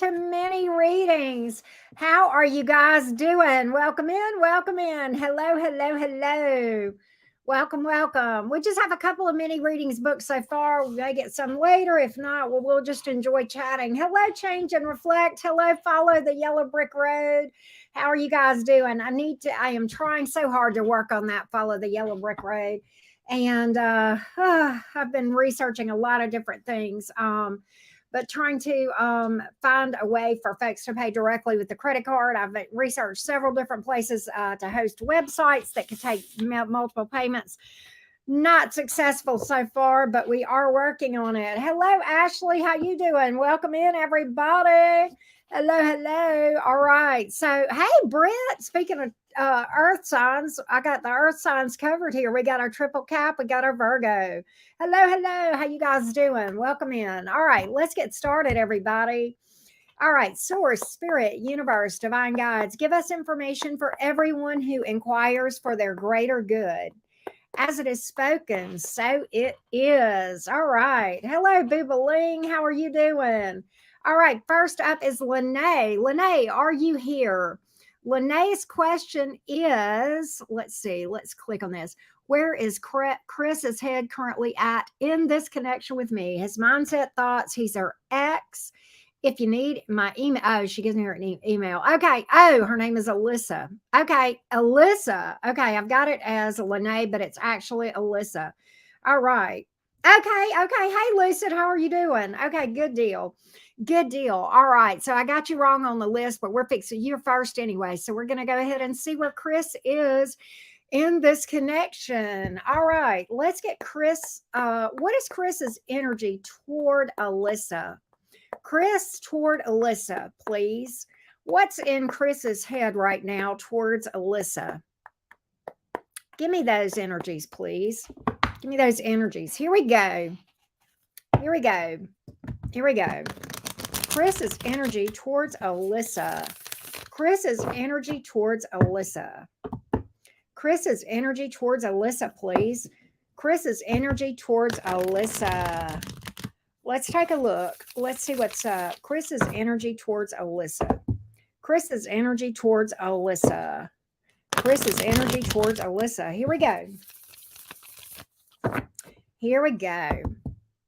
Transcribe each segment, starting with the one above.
to mini readings. How are you guys doing? Welcome in, welcome in. Hello, hello, hello. Welcome, welcome. We just have a couple of mini readings booked so far. We may get some later. If not, we'll just enjoy chatting. Hello, Change and Reflect. Hello, Follow the Yellow Brick Road. How are you guys doing? I am trying so hard to work on that Follow the Yellow Brick Road. And I've been researching a lot of different things. But trying to find a way for folks to pay directly with the credit card. I've researched several different places to host websites that could take multiple payments. Not successful so far, but we are working on it. Hello, Ashley. How you doing? Welcome in, everybody. Hello, hello. All right. So, hey, Brett, speaking of earth signs, I got the earth signs covered here. We got our triple cap. We got our Virgo. Hello, hello. How you guys doing? Welcome in. All right. Let's get started, everybody. All right. Source, spirit, universe, divine guides, give us information for everyone who inquires for their greater good. As it is spoken, so it is. All right. Hello, Boobaling. How are you doing? All right. First up is Lene. Lene, are you here? Lene's question is, let's see, let's click on this. Where is Chris's head currently at in this connection with me? His mindset, thoughts, he's her ex. If you need my email, oh, she gives me her email. Okay. Oh, her name is Alyssa. Okay. Alyssa. Okay. I've got it as Lene, but it's actually Alyssa. All right. Okay. Okay. Hey, Lucid, how are you doing? Okay. Good deal. Good deal. All right. So I got you wrong on the list, but we're fixing you first anyway. So we're going to go ahead and see where Chris is in this connection. All right. Let's get Chris. What is Chris's energy toward Alyssa? Chris toward Alyssa, please. What's in Chris's head right now towards Alyssa? Give me those energies, please. Give me those energies. Here we go. Here we go. Here we go. Chris's energy towards Alyssa. Chris's energy towards Alyssa. Chris's energy towards Alyssa, please. Chris's energy towards Alyssa. Let's take a look. Let's see what's up. Chris's energy towards Alyssa. Chris's energy towards Alyssa. Chris's energy towards Alyssa. Here we go. Here we go.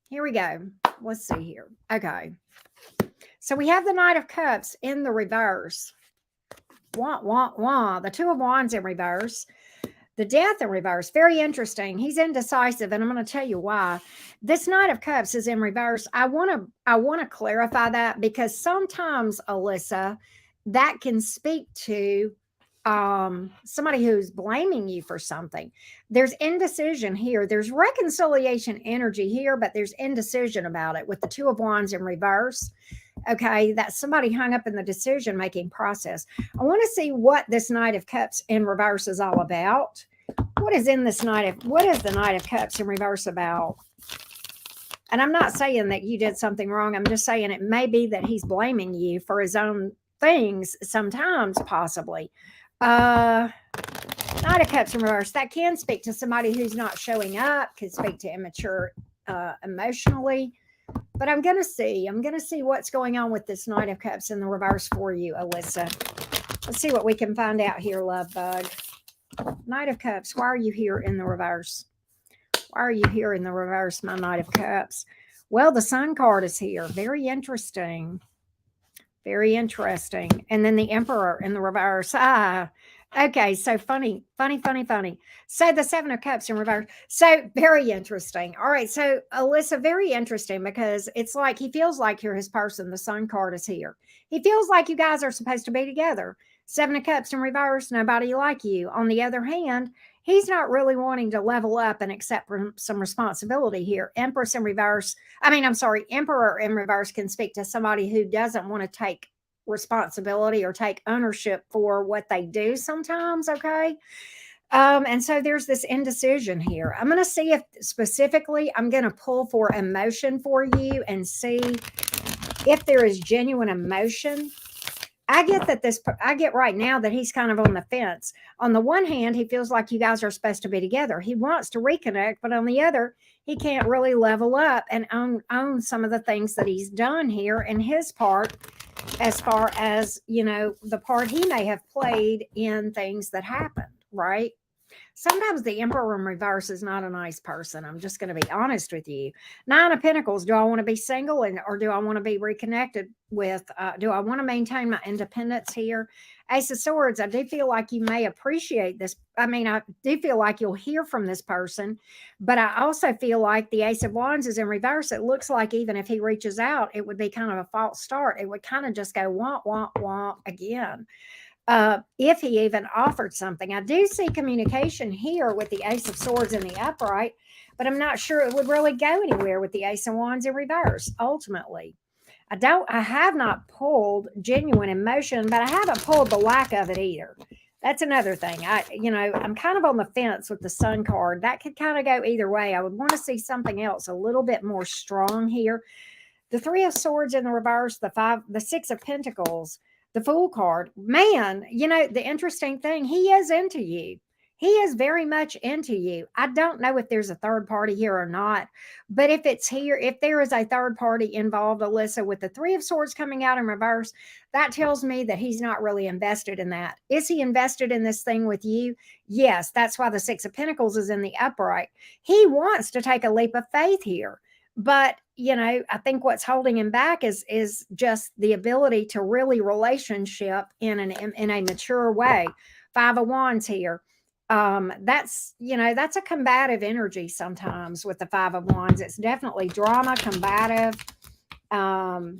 Here we go. Let's see here. Okay. So we have the Knight of Cups in the reverse. Wah, wah, wah. The Two of Wands in reverse. The Death in reverse. Very interesting. He's indecisive, and I'm going to tell you why. This Knight of Cups is in reverse. I want to clarify that because sometimes, Alyssa, that can speak to somebody who's blaming you for something. There's indecision here. There's reconciliation energy here, but there's indecision about it with the Two of Wands in reverse. Okay, that somebody hung up in the decision making process. I want to see what this Knight of Cups in reverse is all about. What is in this what is the Knight of Cups in reverse about? And I'm not saying that you did something wrong. I'm just saying it may be that he's blaming you for his own things sometimes, possibly. Knight of Cups in reverse. That can speak to somebody who's not showing up, could speak to immature emotionally. But I'm going to see what's going on with this Knight of Cups in the reverse for you, Alyssa. Let's see what we can find out here, love bug. Knight of Cups, why are you here in the reverse? Why are you here in the reverse, my Knight of Cups? Well, the Sun card is here. Very interesting. Very interesting. And then the Emperor in the reverse. Okay, so funny. So the Seven of Cups in reverse. So very interesting. All right, so Alyssa, very interesting because it's like he feels like you're his person. The Sun card is here. He feels like you guys are supposed to be together. Seven of Cups in reverse, nobody like you. On the other hand, he's not really wanting to level up and accept some responsibility here. Emperor in reverse can speak to somebody who doesn't want to take responsibility or take ownership for what they do sometimes. Okay. And so there's this indecision here. I'm going to see if specifically I'm going to pull for emotion for you and see if there is genuine emotion. I get right now that he's kind of on the fence. On the one hand, he feels like you guys are supposed to be together. He wants to reconnect, but on the other, he can't really level up and own some of the things that he's done here in his part as far as, the part he may have played in things that happened, right? Sometimes the emperor in reverse is not a nice person. I'm just going to be honest with you. Nine of Pentacles. Do I want to be single, or do I want to be reconnected with? Do I want to maintain my independence here? Ace of Swords. I do feel like you may appreciate this. I mean, I do feel like you'll hear from this person, but I also feel like the Ace of Wands is in reverse. It looks like even if he reaches out, it would be kind of a false start. It would kind of just go womp womp womp again. If he even offered something. I do see communication here with the Ace of Swords in the upright, but I'm not sure it would really go anywhere with the Ace of Wands in reverse, ultimately. I have not pulled genuine emotion, but I haven't pulled the lack of it either. That's another thing. I'm kind of on the fence with the Sun card. That could kind of go either way. I would want to see something else a little bit more strong here. The Three of Swords in the reverse, the Six of Pentacles, the Fool card. Man, the interesting thing, he is into you. He is very much into you. I don't know if there's a third party here or not, but if there is a third party involved, Alyssa, with the Three of Swords coming out in reverse, that tells me that he's not really invested in that. Is he invested in this thing with you? Yes, that's why the Six of Pentacles is in the upright. He wants to take a leap of faith here. But I think what's holding him back is just the ability to really relationship in a mature way. Five of Wands here. That's a combative energy sometimes with the Five of Wands. It's definitely drama, combative, that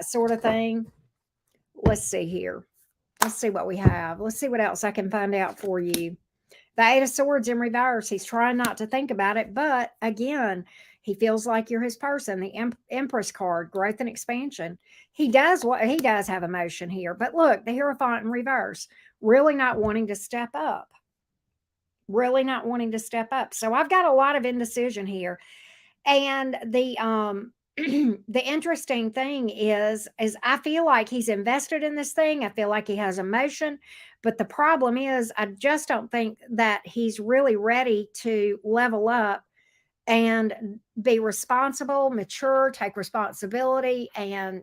sort of thing. Let's see here. Let's see what we have. Let's see what else I can find out for you. The Eight of Swords in reverse. He's trying not to think about it, but again, he feels like you're his person. The Empress card, growth and expansion. He does have emotion here, but look, the Hierophant in reverse, really not wanting to step up. Really not wanting to step up. So I've got a lot of indecision here. And the the interesting thing is I feel like he's invested in this thing. I feel like he has emotion, but the problem is I just don't think that he's really ready to level up and be responsible, mature, take responsibility, and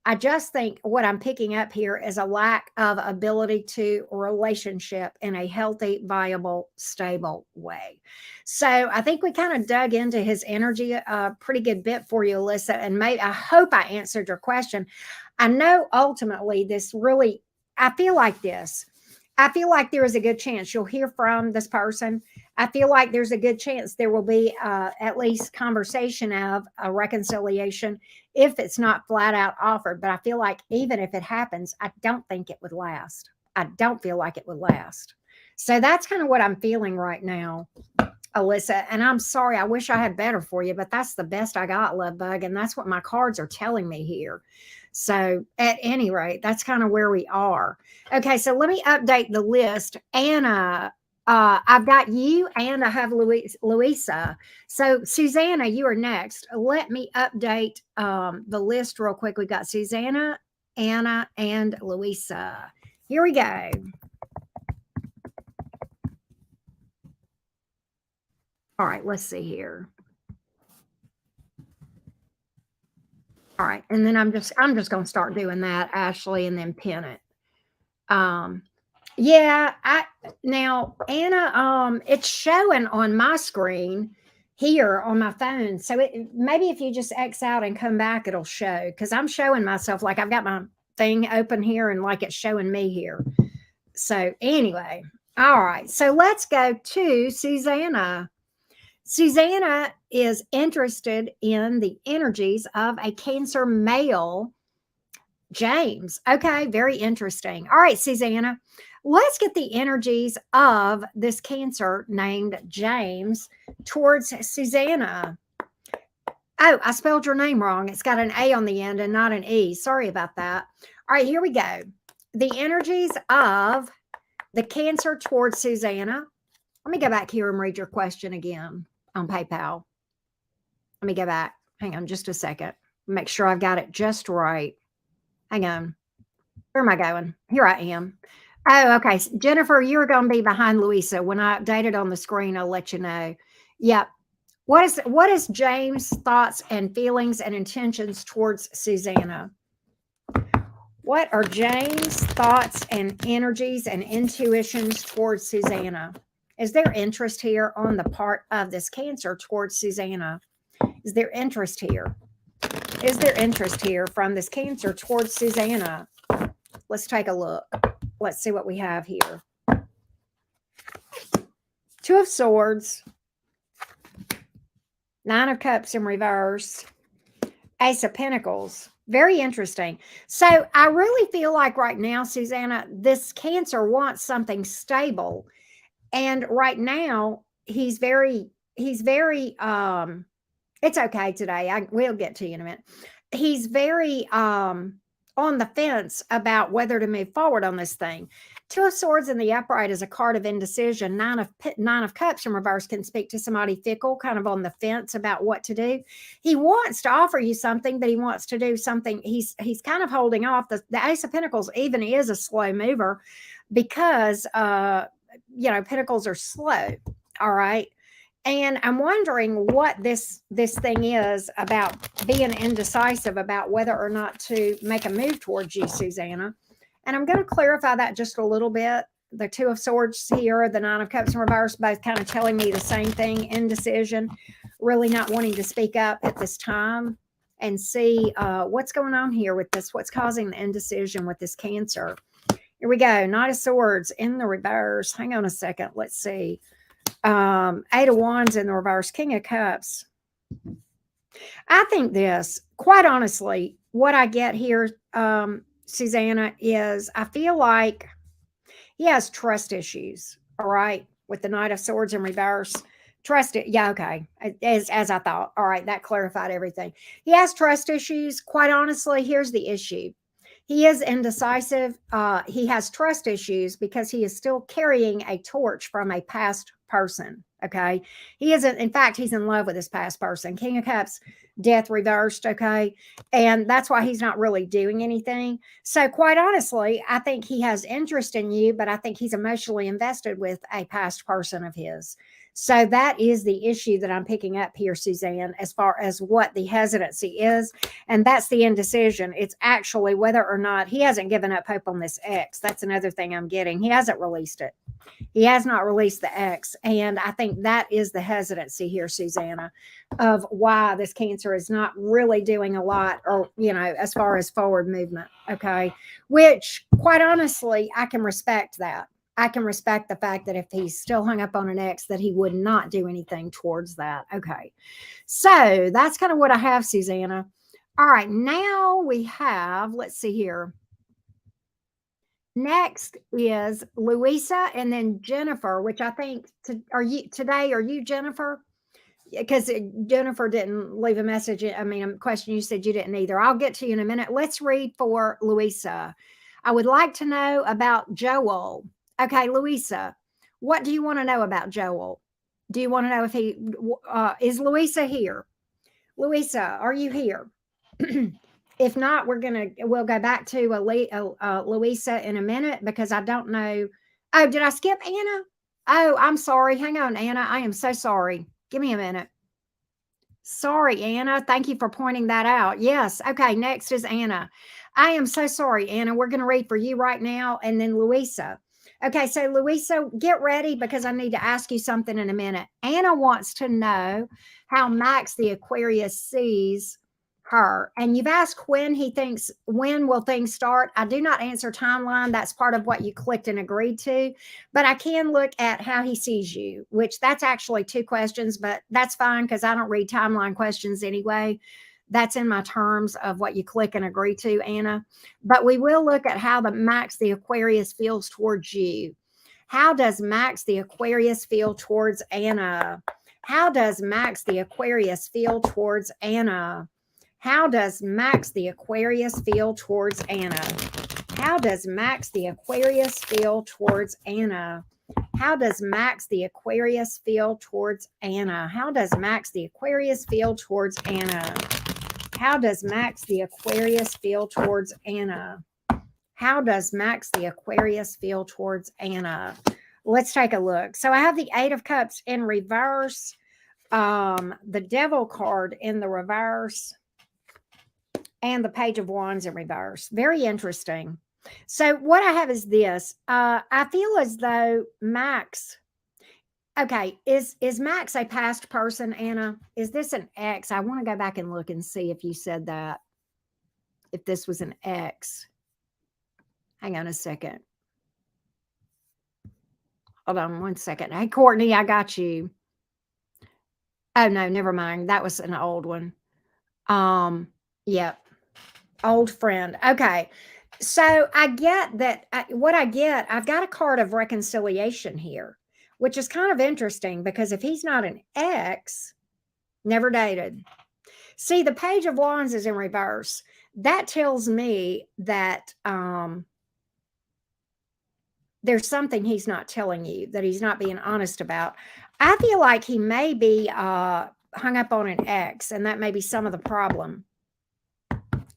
I just think what I'm picking up here is a lack of ability to relationship in a healthy, viable, stable way. So I think we kind of dug into his energy a pretty good bit for you, Alyssa, and I hope I answered your question. I know ultimately I feel like this. I feel like there is a good chance you'll hear from this person. I feel like there's a good chance there will be at least conversation of a reconciliation if it's not flat out offered. But I feel like even if it happens, I don't think it would last. I don't feel like it would last. So that's kind of what I'm feeling right now, Alyssa. And I'm sorry, I wish I had better for you, but that's the best I got, Love Bug. And that's what my cards are telling me here. So at any rate, that's kind of where we are. Okay, so let me update the list. Anna, I've got you, and I have Louisa. So Susanna, you are next. Let me update the list real quick. We've got Susanna, Anna, and Louisa. Here we go. All right, let's see here. All right, and then I'm just going to start doing that, Ashley, and then pin it. Yeah, now Anna, it's showing on my screen here on my phone. So maybe if you just X out and come back, it'll show, because I'm showing myself like I've got my thing open here and like it's showing me here. So anyway, all right. So let's go to Susanna. Susanna is interested in the energies of a Cancer male, James. Okay, very interesting. All right, Susanna, let's get the energies of this Cancer named James towards Susanna. Oh, I spelled your name wrong. It's got an A on the end and not an E. Sorry about that. All right, here we go. The energies of the Cancer towards Susanna. Let me go back here and read your question again on PayPal. Let me go back. Hang on just a second. Make sure I've got it just right. Hang on. Where am I going? Here I am. Oh, okay. Jennifer, you're going to be behind Louisa. When I update it on the screen, I'll let you know. Yep. What is James' thoughts and feelings and intentions towards Susanna? What are James' thoughts and energies and intuitions towards Susanna? Is there interest here on the part of this Cancer towards Susanna? Is there interest here? Is there interest here from this Cancer towards Susanna? Let's take a look. Let's see what we have here. Two of Swords, Nine of Cups in reverse, Ace of Pentacles. Very interesting. So I really feel like right now, Susanna, this Cancer wants something stable. And right now, he's very, it's okay today. We'll get to you in a minute. He's very on the fence about whether to move forward on this thing. Two of Swords in the upright is a card of indecision. Nine of Cups in reverse can speak to somebody fickle, kind of on the fence about what to do. He wants to offer you something, but he wants to do something. He's kind of holding off. The Ace of Pentacles even is a slow mover because Pentacles are slow. All right. And I'm wondering what this thing is about being indecisive about whether or not to make a move towards you, Susanna. And I'm going to clarify that just a little bit. The Two of Swords here, the Nine of Cups in reverse, both kind of telling me the same thing, indecision, really not wanting to speak up at this time, and see what's going on here with this, what's causing the indecision with this Cancer. Here we go. Knight of Swords in the reverse. Hang on a second. Let's see. Eight of Wands in the reverse, King of Cups. I think this, quite honestly, what I get here, Susanna, is I feel like he has trust issues, all right, with the Knight of Swords in reverse. Trust it. Yeah, okay. As I thought. All right, that clarified everything. He has trust issues. Quite honestly, here's the issue. He is indecisive. He has trust issues because he is still carrying a torch from a past person. Okay. He isn't, in fact, he's in love with this past person. King of Cups, death reversed. Okay. And that's why he's not really doing anything. So, quite honestly, I think he has interest in you, but I think he's emotionally invested with a past person of his. So that is the issue that I'm picking up here, Suzanne, as far as what the hesitancy is. And that's the indecision. It's actually whether or not he hasn't given up hope on this ex. That's another thing I'm getting. He hasn't released it. He has not released the ex. And I think that is the hesitancy here, Susanna, of why this Cancer is not really doing a lot or, as far as forward movement. Okay. Which, quite honestly, I can respect that. I can respect the fact that if he's still hung up on an ex, that he would not do anything towards that. Okay. So that's kind of what I have, Susanna. All right. Now we have, let's see here. Next is Louisa and then Jennifer, which I think, are you Jennifer? Because Jennifer didn't leave a message. I mean, a question you said you didn't either. I'll get to you in a minute. Let's read for Louisa. I would like to know about Joel. Okay, Louisa, what do you want to know about Joel? Do you want to know if he is Louisa here? Louisa, are you here? If not, we'll go back to Louisa in a minute because I don't know. Oh, did I skip Anna? Oh, I'm sorry. Hang on, Anna. I am so sorry. Give me a minute. Sorry, Anna. Thank you for pointing that out. Yes. Okay. Next is Anna. I am so sorry, Anna. We're going to read for you right now and then Louisa. Okay. So, Louisa, get ready because I need to ask you something in a minute. Anna wants to know how Max the Aquarius sees her. And you've asked when will things start? I do not answer timeline. That's part of what you clicked and agreed to. But I can look at how he sees you, which that's actually two questions, but that's fine because I don't read timeline questions anyway. That's in my terms of what you click and agree to, Anna. But we will look at how the Max the Aquarius feels towards you. How does Max the Aquarius feel towards Anna? How does Max the Aquarius feel towards Anna? How does Max the Aquarius feel towards Anna? How does Max the Aquarius feel towards Anna? How does Max the Aquarius feel towards Anna? How does Max the Aquarius feel towards Anna? How does Max the Aquarius feel towards Anna? How does Max the Aquarius feel towards Anna? Let's take a look. So I have the Eight of Cups in reverse. the Devil card in the reverse, and the Page of Wands in reverse. Very interesting. So what I have is this. I feel as though Max. Okay, is Max a past person, Anna? Is this an ex? I want to go back and look and see if you said that. If this was an ex. Hang on a second. Hold on one second. Hey, Courtney, I got you. Oh no, never mind. That was an old one. Yep. Old friend. Okay. So I get that what I get, I've got a card of reconciliation here, which is kind of interesting because if he's not an ex, never dated. See, the Page of Wands is in reverse. That tells me that there's something he's not telling you, that he's not being honest about. I feel like he may be hung up on an ex, and that may be some of the problem.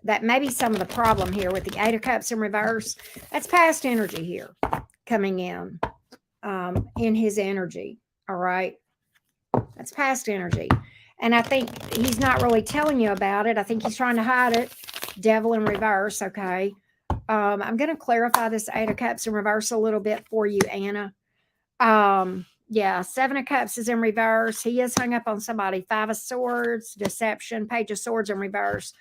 That may be some of the problem here with the Eight of Cups in reverse. That's past energy here coming in his energy. All right. That's past energy. And I think he's not really telling you about it. I think he's trying to hide it. Devil in reverse. Okay. I'm going to clarify this Eight of Cups in reverse a little bit for you, Anna. Yeah, Seven of Cups is in reverse. He is hung up on somebody. Five of Swords, deception, Page of Swords in reverse.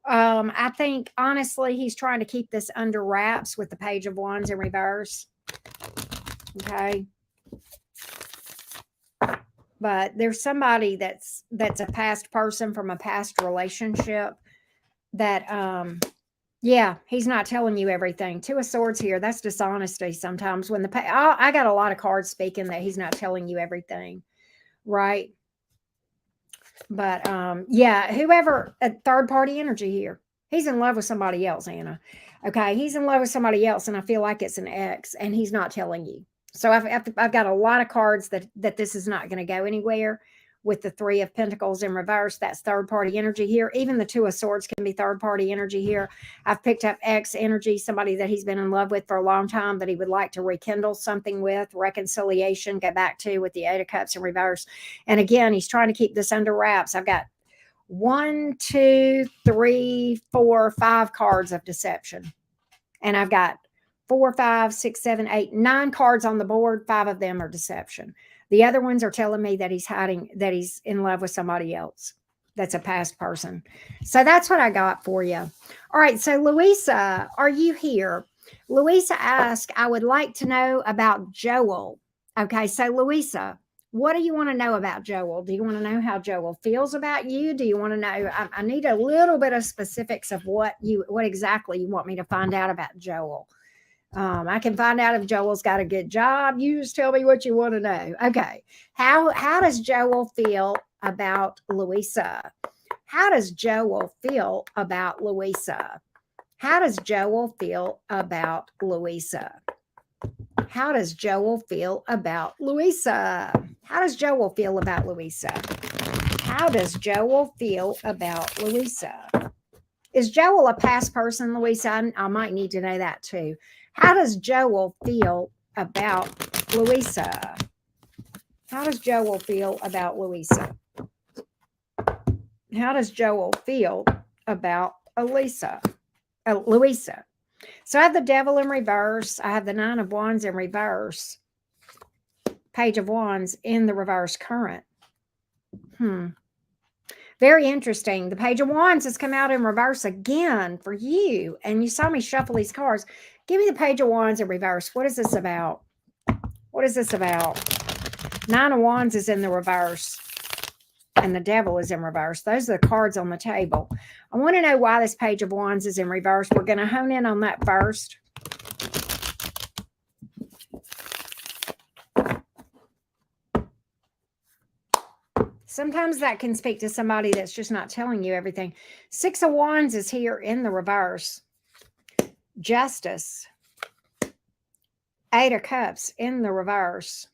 I think honestly he's trying to keep this under wraps with the Page of Wands in reverse. Okay. But there's somebody that's a past person from a past relationship that yeah, he's not telling you everything. Two of Swords here. That's dishonesty sometimes when I got a lot of cards speaking that he's not telling you everything. Right? But yeah, whoever, third party energy here. He's in love with somebody else, Anna. Okay, he's in love with somebody else, and I feel like it's an ex, and he's not telling you. So I've got a lot of cards that this is not going to go anywhere. With the Three of Pentacles in reverse, that's third party energy here. Even the Two of Swords can be third party energy here. I've picked up ex energy, somebody that he's been in love with for a long time that he would like to rekindle something with, reconciliation, go back to with the Eight of Cups in reverse. And again, he's trying to keep this under wraps. I've got 1, 2, 3, 4, 5 cards of deception. And I've got 4, 5, 6, 7, 8, 9 cards on the board. 5 of them are deception. The other ones are telling me that he's hiding, that he's in love with somebody else. That's a past person. So that's what I got for you. All right. So Louisa, are you here? Louisa asked, I would like to know about Joel. Okay. So Louisa, what do you want to know about Joel? Do you want to know how Joel feels about you? Do you want to know? I need a little bit of specifics of what exactly you want me to find out about Joel. I can find out if Joel's got a good job. You just tell me what you want to know. Okay. How does Joel feel about Louisa? How does Joel feel about Louisa? How does Joel feel about Louisa? How does Joel feel about Louisa? How does Joel feel about Louisa? How does Joel feel about Louisa? Is Joel a past person, Louisa? I might need to know that too. How does Joel feel about Louisa? How does Joel feel about Louisa? How does Joel feel about Alyssa? Louisa. So I have the Devil in reverse. I have the Nine of Wands in reverse. Page of Wands in the reverse current. Very interesting. The Page of Wands has come out in reverse again for you. And you saw me shuffle these cards. Give me the Page of Wands in reverse. What is this about? What is this about? Nine of Wands is in the reverse. And the Devil is in reverse. Those are the cards on the table. I want to know why this Page of Wands is in reverse. We're going to hone in on that first. Sometimes that can speak to somebody that's just not telling you everything. Six of Wands is here in the reverse. Justice. Eight of Cups in the reverse.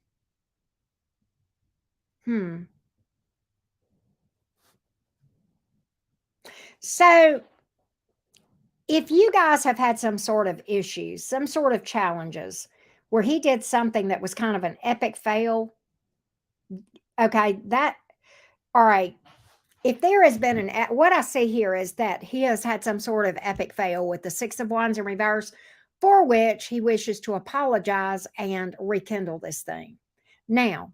So if you guys have had some sort of issues, some sort of challenges where he did something that was kind of an epic fail, okay, All right. If there has been what I see here is that he has had some sort of epic fail with the Six of Wands in reverse, for which he wishes to apologize and rekindle this thing. Now,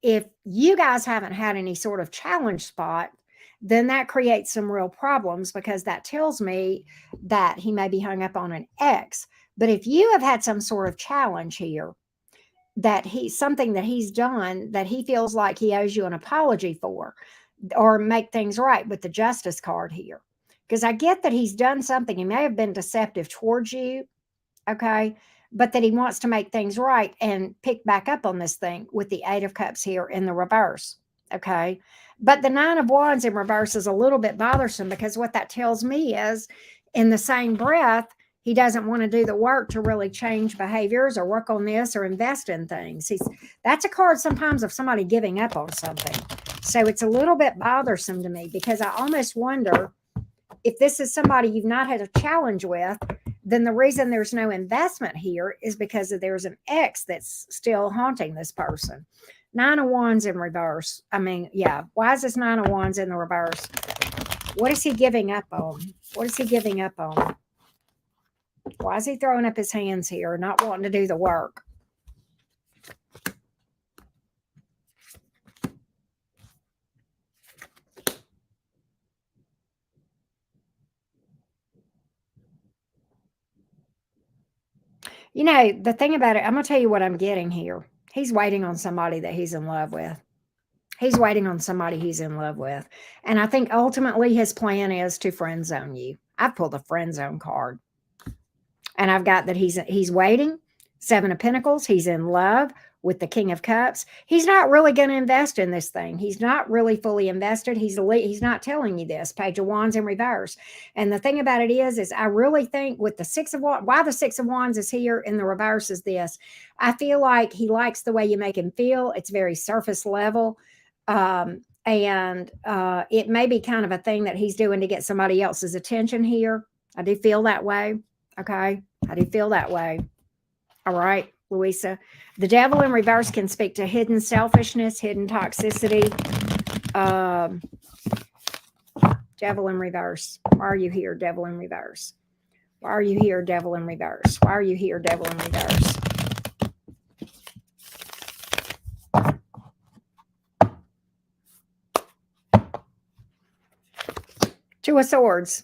if you guys haven't had any sort of challenge spot, then that creates some real problems because that tells me that he may be hung up on an ex. But if you have had some sort of challenge here, that something that he's done that he feels like he owes you an apology for, or make things right with the justice card here. Because I get that he's done something. He may have been deceptive towards you, okay, but that he wants to make things right and pick back up on this thing with the Eight of Cups here in the reverse, okay. But the Nine of Wands in reverse is a little bit bothersome because what that tells me is, in the same breath, he doesn't want to do the work to really change behaviors or work on this or invest in things. That's a card sometimes of somebody giving up on something. So it's a little bit bothersome to me because I almost wonder if this is somebody you've not had a challenge with, then the reason there's no investment here is because there's an ex that's still haunting this person. Nine of Wands in reverse. I mean, yeah. Why is this Nine of Wands in the reverse? What is he giving up on? What is he giving up on? Why is he throwing up his hands here, not wanting to do the work? You know, the thing about it, I'm going to tell you what I'm getting here. He's waiting on somebody that he's in love with. He's waiting on somebody he's in love with. And I think ultimately his plan is to friend zone you. I've pulled a friend zone card. And I've got that he's waiting. Seven of Pentacles. He's in love with the King of Cups. He's not really going to invest in this thing. He's not really fully invested. He's not telling you this. Page of Wands in reverse. And the thing about it is I really think with the Six of Wands, why the Six of Wands is here in the reverse is this. I feel like he likes the way you make him feel. It's very surface level. And it may be kind of a thing that he's doing to get somebody else's attention here. I do feel that way. Okay. I do feel that way. All right, Louisa. The Devil in reverse can speak to hidden selfishness, hidden toxicity. Devil in reverse. Why are you here, Devil in reverse? Why are you here, Devil in reverse? Why are you here, Devil in reverse? Two of Swords.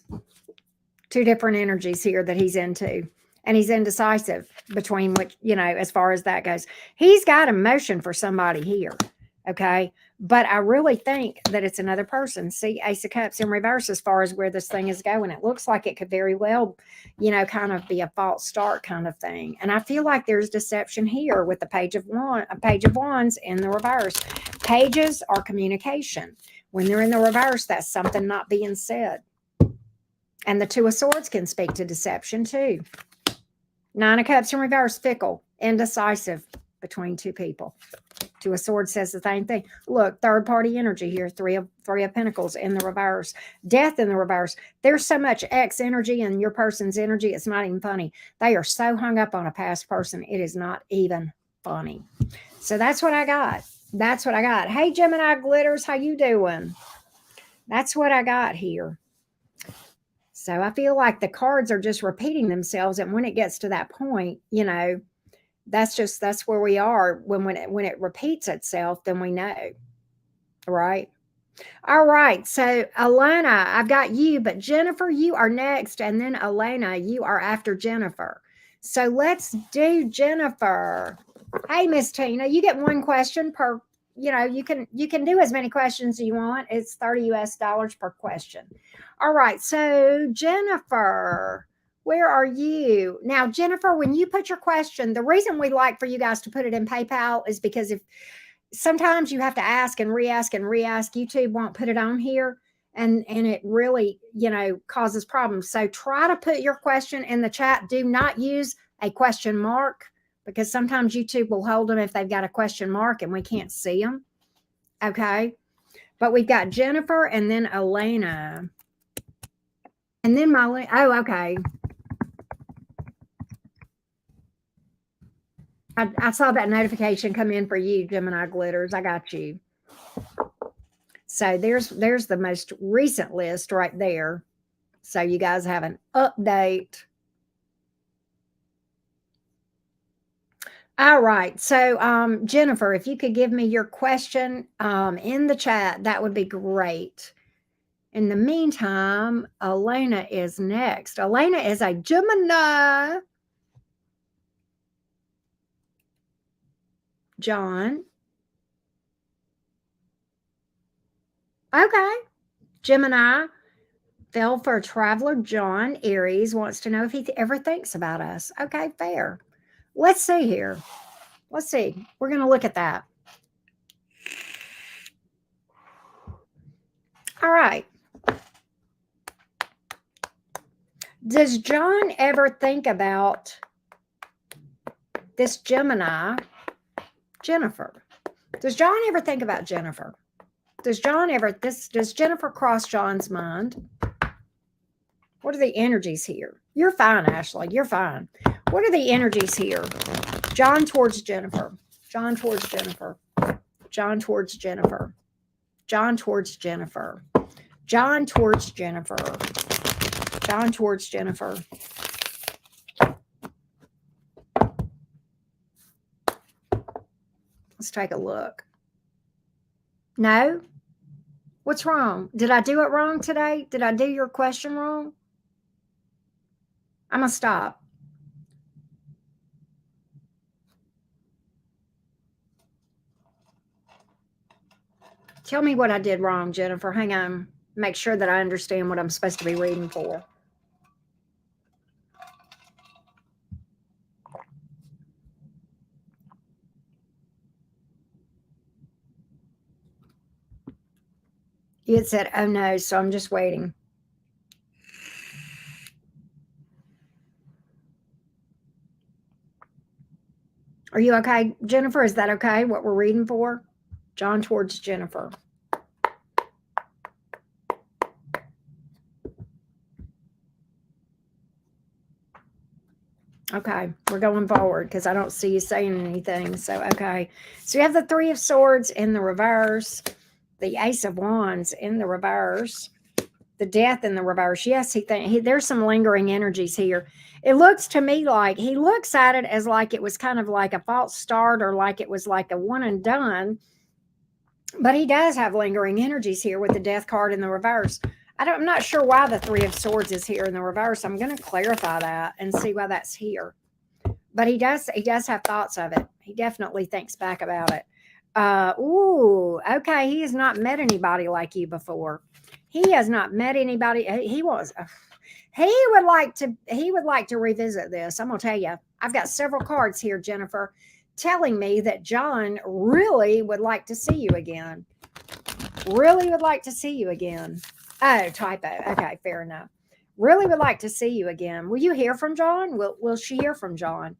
Two different energies here that he's into. And he's indecisive between which, as far as that goes. He's got emotion for somebody here. Okay. But I really think that it's another person. See, Ace of Cups in reverse as far as where this thing is going. It looks like it could very well, kind of be a false start kind of thing. And I feel like there's deception here with the Page of Wands in the reverse. Pages are communication. When they're in the reverse, that's something not being said. And the Two of Swords can speak to deception too. Nine of Cups in reverse, fickle, indecisive between two people. Two of Swords says the same thing. Look, third party energy here. Three of Pentacles in the reverse. Death in the reverse. There's so much X energy in your person's energy. It's not even funny. They are so hung up on a past person. It is not even funny. So that's what I got. That's what I got. Hey, Gemini Glitters, how you doing? That's what I got here. So I feel like the cards are just repeating themselves. And when it gets to that point, that's where we are. When it repeats itself, then we know. Right. All right. So Elena, I've got you, but Jennifer, you are next. And then Elena, you are after Jennifer. So let's do Jennifer. Hey, Miss Tina, you get one question per, you can do as many questions as you want. It's $30 US per question. All right. So Jennifer, where are you? Now, Jennifer, when you put your question, the reason we like for you guys to put it in PayPal is because if sometimes you have to ask and re-ask, YouTube won't put it on here. And it really, causes problems. So try to put your question in the chat. Do not use a question mark because sometimes YouTube will hold them if they've got a question mark and we can't see them. Okay. But we've got Jennifer and then Elena. And then Molly. Oh, okay. I saw that notification come in for you, Gemini Glitters. I got you. So there's the most recent list right there. So you guys have an update. All right. So Jennifer, if you could give me your question in the chat, that would be great. In the meantime, Elena is next. Elena is a Gemini. John. Okay. Gemini fell for a traveler. John Aries wants to know if he ever thinks about us. Okay, fair. Let's see here. Let's see. We're going to look at that. All right. Does John ever think about this Gemini, Jennifer? Does John ever think about Jennifer? Does Jennifer cross John's mind? What are the energies here? You're fine, Ashley. You're fine. What are the energies here? John towards Jennifer. John towards Jennifer. John towards Jennifer. John towards Jennifer. John towards Jennifer. John towards Jennifer. Let's take a look. No? What's wrong? Did I do it wrong today? Did I do your question wrong? I'm going to stop. Tell me what I did wrong, Jennifer. Hang on. Make sure that I understand what I'm supposed to be reading for. You had said, oh no, so I'm just waiting. Are you okay, Jennifer? Is that okay, what we're reading for? John towards Jennifer. Okay, we're going forward because I don't see you saying anything. So, okay. So you have the Three of Swords in the reverse, the Ace of Wands in the reverse, the Death in the reverse. Yes, there's some lingering energies here. It looks to me like he looks at it as like it was kind of like a false start or like it was like a one and done. But he does have lingering energies here with the Death card in the reverse. I'm not sure why the Three of Swords is here in the reverse. I'm going to clarify that and see why that's here. But he does have thoughts of it. He definitely thinks back about it. Okay. He has not met anybody like you before. He has not met anybody. He would like to revisit this. I'm going to tell you, I've got several cards here, Jennifer, telling me that John really would like to see you again. Really would like to see you again. Oh, typo. Okay, fair enough. Really would like to see you again. Will you hear from John? Will she hear from John?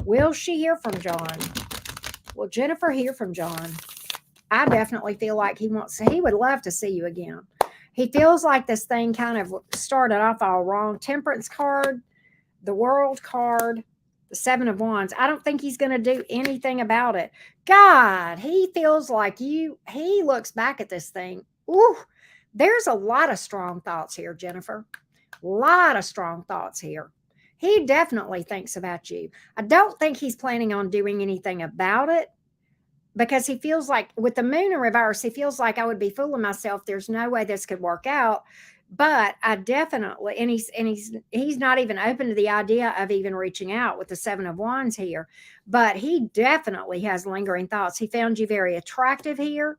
Will she hear from John? Will Jennifer hear from John? I definitely feel like he would love to see you again. He feels like this thing kind of started off all wrong. Temperance card, the World card, the Seven of Wands. I don't think he's going to do anything about it. God, he feels like he looks back at this thing. Ooh, there's a lot of strong thoughts here, Jennifer. A lot of strong thoughts here. He definitely thinks about you. I don't think he's planning on doing anything about it because he feels like with the moon in reverse, he feels like I would be fooling myself. There's no way this could work out. But I definitely, and he's not even open to the idea of even reaching out with the Seven of Wands here. But he definitely has lingering thoughts. He found you very attractive here.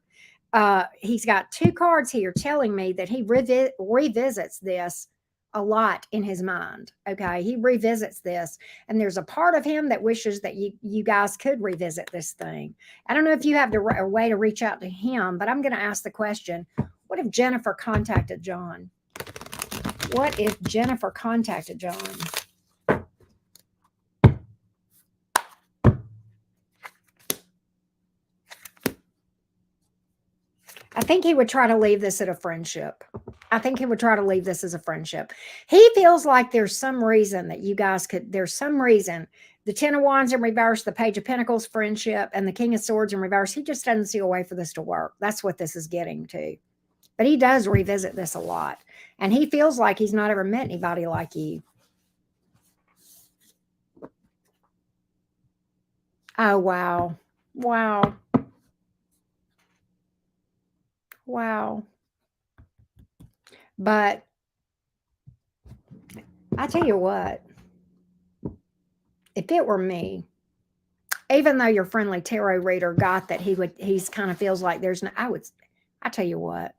He's got two cards here telling me that he revisits this a lot in his mind. Okay, he revisits this, and there's a part of him that wishes that you guys could revisit this thing. I don't know if you have a way to reach out to him, but I'm going to ask the question: what if Jennifer contacted John? What if Jennifer contacted John? I think he would try to leave this at a friendship. I think he would try to leave this as a friendship. He feels like there's some reason that you guys could, there's some reason. The Ten of Wands in reverse, the Page of Pentacles, friendship, and the King of Swords in reverse. He just doesn't see a way for this to work. That's what this is getting to. But he does revisit this a lot. And he feels like he's not ever met anybody like you. Oh, wow. Wow. Wow. But I tell you what, if it were me, even though your friendly tarot reader got that he's kind of feels like there's no, I tell you what,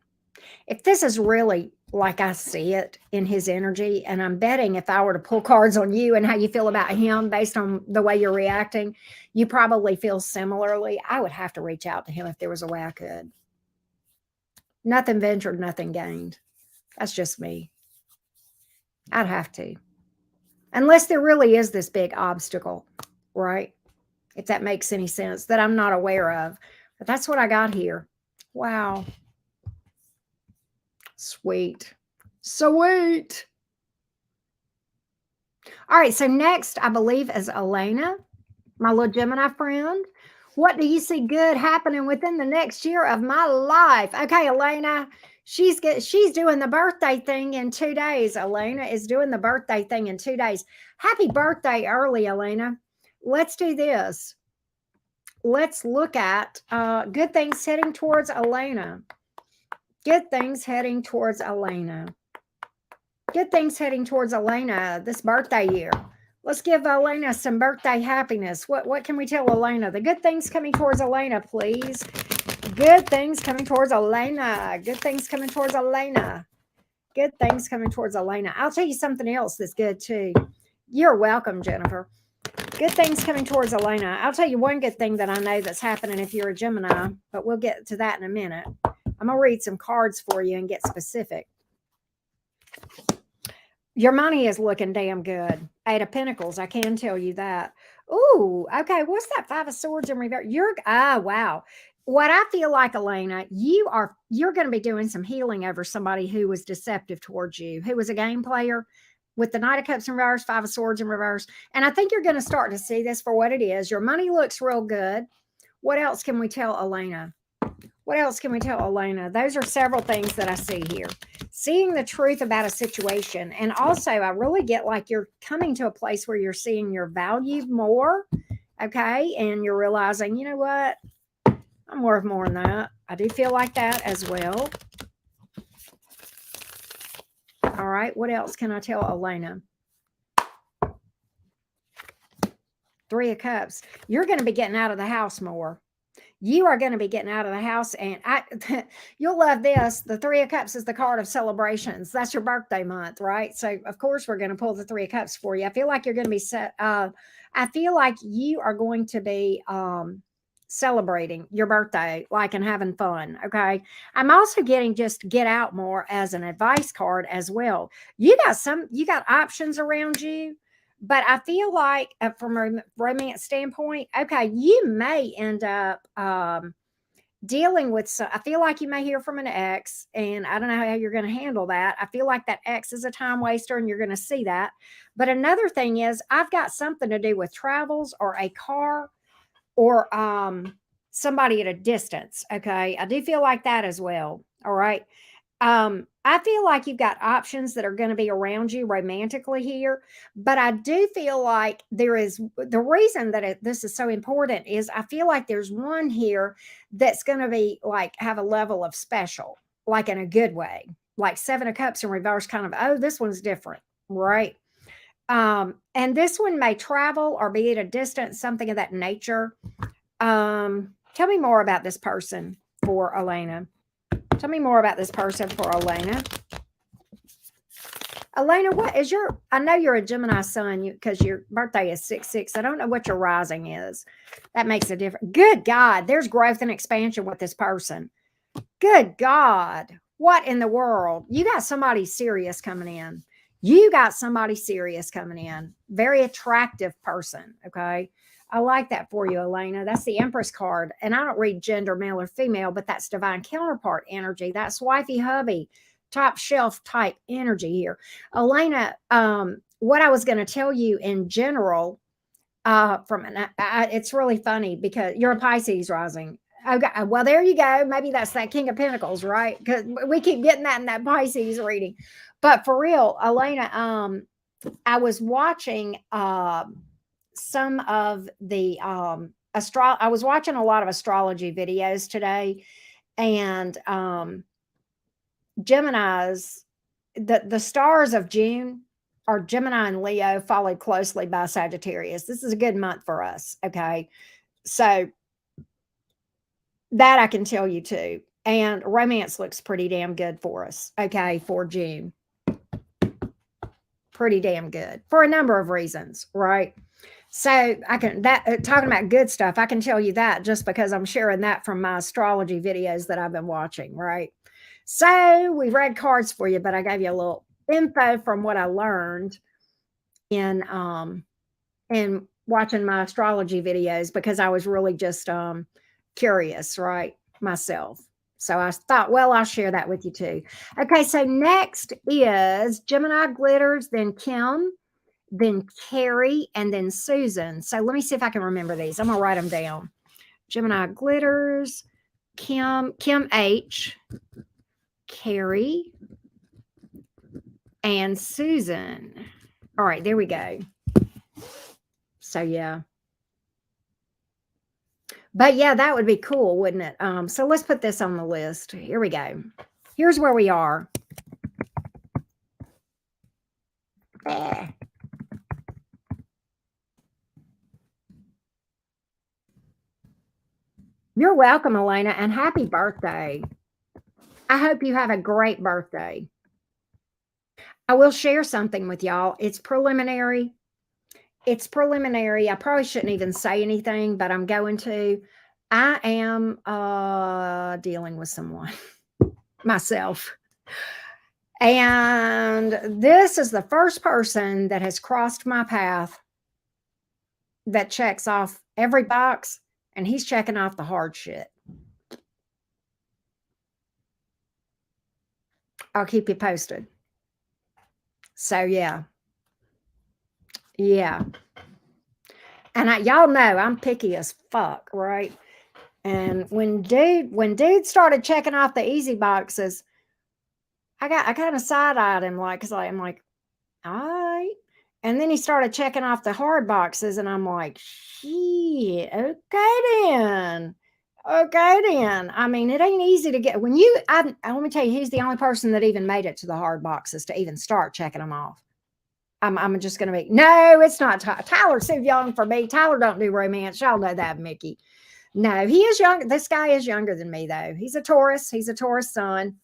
if this is really like I see it in his energy, and I'm betting if I were to pull cards on you and how you feel about him based on the way you're reacting, you probably feel similarly. I would have to reach out to him if there was a way I could. Nothing ventured, nothing gained. That's just me. I'd have to. Unless there really is this big obstacle, right? If that makes any sense, that I'm not aware of. But that's what I got here. Wow. Sweet. Sweet. All right, so next, I believe, is Elena, my little Gemini friend. What do you see good happening within the next year of my life? Okay, Elena, she's doing the birthday thing in 2 days. Elena is doing the birthday thing in 2 days. Happy birthday early, Elena. Let's do this. Let's look at good things heading towards Elena. Good things heading towards Elena. Good things heading towards Elena this birthday year. Let's give Elena some birthday happiness. What can we tell Elena? The good things coming towards Elena, please. Good things coming towards Elena. Good things coming towards Elena. Good things coming towards Elena. I'll tell you something else that's good too. You're welcome, Jennifer. Good things coming towards Elena. I'll tell you one good thing that I know that's happening if you're a Gemini, but we'll get to that in a minute. I'm going to read some cards for you and get specific. Your money is looking damn good. 8 of Pentacles, I can tell you that. Ooh, okay. What's that 5 of Swords in reverse? Wow. What I feel like, Elena, you're going to be doing some healing over somebody who was deceptive towards you, who was a game player with the Knight of Cups in reverse, 5 of Swords in reverse. And I think you're going to start to see this for what it is. Your money looks real good. What else can we tell Elena? What else can we tell Elena? Those are several things that I see here. Seeing the truth about a situation. And also, I really get like you're coming to a place where you're seeing your value more. Okay. And you're realizing, you know what? I'm worth more than that. I do feel like that as well. All right. What else can I tell Elena? 3 of Cups. You're going to be getting out of the house more. You are going to be getting out of the house, and you'll love this. The 3 of Cups is the card of celebrations. That's your birthday month, right? So, of course, we're going to pull the 3 of Cups for you. I feel like you're going to be set. I feel like you are going to be celebrating your birthday, like, and having fun. Okay. I'm also getting just get out more as an advice card as well. You got options around you. But I feel like from a romance standpoint, okay, you may end up dealing with I feel like you may hear from an ex, and I don't know how you're going to handle that. I feel like that ex is a time waster, and you're going to see that. But another thing is, I've got something to do with travels or a car or somebody at a distance. Okay, I do feel like that as well. All right. I feel like you've got options that are going to be around you romantically here, but I do feel like there is the reason that this is so important is I feel like there's one here that's going to be like have a level of special, like in a good way, like 7 of Cups in reverse, kind of, oh, this one's different, right? And this one may travel or be at a distance, something of that nature. Tell me more about this person for Elena. Tell me more about this person for Elena. Elena, what is I know you're a Gemini sun because your birthday is 6/6. I don't know what your rising is. That makes a difference. Good God, there's growth and expansion with this person. Good God, what in the world? You got somebody serious coming in. You got somebody serious coming in. Very attractive person, okay? I like that for you, Elena. That's the Empress card. And I don't read gender, male or female, but that's divine counterpart energy. That's wifey, hubby. top shelf type energy here. Elena, what I was going to tell you in general, it's really funny because you're a Pisces rising. Okay, well, there you go. Maybe that's that King of Pentacles, right? Because we keep getting that in that Pisces reading. But for real, Elena, I was watching some of the I was watching a lot of astrology videos today, and Gemini's, the stars of June are Gemini and Leo, followed closely by Sagittarius. This is a good month for us. Okay. So that I can tell you too. And romance looks pretty damn good for us. Okay. For June. Pretty damn good for a number of reasons. Right. So I can talking about good stuff. I can tell you that just because I'm sharing that from my astrology videos that I've been watching. Right. So we read cards for you, but I gave you a little info from what I learned in watching my astrology videos because I was really just curious, right, myself. So I thought, well, I'll share that with you too. Okay, so next is Gemini Glitters, then Kim, then Carrie, and then Susan. So let me see if I can remember these. I'm gonna write them down. Gemini Glitters, Kim H, Carrie, and Susan. All right, there we go. So yeah. But yeah, that would be cool, wouldn't it? So let's put this on the list. Here we go. Here's where we are. You're welcome, Elena, and happy birthday. I hope you have a great birthday. I will share something with y'all. It's preliminary. It's preliminary. I probably shouldn't even say anything, but I'm going to. I am dealing with someone myself. And this is the first person that has crossed my path that checks off every box, and he's checking off the hard shit. I'll keep you posted. So yeah. Yeah. And y'all know I'm picky as fuck, right? And when dude started checking off the easy boxes, I kind of side-eyed him like, because I'm like, all right. And then he started checking off the hard boxes, and I'm like, shit, okay then. Okay then. I mean, it ain't easy to get when you let me tell you, he's the only person that even made it to the hard boxes to even start checking them off. I'm just gonna be no, it's not Tyler's too young for me. Tyler don't do romance. Y'all know that, Mickey. No, he is young. This guy is younger than me, though. He's a Taurus. He's a Taurus sun.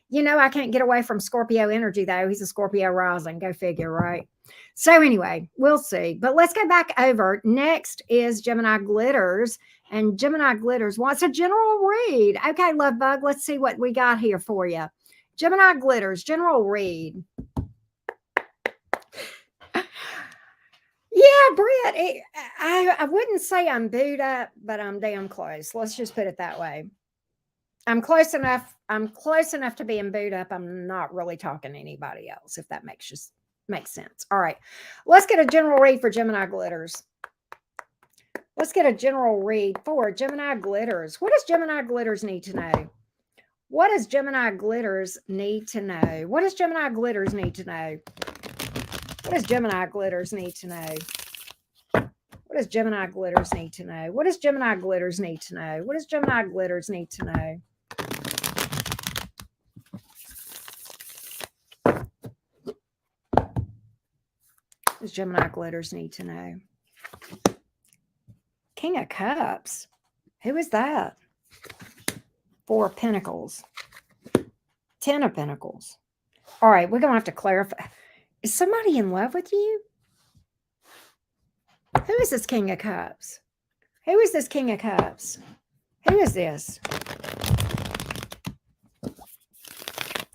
You know, I can't get away from Scorpio energy, though. He's a Scorpio rising. Go figure, right? So anyway, we'll see. But let's go back over. Next is Gemini Glitters. And Gemini Glitters wants a general read. Okay, love bug. Let's see what we got here for you. Gemini Glitters, general read. Yeah, Britt, I wouldn't say I'm booed up, but I'm damn close. Let's just put it that way. I'm close enough. I'm close enough to being booed up. I'm not really talking to anybody else, if that makes sense. All right, let's get a general read for Gemini Glitters. Let's get a general read for Gemini Glitters. What does Gemini Glitters need to know? What does Gemini Glitters need to know? What does Gemini Glitters need to know? What does Gemini Glitters need to know? What does Gemini Glitters need to know? What does Gemini Glitters need to know? What does Gemini Glitters need to know? What does Gemini Glitters need to know? King of Cups. Who is that? Four of Pentacles. 10 of Pentacles. All right, we're going to have to clarify. Is somebody in love with you? Who is this King of Cups? Who is this King of Cups? Who is this?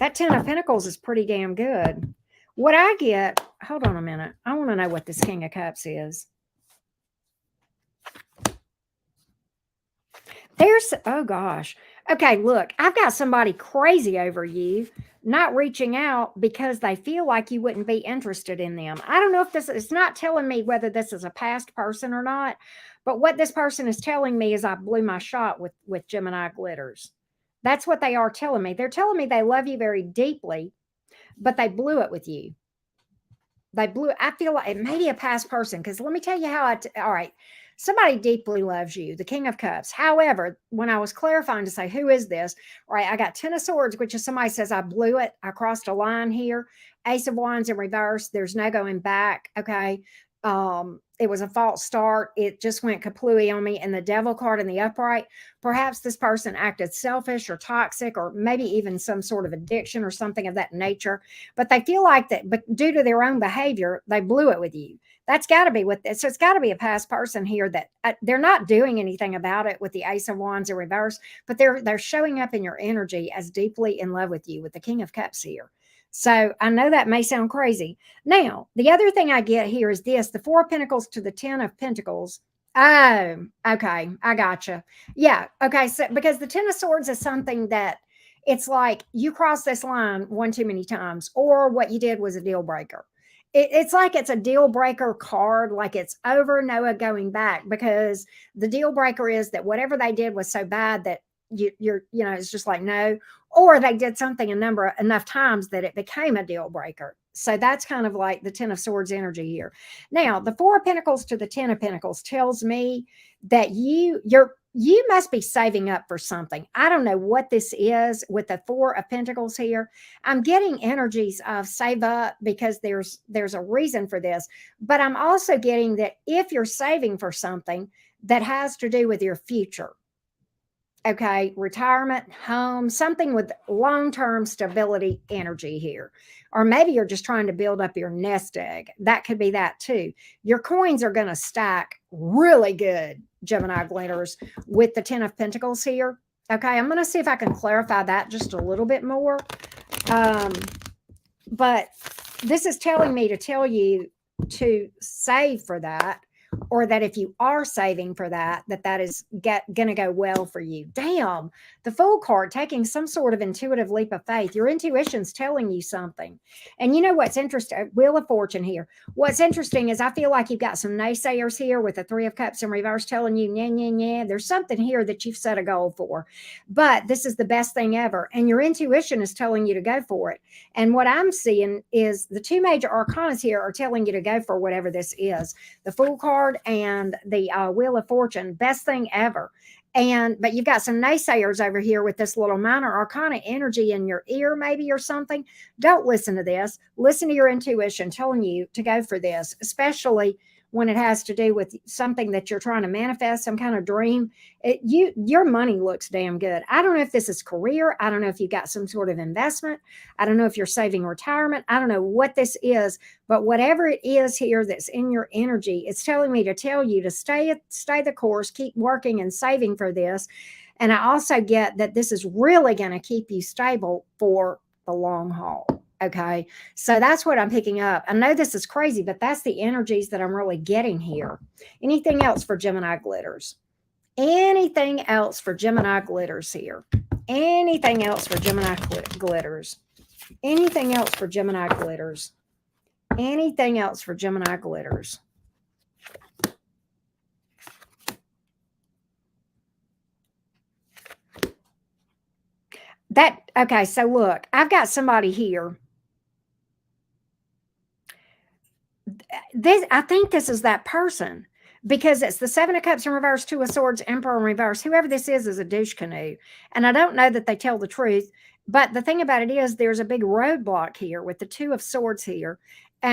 That 10 of Pentacles is pretty damn good. What I get, hold on a minute. I want to know what this King of Cups is. Oh gosh. Okay, look, I've got somebody crazy over you not reaching out because they feel like you wouldn't be interested in them. I don't know if this it's not telling me whether this is a past person or not, but what this person is telling me is I blew my shot with Gemini glitters. That's what they are telling me. They're telling me they love you very deeply, but they blew it with you. They blew I feel like it may be a past person because let me tell you how all right. Somebody deeply loves you, the King of Cups. However, when I was clarifying to say, who is this? All right, I got 10 of Swords, which is somebody says, I blew it. I crossed a line here. Ace of Wands in reverse. There's no going back. Okay. It was a false start. It just went kaplooey on me. And the Devil card in the upright. Perhaps this person acted selfish or toxic, or maybe even some sort of addiction or something of that nature, but they feel like that, but due to their own behavior, they blew it with you. That's got to be with this. So it's got to be a past person here that they're not doing anything about it with the Ace of Wands in reverse, but they're showing up in your energy as deeply in love with you with the King of Cups here. So I know that may sound crazy. Now, the other thing I get here is this: the Four of Pentacles to the Ten of Pentacles. Oh, okay. I gotcha. Yeah. Okay. So because the Ten of Swords is something that it's like you crossed this line one too many times, or what you did was a deal breaker. It's like it's a deal breaker card, like it's over, no going back, because the deal breaker is that whatever they did was so bad that it's just like no, or they did something enough times that it became a deal breaker. So that's kind of like the Ten of Swords energy here. Now, the Four of Pentacles to the Ten of Pentacles tells me that you must be saving up for something. I don't know what this is with the Four of Pentacles here. I'm getting energies of save up because there's a reason for this, but I'm also getting that if you're saving for something that has to do with your future, okay, retirement, home, something with long-term stability energy here. Or maybe you're just trying to build up your nest egg. That could be that too. Your coins are going to stack really good, Gemini glitters, with the 10 of Pentacles here. Okay, I'm going to see if I can clarify that just a little bit more. Um, but this is telling me to tell you to save for that, or that if you are saving for that, that is going to go well for you. Damn, the Fool card taking some sort of intuitive leap of faith. Your intuition's telling you something. And you know what's interesting? Wheel of Fortune here. What's interesting is I feel like you've got some naysayers here with the Three of Cups in reverse telling you, yeah, yeah, yeah. There's something here that you've set a goal for, but this is the best thing ever. And your intuition is telling you to go for it. And what I'm seeing is the two major arcanas here are telling you to go for whatever this is. The Fool card and the Wheel of Fortune, best thing ever. But you've got some naysayers over here with this little minor arcana energy in your ear, maybe, or something. Don't listen to this. Listen to your intuition telling you to go for this, especially when it has to do with something that you're trying to manifest, some kind of dream. Your money looks damn good. I don't know if this is career. I don't know if you got some sort of investment. I don't know if you're saving retirement. I don't know what this is, but whatever it is here that's in your energy, it's telling me to tell you to stay the course, keep working and saving for this. And I also get that this is really going to keep you stable for the long haul. Okay. So that's what I'm picking up. I know this is crazy, but that's the energies that I'm really getting here. Anything else for Gemini glitters? Anything else for Gemini glitters here? Anything else for Gemini glitters? Anything else for Gemini glitters? Anything else for Gemini glitters? Okay, so look, I've got somebody here. I think this is that person, because it's the Seven of Cups in reverse, Two of Swords, Emperor in reverse. Whoever this is a douche canoe. And I don't know that they tell the truth. But the thing about it is there's a big roadblock here with the Two of Swords here.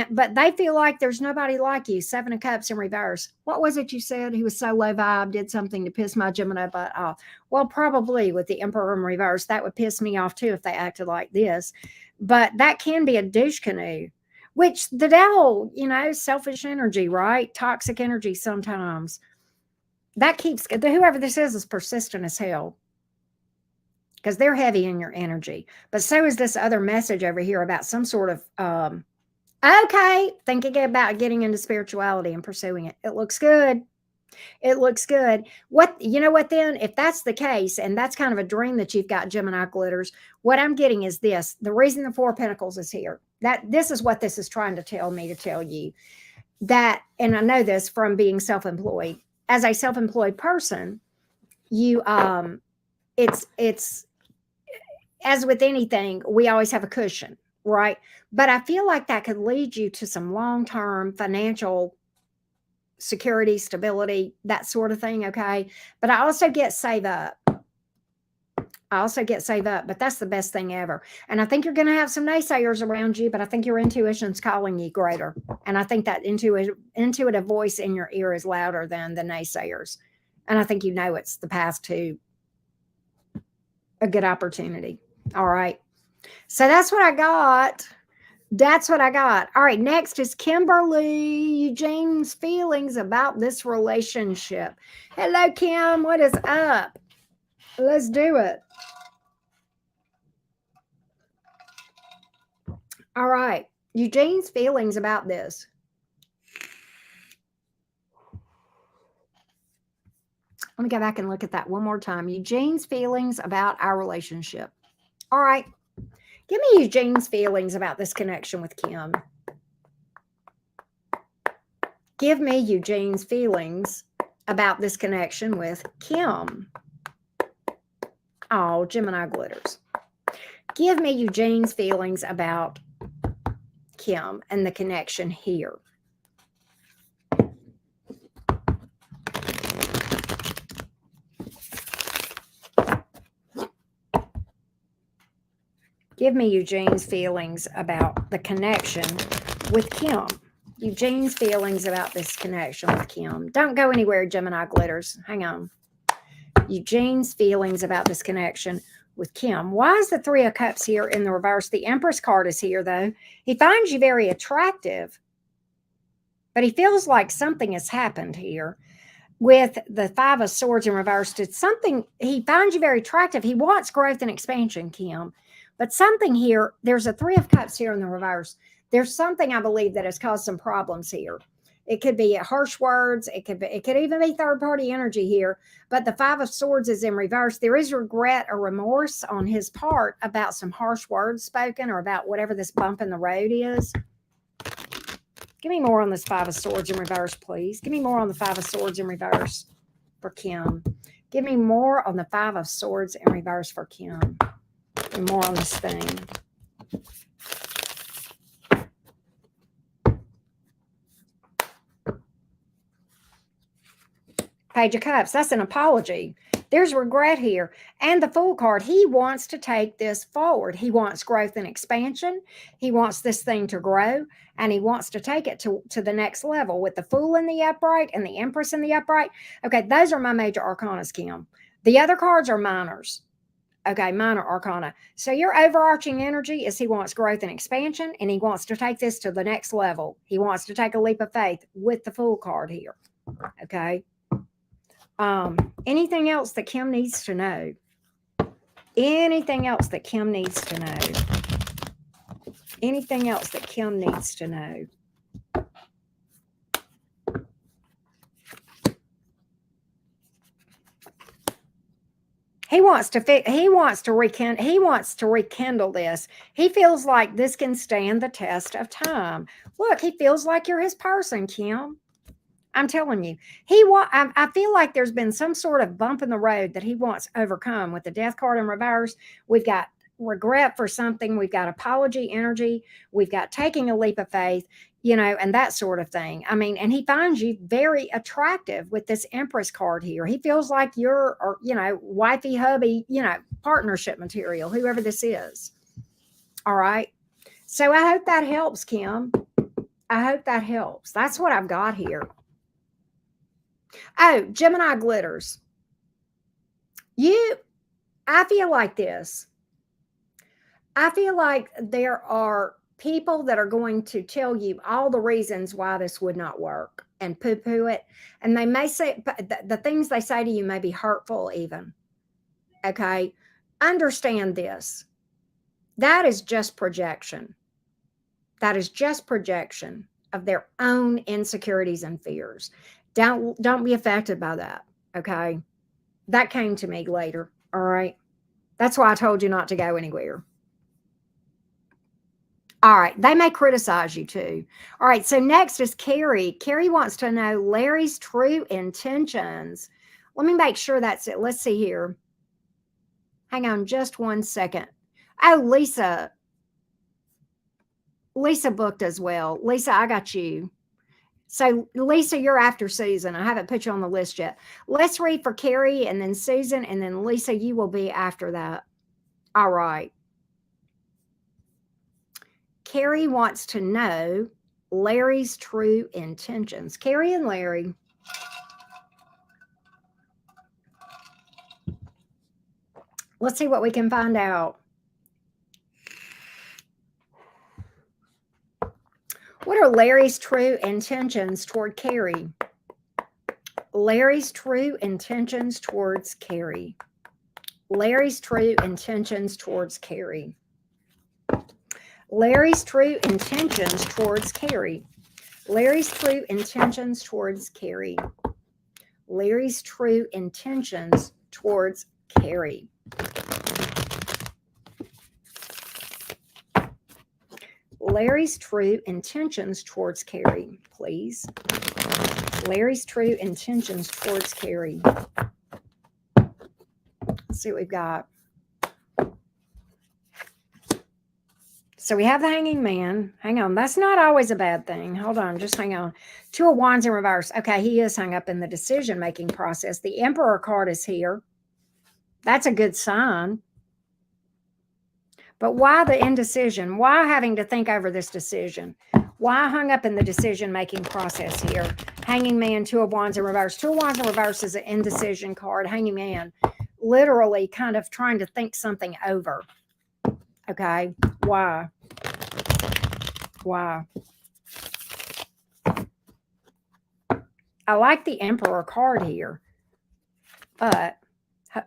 But they feel like there's nobody like you. Seven of Cups in reverse. What was it you said? He was so low vibe, did something to piss my Gemini butt off. Well, probably with the Emperor in reverse, that would piss me off too if they acted like this. But that can be a douche canoe, which the devil, selfish energy, right? Toxic energy sometimes. That keeps, whoever this is persistent as hell, because they're heavy in your energy. But so is this other message over here about some sort of, okay, thinking about getting into spirituality and pursuing it. It looks good. It looks good. You know what then? If that's the case, and that's kind of a dream that you've got, Gemini glitters, what I'm getting is this. The reason the Four of Pentacles is here, that this is what this is trying to tell me to tell you. That, and I know this from being self-employed. As a self-employed person, you it's as with anything, we always have a cushion, right? But I feel like that could lead you to some long-term financial security, stability, that sort of thing. Okay. But I also get save up. But that's the best thing ever. And I think you're going to have some naysayers around you, but I think your intuition's calling you greater. And I think that intuitive voice in your ear is louder than the naysayers. And I think you know it's the path to a good opportunity. All right. So that's what I got. All right. Next is Kimberly. Eugene's feelings about this relationship. Hello, Kim. What is up? Let's do it. All right. Eugene's feelings about this. Let me go back and look at that one more time. Eugene's feelings about our relationship. All right. Give me Eugene's feelings about this connection with Kim. Give me Eugene's feelings about this connection with Kim. Oh, Gemini glitters. Give me Eugene's feelings about Kim and the connection here. Give me Eugene's feelings about the connection with Kim. Eugene's feelings about this connection with Kim. Don't go anywhere, Gemini glitters. Hang on. Eugene's feelings about this connection with Kim. Why is the Three of Cups here in the reverse? The Empress card is here, though. He finds you very attractive, but he feels like something has happened here. With the Five of Swords in reverse, it's something, he finds you very attractive. He wants growth and expansion, Kim. But something here, there's a Three of Cups here in the reverse. There's something, I believe, that has caused some problems here. It could be harsh words. It could even be third-party energy here. But the Five of Swords is in reverse. There is regret or remorse on his part about some harsh words spoken or about whatever this bump in the road is. Give me more on this Five of Swords in reverse, please. Give me more on the Five of Swords in reverse for Kim. Give me more on the Five of Swords in reverse for Kim. And more on this thing. Page of Cups. That's an apology. There's regret here. And the Fool card. He wants to take this forward. He wants growth and expansion. He wants this thing to grow. And he wants to take it to the next level with the Fool in the upright and the Empress in the upright. Okay, those are my major arcana, Kim. The other cards are minors. Okay, minor arcana. So your overarching energy is he wants growth and expansion, and he wants to take this to the next level. He wants to take a leap of faith with the Fool card here. Okay. Anything else that Kim needs to know? Anything else that Kim needs to know? Anything else that Kim needs to know? He wants to rekindle this. He feels like this can stand the test of time. Look, he feels like you're his person, Kim. I'm telling you. I feel like there's been some sort of bump in the road that he wants overcome with the Death card in reverse. We've got regret for something. We've got apology energy. We've got taking a leap of faith, and that sort of thing. I mean, and he finds you very attractive with this Empress card here. He feels like you're, wifey, hubby, partnership material, whoever this is. All right. So I hope that helps, Kim. I hope that helps. That's what I've got here. Oh, Gemini glitters. I feel like this. I feel like there are people that are going to tell you all the reasons why this would not work and poo-poo it. And they may say, the things they say to you may be hurtful even. Okay. Understand this. That is just projection. That is just projection of their own insecurities and fears. Don't be affected by that. Okay. That came to me later. All right. That's why I told you not to go anywhere. All right. They may criticize you too. All right. So next is Carrie. Carrie wants to know Larry's true intentions. Let me make sure that's it. Let's see here. Hang on just one second. Oh, Lisa. Lisa booked as well. Lisa, I got you. So, Lisa, you're after Susan. I haven't put you on the list yet. Let's read for Carrie and then Susan, and then Lisa, you will be after that. All right. Carrie wants to know Larry's true intentions. Carrie and Larry. Let's see what we can find out. What are Larry's true intentions toward Carrie? Larry's true intentions towards Carrie. Larry's true intentions towards Carrie. Larry's true intentions towards Carrie. Larry's true intentions towards Carrie. Larry's true intentions towards Carrie. Larry's true intentions towards Carrie, please. Larry's true intentions towards Carrie. Let's see what we've got. So we have the Hanging Man. Hang on. That's not always a bad thing. Hold on. Just hang on. Two of Wands in reverse. Okay, he is hung up in the decision-making process. The Emperor card is here. That's a good sign. But why the indecision? Why having to think over this decision? Why hung up in the decision-making process here? Hanging Man, Two of Wands in reverse. Two of Wands in reverse is an indecision card. Hanging Man, literally kind of trying to think something over. Okay, why? Why? I like the Emperor card here, but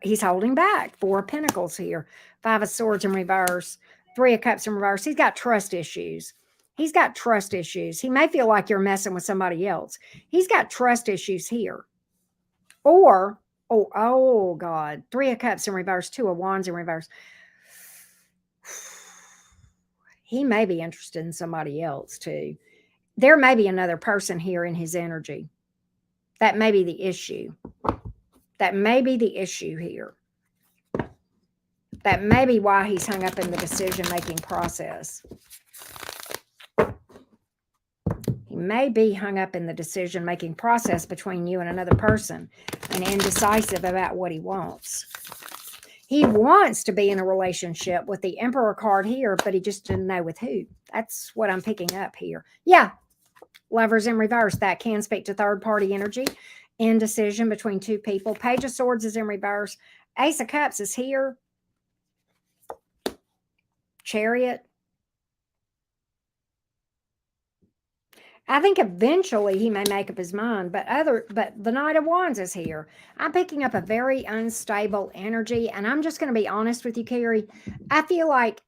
he's holding back. Four of Pentacles here. Five of Swords in reverse. Three of Cups in reverse. He's got trust issues. He's got trust issues. He may feel like you're messing with somebody else. He's got trust issues here. Or, oh God, Three of Cups in reverse. Two of Wands in reverse. He may be interested in somebody else too. There may be another person here in his energy. That may be the issue. That may be the issue here. That may be why he's hung up in the decision-making process. He may be hung up in the decision-making process between you and another person and indecisive about what he wants. He wants to be in a relationship with the Emperor card here, but he just didn't know with who. That's what I'm picking up here. Yeah, Lovers in reverse. That can speak to third-party energy. Indecision between two people. Page of Swords is in reverse. Ace of Cups is here. Chariot. I think eventually he may make up his mind, but the Knight of Wands is here. I'm picking up a very unstable energy, and I'm just going to be honest with you, Carrie. I feel like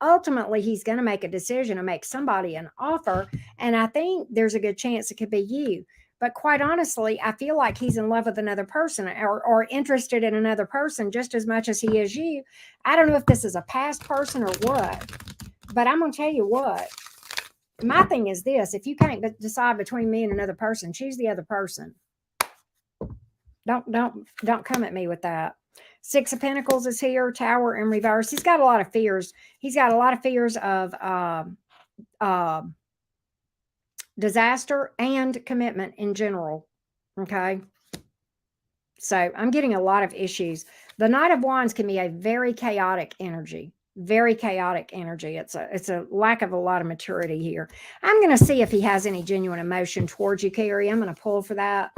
ultimately he's going to make a decision and make somebody an offer, and I think there's a good chance it could be you. But quite honestly, I feel like he's in love with another person or interested in another person just as much as he is you. I don't know if this is a past person or what, but I'm going to tell you what. My thing is this: if you can't decide between me and another person, choose the other person. Don't come at me with that. Six of Pentacles is here. Tower in reverse. He's got a lot of fears. He's got a lot of fears of disaster and commitment in general. Okay. So I'm getting a lot of issues. The Knight of Wands can be a very chaotic energy. Very chaotic energy. It's a lack of a lot of maturity here. I'm going to see if he has any genuine emotion towards you, Carrie. I'm going to pull for that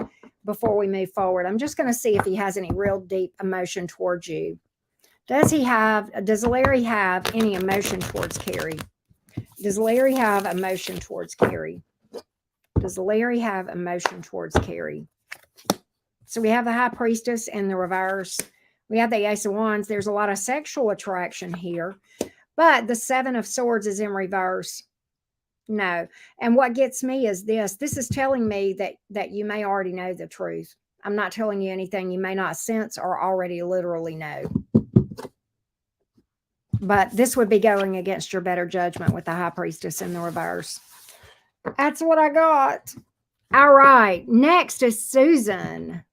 before we move forward. I'm just going to see if he has any real deep emotion towards you. Does Larry have any emotion towards Carrie? Does Larry have emotion towards Carrie? Does Larry have emotion towards Carrie? So we have the High Priestess in the reverse. We have the Ace of Wands. There's a lot of sexual attraction here, but the Seven of Swords is in reverse. No. And what gets me is this. This is telling me that you may already know the truth. I'm not telling you anything you may not sense or already literally know. But this would be going against your better judgment with the high priestess in the reverse. That's what I got. All right. Next is Susan.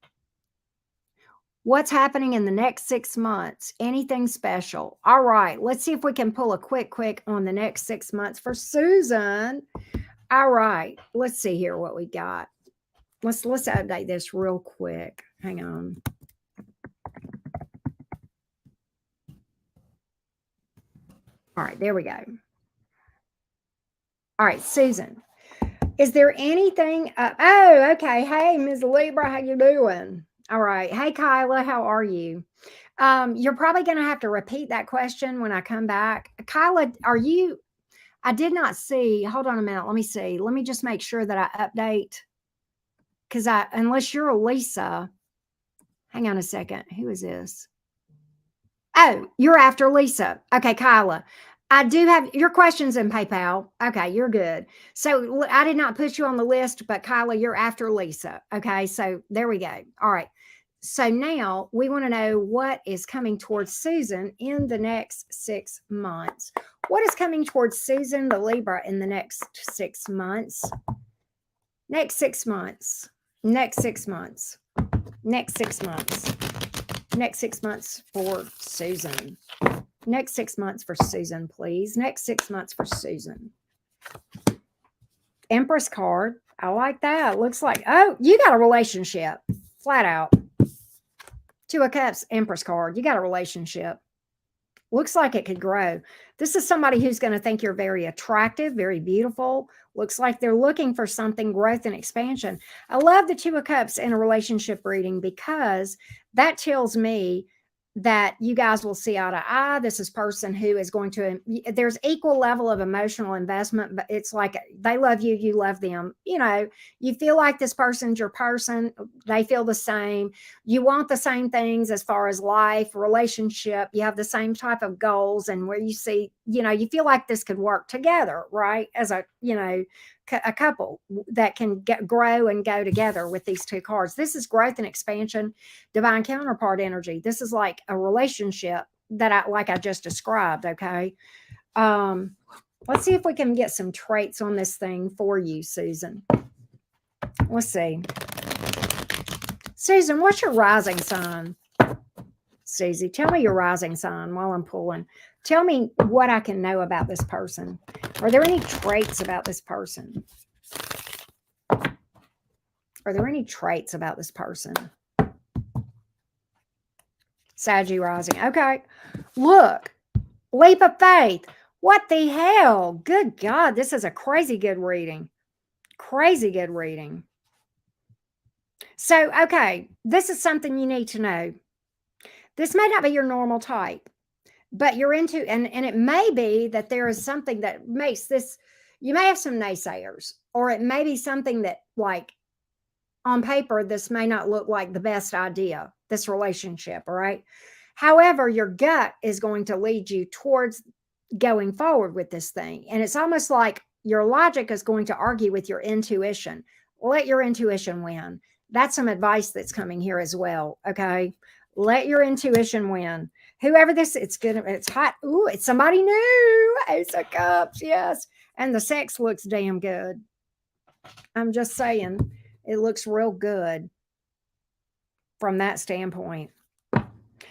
What's happening in the next 6 months? Anything special? All right. Let's see if we can pull a quick on the next 6 months for Susan. All right. Let's see here what we got. Let's update this real quick. Hang on. All right, there we go. All right, Susan. Is there anything? Oh, okay. Hey, Ms. Libra, how you doing? All right. Hey, Kyla, how are you? You're probably going to have to repeat that question when I come back. Kyla, are you? I did not see. Hold on a minute. Let me see. Let me just make sure that I update. Because unless you're Alyssa, hang on a second. Who is this? Oh, you're after Lisa. Okay, Kyla. I do have your questions in PayPal. Okay, you're good. So I did not put you on the list, but Kyla, you're after Lisa. Okay, so there we go. All right. So now we want to know what is coming towards Susan in the next 6 months. What is coming towards Susan, the Libra, in the next 6 months? Next 6 months. Next 6 months. Next 6 months. Next 6 months for Susan. Next 6 months for Susan, please. Next 6 months for Susan. Empress card. I like that. Looks like, oh, you got a relationship. Flat out. 2 of Cups, Empress card. You got a relationship. Looks like it could grow. This is somebody who's going to think you're very attractive, very beautiful. Looks like they're looking for something, growth and expansion. I love the 2 of Cups in a relationship reading because that tells me that you guys will see eye to eye. This is person who is going to, there's equal level of emotional investment, but it's like they love you, you love them. You know, you feel like this person's your person. They feel the same. You want the same things as far as life, relationship. You have the same type of goals, and where you see, you know, you feel like this could work together, right? As a, you know, a couple that can grow and go together with these 2 cards. This is growth and expansion, divine counterpart energy. This is like a relationship that I just described. Okay. Let's see if we can get some traits on this thing for you, Susan. Let's see. Susan, what's your rising sign? Susie, tell me your rising sign while I'm pulling. Tell me what I can know about this person. Are there any traits about this person? Are there any traits about this person? Saggy rising. Okay. Look. Leap of faith. What the hell? Good God. This is a crazy good reading. Crazy good reading. So, okay. This is something you need to know. This may not be your normal type, but you're into, and it may be that there is something that makes this, you may have some naysayers, or it may be something that, like, on paper, this may not look like the best idea, this relationship, all right? However, your gut is going to lead you towards going forward with this thing. And it's almost like your logic is going to argue with your intuition. Let your intuition win. That's some advice that's coming here as well, okay? Let your intuition win. Whoever this, it's good. It's hot. Ooh, it's somebody new. Ace of Cups, yes. And the sex looks damn good. I'm just saying, it looks real good from that standpoint.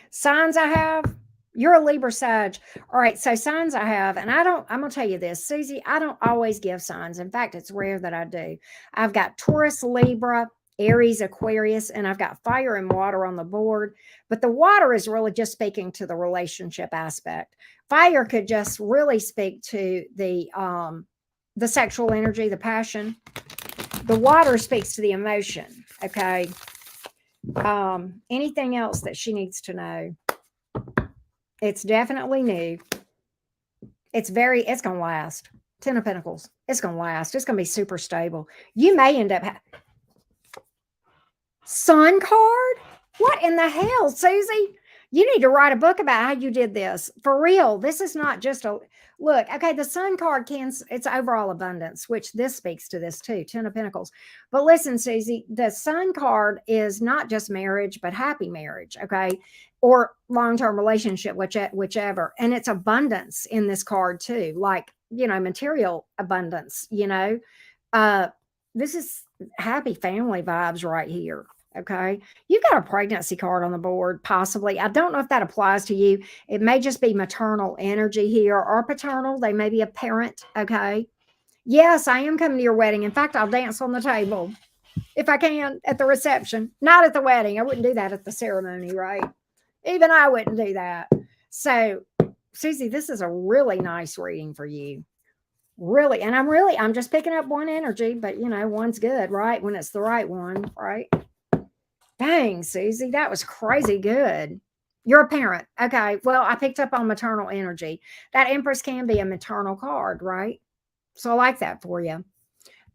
Signs I have, you're a Libra Sag. All right, so signs I have, and I'm going to tell you this, Susie, I don't always give signs. In fact, it's rare that I do. I've got Taurus, Libra, Aries, Aquarius, and I've got fire and water on the board. But the water is really just speaking to the relationship aspect. Fire could just really speak to the sexual energy, the passion. The water speaks to the emotion, okay? Anything else that she needs to know? It's definitely new. It's going to last. 10 of Pentacles. It's going to last. It's going to be super stable. You may end up Sun card? What in the hell, Susie? You need to write a book about how you did this. For real. This is not just a look. Okay, the sun card it's overall abundance, which this speaks to this too, 10 of Pentacles. But listen, Susie, the sun card is not just marriage, but happy marriage, okay? Or long-term relationship, whichever. And it's abundance in this card too, like, material abundance, Uh this is happy family vibes right here. Okay. You got a pregnancy card on the board, possibly. I don't know if that applies to you. It may just be maternal energy here or paternal. They may be a parent. Okay. Yes, I am coming to your wedding. In fact, I'll dance on the table if I can at the reception, not at the wedding. I wouldn't do that at the ceremony, right? Even I wouldn't do that. So, Susie, this is a really nice reading for you. Really. And I'm just picking up one energy, but one's good, right? When it's the right one, right? Dang, Susie, that was crazy good. You're a parent. Okay. Well, I picked up on maternal energy. That Empress can be a maternal card, right? So I like that for you.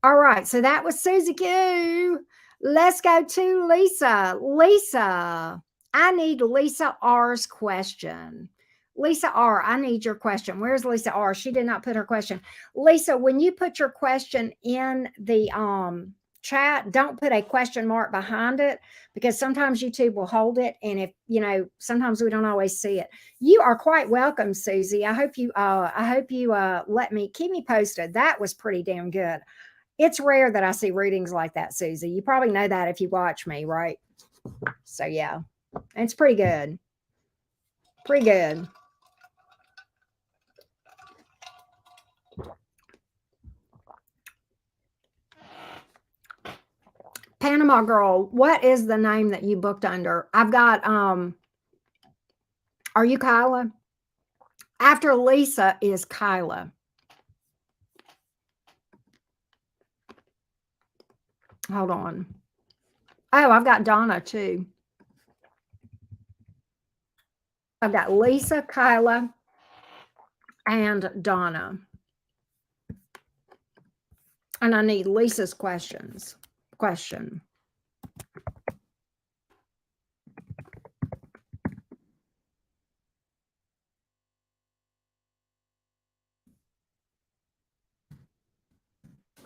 All right. So that was Susie Q. Let's go to Lisa. Lisa, I need Lisa R's question. Lisa R, I need your question. Where's Lisa R? She did not put her question. Lisa, when you put your question in the chat, don't put a question mark behind it, because sometimes YouTube will hold it, and if sometimes we don't always see it. You are quite welcome, Susie. I hope you let me keep me posted. That was pretty damn good. It's rare that I see readings like that, Susie. You probably know that if you watch me, right? So yeah, it's pretty good. Pretty good. Panama Girl, what is the name that you booked under? I've got are you Kyla? After Lisa is Kyla. Hold on. Oh, I've got Donna too. I've got Lisa, Kyla, and Donna. And I need Lisa's question.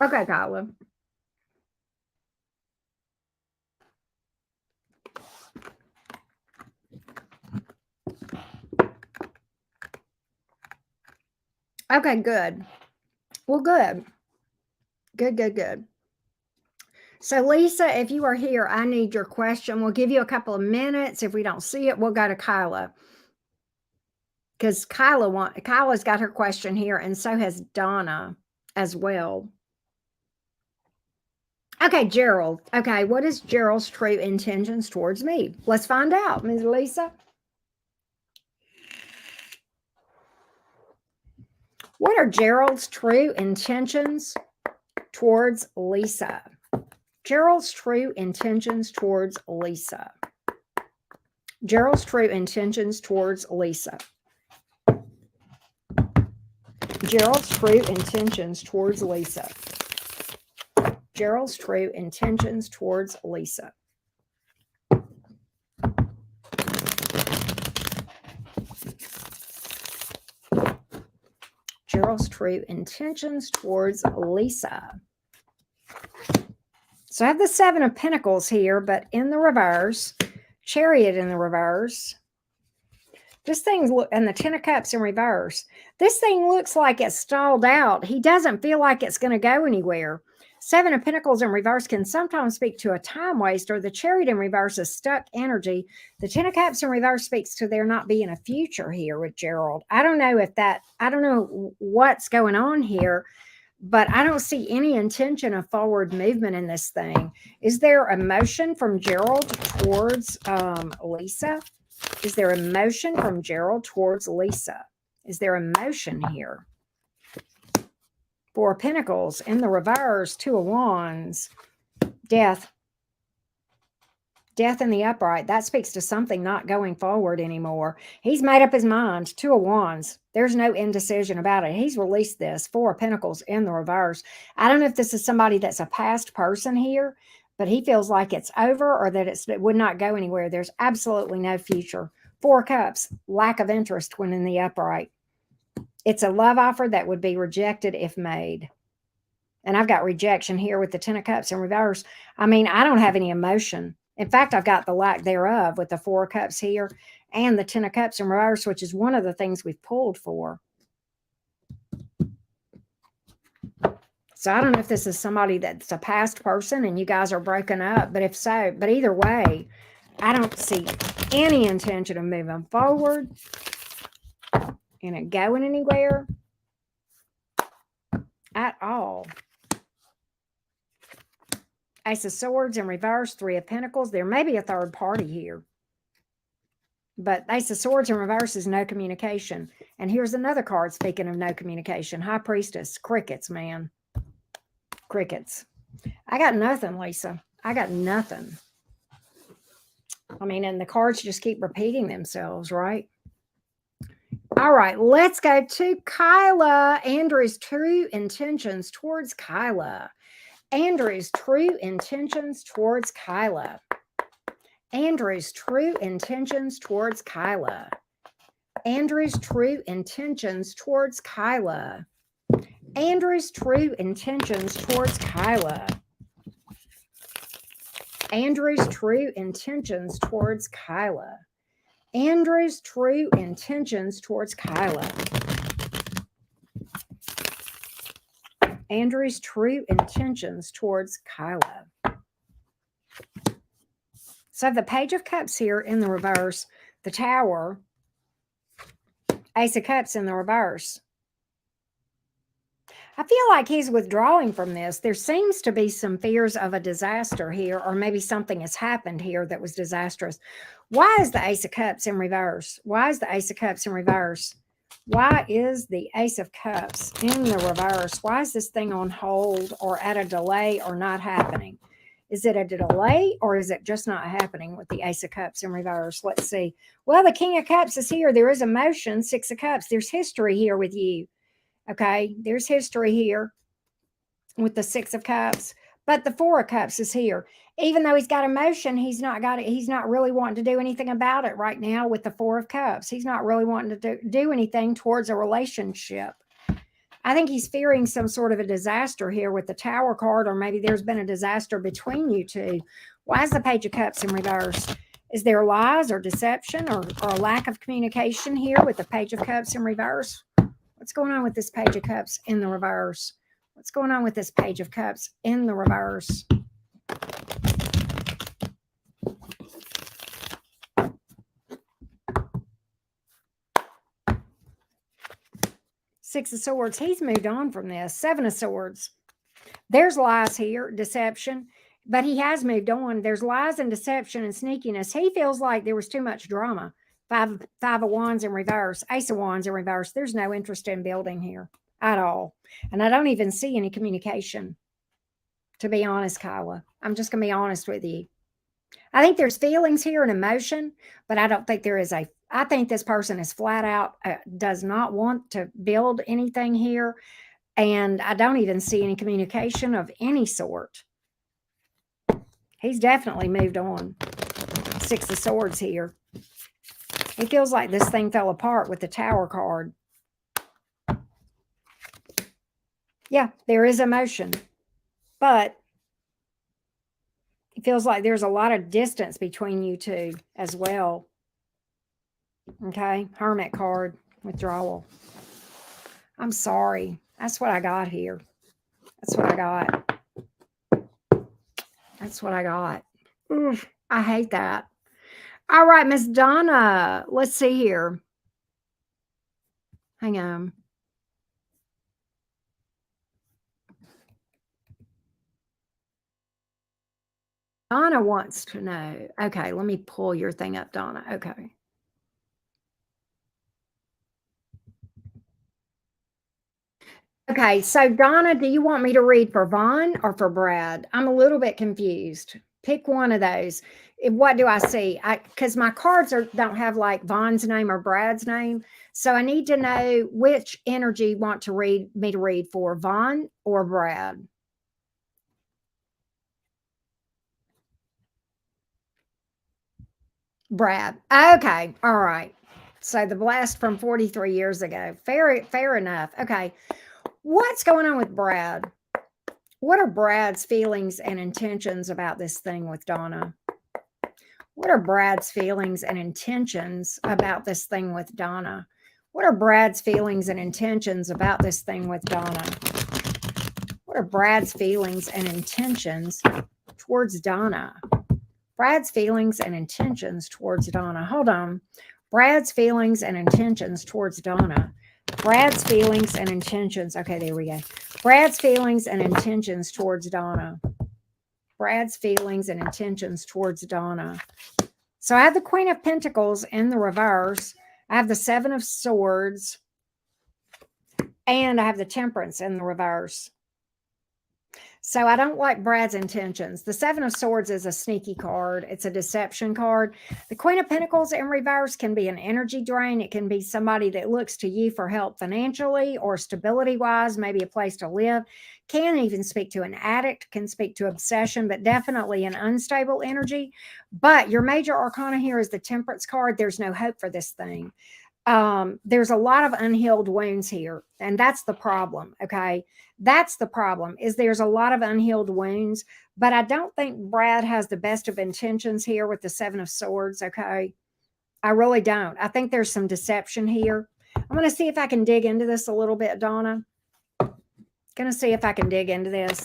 Okay, Kyla. Okay, good. Well, good. Good. So, Lisa, if you are here, I need your question. We'll give you a couple of minutes. If we don't see it, we'll go to Kyla. Because Kyla's got her question here, and so has Donna as well. Okay, Gerald. Okay, what is Gerald's true intentions towards me? Let's find out, Ms. Lisa. What are Gerald's true intentions towards Lisa? Gerald's true intentions towards Lisa. Gerald's true intentions towards Lisa. Gerald's true intentions towards Lisa. Gerald's true intentions towards Lisa. Gerald's true intentions towards Lisa. So I have the Seven of Pentacles here, but in the reverse, Chariot in the reverse. This thing, and the Ten of Cups in reverse. This thing looks like it's stalled out. He doesn't feel like it's going to go anywhere. Seven of Pentacles in reverse can sometimes speak to a time waste, or the Chariot in reverse is stuck energy. The Ten of Cups in reverse speaks to there not being a future here with Gerald. I don't know what's going on here, but I don't see any intention of forward movement in this thing. Is there emotion from Gerald towards Lisa? Is there emotion from Gerald towards Lisa? Is there emotion here? Four of Pentacles in the reverse, Two of Wands, Death. Death in the upright. That speaks to something not going forward anymore. He's made up his mind. Two of Wands. There's no indecision about it. He's released this. Four of Pentacles in the reverse. I don't know if this is somebody that's a past person here, but he feels like it's over, or that it would not go anywhere. There's absolutely no future Four of Cups, lack of interest when in the upright. It's a love offer that would be rejected if made. And I've got rejection here with the Ten of Cups in reverse. I mean, I don't have any emotion. In fact, I've got the lack thereof with the Four of Cups here and the Ten of Cups in reverse, which is one of the things we've pulled for. So I don't know if this is somebody that's a past person and you guys are broken up, but if so, but either way, I don't see any intention of moving forward and it going anywhere at all. Ace of Swords in reverse, Three of Pentacles. There may be a third party here. But Ace of Swords in reverse is no communication. And here's another card, speaking of no communication. High Priestess. Crickets, man. Crickets. I got nothing, Lisa. I got nothing. I mean, and the cards just keep repeating themselves, right? All right, let's go to Kyla. Andrew's true intentions towards Kyla. Andrew's true intentions towards Kyla. Andrew's true intentions towards Kyla. Andrew's true intentions towards Kyla. Andrew's true intentions towards Kyla. Andrew's true intentions towards Kyla. Andrew's true intentions towards Kyla. Andrew's true intentions towards Kyla. So the Page of Cups here in the reverse, the Tower, Ace of Cups in the reverse. I feel like he's withdrawing from this. There seems to be some fears of a disaster here, or maybe something has happened here that was disastrous. Why is the Ace of Cups in reverse? Why is the Ace of Cups in reverse? Why is the Ace of Cups in the reverse? Why is this thing on hold or at a delay or not happening? Is it a delay or is it just not happening with the Ace of Cups in reverse? Let's see. Well, the King of Cups is here. There is emotion. Six of Cups. There's history here with you. Okay, there's history here with the Six of Cups, but the Four of Cups is here. Even though he's got emotion, he's not got it. He's not really wanting to do anything about it right now with the Four of Cups. He's not really wanting to do anything towards a relationship. I think he's fearing some sort of a disaster here with the Tower card, or maybe there's been a disaster between you two. Why is the Page of Cups in reverse? Is there lies or deception or a lack of communication here with the Page of Cups in reverse? What's going on with this Page of Cups in the reverse? What's going on with this Page of Cups in the reverse? Six of Swords. He's moved on from this. Seven of Swords. There's lies here, deception, but he has moved on. There's lies and deception and sneakiness. He feels like there was too much drama. Five of Wands in reverse. Ace of Wands in reverse. There's no interest in building here at all. And I don't even see any communication, to be honest, Kyla. I'm just going to be honest with you. I think there's feelings here and emotion, but I don't think there is I think this person is flat out, does not want to build anything here. And I don't even see any communication of any sort. He's definitely moved on. Six of Swords here. It feels like this thing fell apart with the Tower card. Yeah, there is emotion, but it feels like there's a lot of distance between you two as well. Okay, Hermit card, withdrawal. I'm sorry. That's what I got here. That's what I got. That's what I got. Oof, I hate that. All right, Miss Donna. Let's see here. Hang on. Donna wants to know. Okay, let me pull your thing up, Donna. Okay. Okay, so Donna, do you want me to read for Vaughn or for Brad? I'm a little bit confused. Pick one of those. What do I see? Because my cards don't have like Vaughn's name or Brad's name. So I need to know which energy you want to read me to read for, Vaughn or Brad. Brad. Okay. All right. So the blast from 43 years ago. Fair enough. Okay. What's going on with Brad? What are Brad's feelings and intentions about this thing with Donna? What are Brad's feelings and intentions about this thing with Donna? What are Brad's feelings and intentions about this thing with Donna? What are Brad's feelings and intentions towards Donna? Brad's feelings and intentions towards Donna. Hold on. Brad's feelings and intentions towards Donna. Brad's feelings and intentions. Okay, there we go. Brad's feelings and intentions towards Donna. Brad's feelings and intentions towards Donna. So I have the Queen of Pentacles in the reverse. I have the Seven of Swords. And I have the Temperance in the reverse. So I don't like Brad's intentions. The Seven of Swords is a sneaky card. It's a deception card. The Queen of Pentacles in reverse can be an energy drain. It can be somebody that looks to you for help financially or stability-wise, maybe a place to live. Can even speak to an addict, can speak to obsession, but definitely an unstable energy. But your major arcana here is the Temperance card. There's no hope for this thing. There's a lot of unhealed wounds here, and that's the problem. Okay, that's the problem, is there's a lot of unhealed wounds, but I don't think Brad has the best of intentions here with the Seven of Swords. Okay, I really don't. I think there's some deception here. I'm going to see if I can dig into this a little bit, Donna. Going to see if I can dig into this.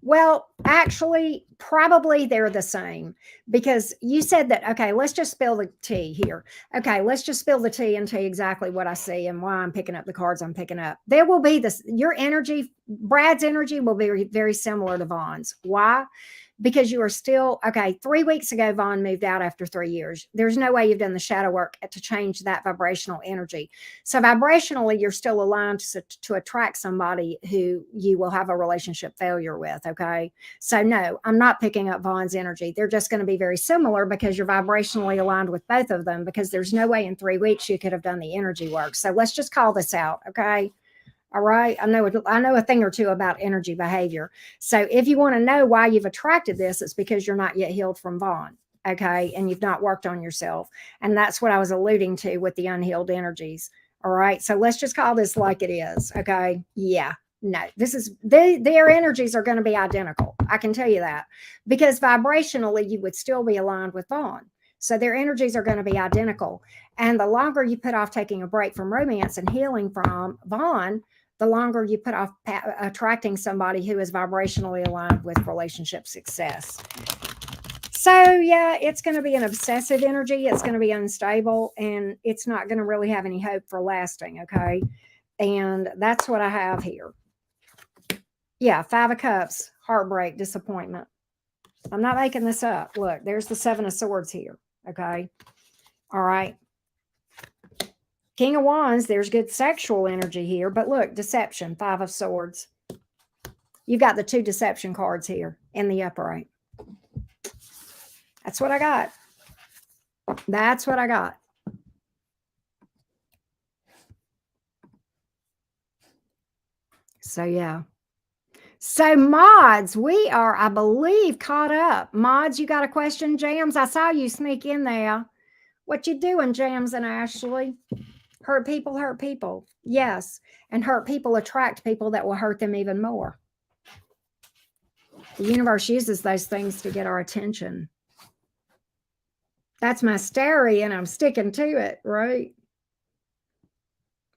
Well, actually, probably they're the same, because you said that, okay, let's just spill the tea here. Okay, let's just spill the tea and tell you exactly what I see and why I'm picking up the cards I'm picking up. There will be this, your energy, Brad's energy will be very similar to Vaughn's. Why? Because you are still, okay, 3 weeks ago, Vaughn moved out after 3 years. There's no way you've done the shadow work to change that vibrational energy. So vibrationally, you're still aligned to attract somebody who you will have a relationship failure with, okay? So no, I'm not picking up Vaughn's energy. They're just going to be very similar because you're vibrationally aligned with both of them, because there's no way in 3 weeks you could have done the energy work. So let's just call this out, okay? All right. I know a thing or two about energy behavior. So if you want to know why you've attracted this, it's because you're not yet healed from Vaughn. Okay. And you've not worked on yourself. And that's what I was alluding to with the unhealed energies. All right. So let's just call this like it is. Okay. Yeah. No, this is their energies are going to be identical. I can tell you that, because vibrationally you would still be aligned with Vaughn. So their energies are going to be identical. And the longer you put off taking a break from romance and healing from Vaughn, the longer you put off attracting somebody who is vibrationally aligned with relationship success. So yeah, it's going to be an obsessive energy. It's going to be unstable, and it's not going to really have any hope for lasting. Okay. And that's what I have here. Yeah. 5 of Cups, heartbreak, disappointment. I'm not making this up. Look, there's the 7 of Swords here. Okay. All right. King of Wands, there's good sexual energy here, but look, deception, 5 of Swords. You've got the 2 deception cards here in the upright. That's what I got. That's what I got. So, yeah. So, mods, we are, I believe, caught up. Mods, you got a question, Jams? I saw you sneak in there. What you doing, Jams and Ashley? Hurt people hurt people. Yes. And hurt people attract people that will hurt them even more. The universe uses those things to get our attention. That's my story, and I'm sticking to it, right?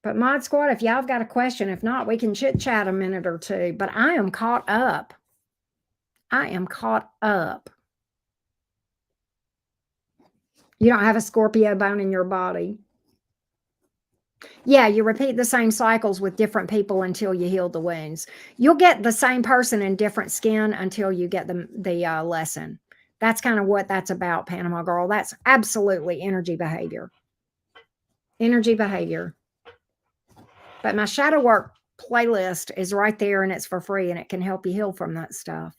But Mod Squad, if y'all have got a question, if not, we can chit chat a minute or two. But I am caught up. I am caught up. You don't have a Scorpio bone in your body. Yeah, you repeat the same cycles with different people until you heal the wounds. You'll get the same person in different skin until you get the lesson. That's kind of what that's about, Panama Girl. That's absolutely energy behavior. Energy behavior. But my shadow work playlist is right there, and it's for free, and it can help you heal from that stuff.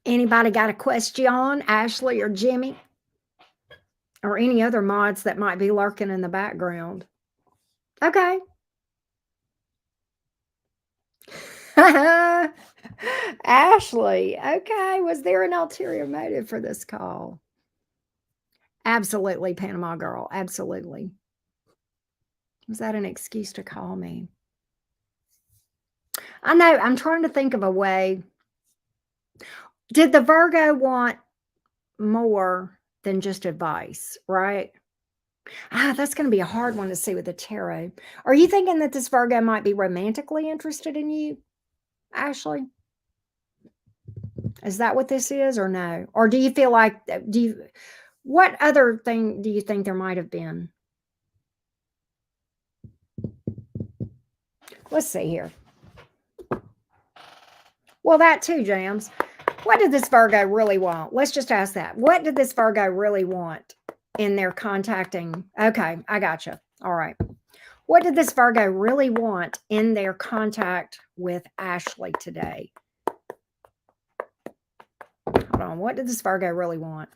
Anybody got a question, Ashley or Jimmy, or any other mods that might be lurking in the background? Okay. Ashley, okay. Was there an ulterior motive for this call? Absolutely, Panama girl. Absolutely. Was that an excuse to call me? I know. I'm trying to think of a way. Did the Virgo want more than just advice, right? That's going to be a hard one to see with the tarot. Are you thinking that this Virgo might be romantically interested in you, Ashley? Is that what this is, or no? Or do you feel like, what other thing do you think there might have been? Let's see here. Well, that too, Jams. What did this Virgo really want? Let's just ask that. What did this Virgo really want in their contacting? Okay, I got you. All right. What did this Virgo really want in their contact with Ashley today? Hold on. What did this Virgo really want?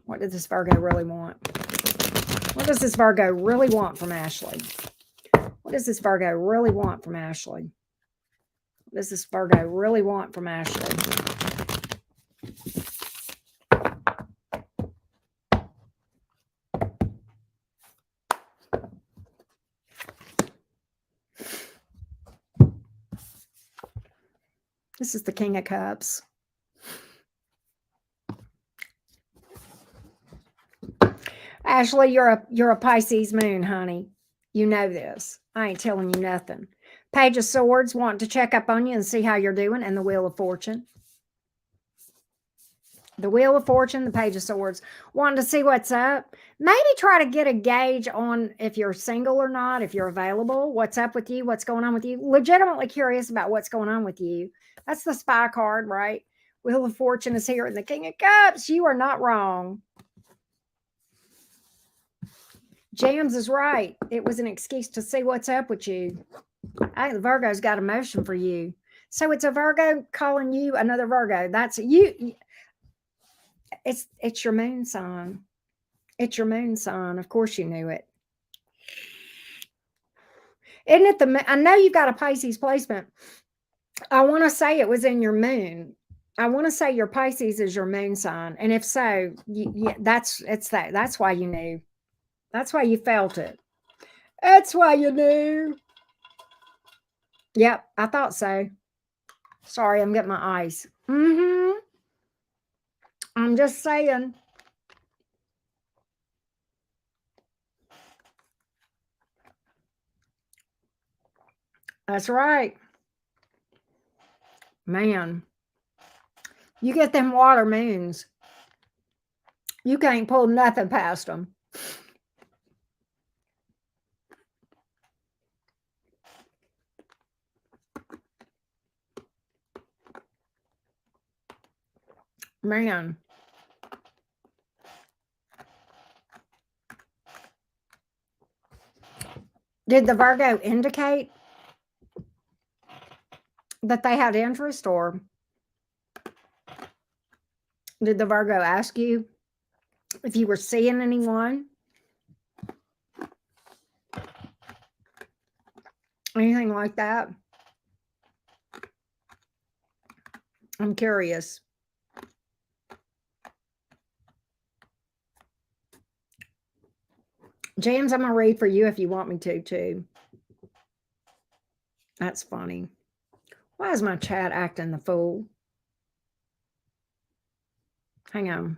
What did this Virgo really want? What does this Virgo really want from Ashley? What does this Virgo really want from Ashley? What does this Virgo really want from Ashley? This is the King of Cups. Ashley, you're a Pisces moon, honey. You know this. I ain't telling you nothing. Page of Swords wanting to check up on you and see how you're doing, and the Wheel of Fortune. The Wheel of Fortune, the Page of Swords, wanting to see what's up. Maybe try to get a gauge on if you're single or not, if you're available, what's up with you, what's going on with you. Legitimately curious about what's going on with you. That's the Spy card, right? Wheel of Fortune is here, and the King of Cups. You are not wrong. Jams is right. It was an excuse to see what's up with you. I think the Virgo's got emotion for you. So it's a Virgo calling you another Virgo. That's you. It's your moon sign. It's your moon sign. Of course you knew it. Isn't it I know you've got a Pisces placement. I want to say it was in your moon. I want to say your Pisces is your moon sign. And if so, that's why you knew. That's why you felt it. That's why you knew. Yep, I thought so. Sorry, I'm getting my eyes. I'm just saying. That's right. Man, you get them water moons. You can't pull nothing past them. Man. Did the Virgo indicate that they had interest, or did the Virgo ask you if you were seeing anyone? Anything like that? I'm curious. James, I'm going to read for you if you want me to, too. That's funny. Why is my chat acting the fool? Hang on.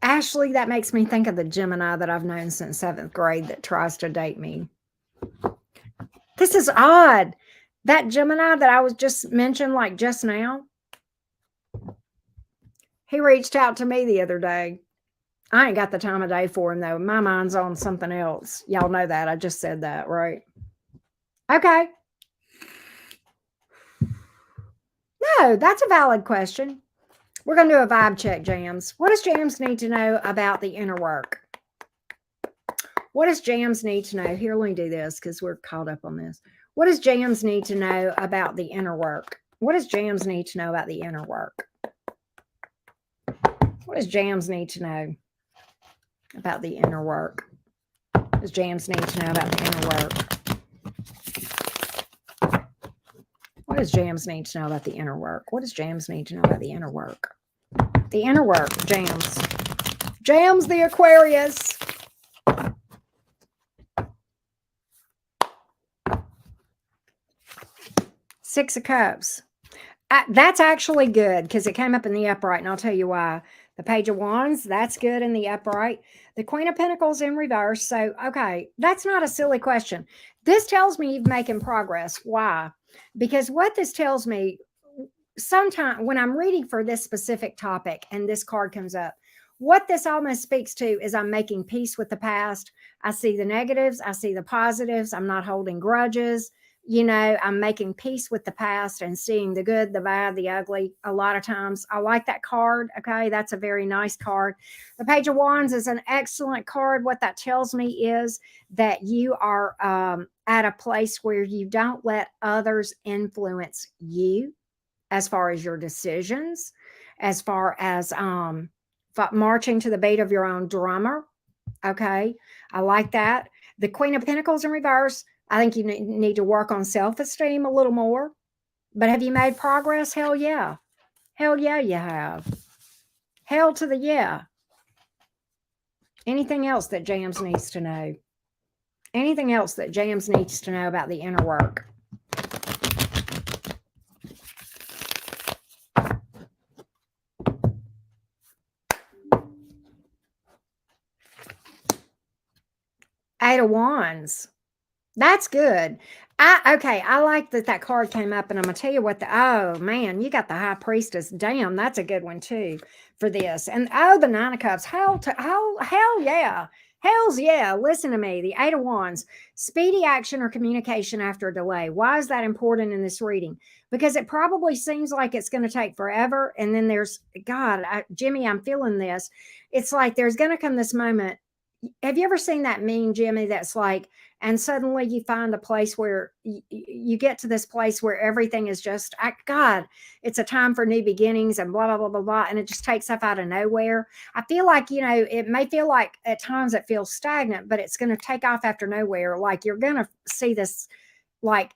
Ashley, that makes me think of the Gemini that I've known since 7th grade that tries to date me. This is odd. That Gemini that I was just mentioned, like just now, he reached out to me the other day. I ain't got the time of day for him, though. My mind's on something else. Y'all know that. I just said that, right? Okay. No, that's a valid question. We're going to do a vibe check, Jams. What does Jams need to know about the inner work? What does Jams need to know? Here, let me do this because we're caught up on this. What does Jams need to know about the inner work? What does Jams need to know about the inner work? What does Jams need to know about the inner work? What does Jams need to know about the inner work? What does Jams need to know about the inner work? What does Jams need to know about the inner work? The inner work, Jams. Jams the Aquarius. Six of Cups. That's actually good because it came up in the upright, and I'll tell you why. The Page of Wands, that's good in the upright. The Queen of Pentacles in reverse. So, okay, that's not a silly question. This tells me you're making progress. Why? Because what this tells me, sometimes when I'm reading for this specific topic and this card comes up, what this almost speaks to is I'm making peace with the past. I see the negatives, I see the positives, I'm not holding grudges. I'm making peace with the past and seeing the good, the bad, the ugly. A lot of times I like that card. Okay. That's a very nice card. The Page of Wands is an excellent card. What that tells me is that you are at a place where you don't let others influence you as far as your decisions, as far as marching to the beat of your own drummer. Okay. I like that. The Queen of Pentacles in reverse. I think you need to work on self-esteem a little more. But have you made progress? Hell yeah. Hell yeah, you have. Hell to the yeah. Anything else that Jams needs to know? Anything else that Jams needs to know about the inner work? Eight of Wands. That's good. I like that card came up, and I'm gonna tell you what oh man, you got the High Priestess. Damn, that's a good one too for this. And the Nine of Cups. Hell yeah. Hell's yeah. Listen to me. The Eight of Wands. Speedy action or communication after a delay. Why is that important in this reading? Because it probably seems like it's going to take forever. And then there's Jimmy, I'm feeling this. It's like there's going to come this moment. Have you ever seen that meme, Jimmy, that's like, and suddenly you find a place where you get to this place where everything is just, God, it's a time for new beginnings and blah, blah, blah, blah, blah. And it just takes up out of nowhere. I feel like, it may feel like at times it feels stagnant, but it's going to take off after nowhere. Like you're going to see this, like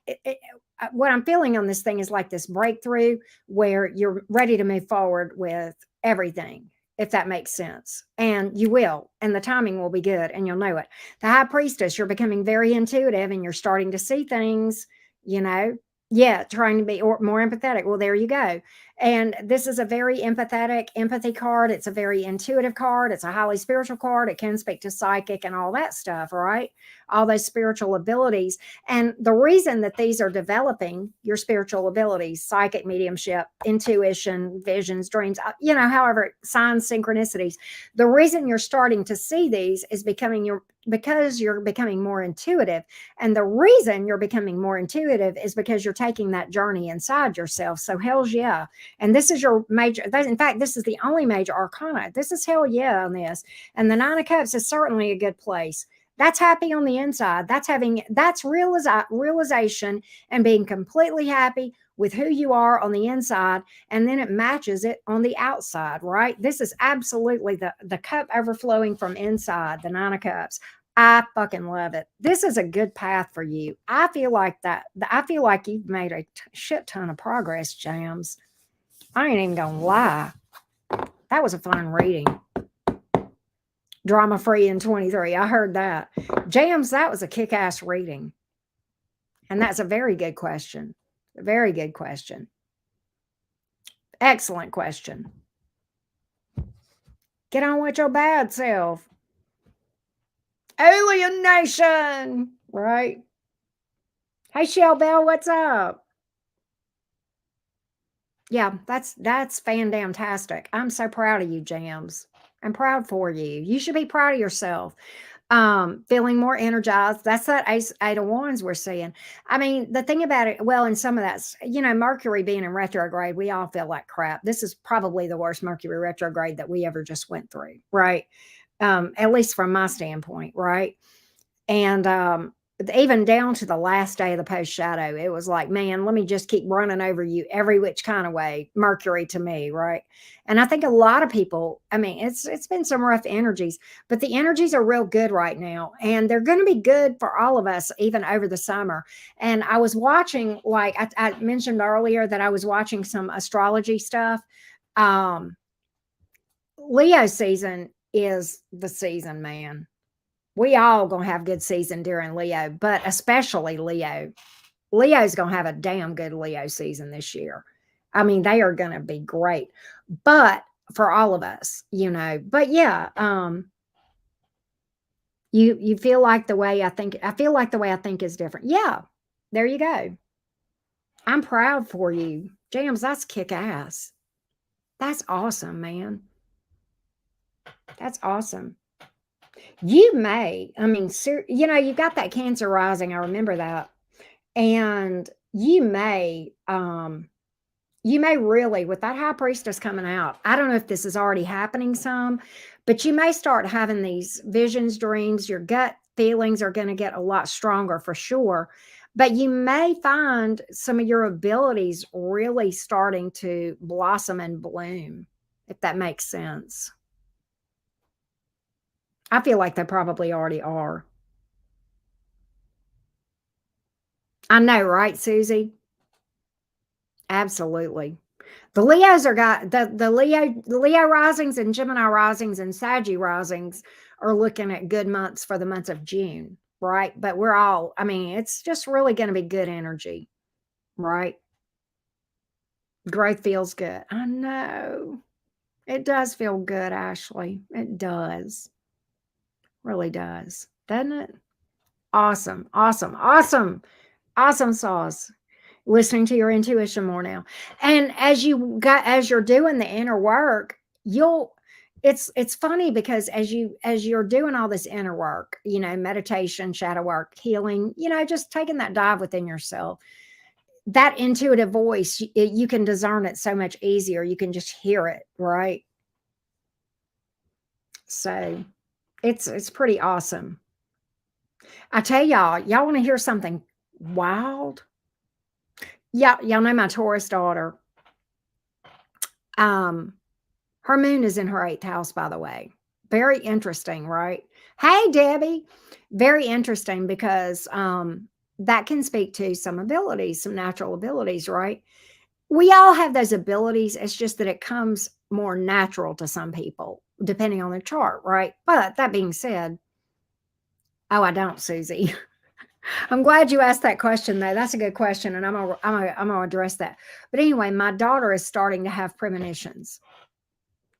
what I'm feeling on this thing is like this breakthrough where you're ready to move forward with everything, if that makes sense. And you will, and the timing will be good, and you'll know it. The High Priestess, you're becoming very intuitive and you're starting to see things, trying to be more empathetic. Well, there you go. And this is a very empathy card. It's a very intuitive card. It's a highly spiritual card. It can speak to psychic and all that stuff, right? All those spiritual abilities. And the reason that these are developing your spiritual abilities, psychic mediumship, intuition, visions, dreams, however, signs, synchronicities, the reason you're starting to see these is because you're becoming more intuitive. And the reason you're becoming more intuitive is because you're taking that journey inside yourself. So hell's yeah. And this is your major, in fact, this is the only major arcana. This is hell yeah on this. And the Nine of Cups is certainly a good place. That's happy on the inside. That's realization and being completely happy with who you are on the inside, and then it matches it on the outside, right? This is absolutely the cup overflowing from inside, the Nine of Cups. I fucking love it. This is a good path for you. I feel like you've made a shit ton of progress, Jams. I ain't even gonna lie. That was a fun reading. Drama free in 23. I heard that. Jams, that was a kick-ass reading. And that's a very good question. A very good question. Excellent question. Get on with your bad self. Alienation, right? Hey, Shell Bell, what's up? Yeah, that's fan-damn-tastic. I'm so proud of you, Jams. I'm proud for you. You should be proud of yourself. Feeling more energized. That's that Eight of Wands we're seeing. I mean, the thing about it, well, and some of that's, Mercury being in retrograde, we all feel like crap. This is probably the worst Mercury retrograde that we ever just went through, right? At least from my standpoint, right? And even down to the last day of the post shadow, it was like, man, let me just keep running over you every which kind of way. Mercury to me, right? And I think a lot of people, I mean, it's been some rough energies, but the energies are real good right now, and they're going to be good for all of us, even over the summer. And I was watching, like I mentioned earlier, that I was watching some astrology stuff. Um, Leo season is the season, man. We all gonna have good season during Leo, but especially Leo. Leo's gonna have a damn good Leo season this year. I mean, they are gonna be great. But for all of us, But yeah, you feel like the way I feel like the way I think is different. Yeah, there you go. I'm proud for you. Jams, that's kick ass. That's awesome, man. That's awesome. You may, I mean, you got that Cancer rising. I remember that. And you may really, with that high priestess coming out, I don't know if this is already happening some, but you may start having these visions, dreams. Your gut feelings are going to get a lot stronger for sure. But you may find some of your abilities really starting to blossom and bloom, if that makes sense. I feel like they probably already are. I know, right, Susie? Absolutely. The Leos are got the Leo risings and Gemini risings and Saggy risings are looking at good months for the months of June, right? But we're all, I mean, it's just really going to be good energy, right? Growth feels good. I know. It does feel good, Ashley. It does. Really does. Doesn't it? Awesome. Awesome. Awesome. Awesome sauce. Listening to your intuition more now. And as you're doing the inner work, you'll it's funny because as you're doing all this inner work, meditation, shadow work, healing, just taking that dive within yourself, that intuitive voice, you can discern it so much easier. You can just hear it, right? So it's pretty awesome. I tell y'all want to hear something wild? Yeah, y'all know my Taurus daughter. Um, Her moon is in her 8th house, by the way. Very interesting, right? Hey, Debbie. Very interesting because that can speak to some abilities, some natural abilities, right? We all have those abilities. It's just that it comes more natural to some people, depending on their chart, right? But that being said, oh, I don't, Susie. I'm glad you asked that question, though. That's a good question, and I'm gonna address that. But anyway, my daughter is starting to have premonitions.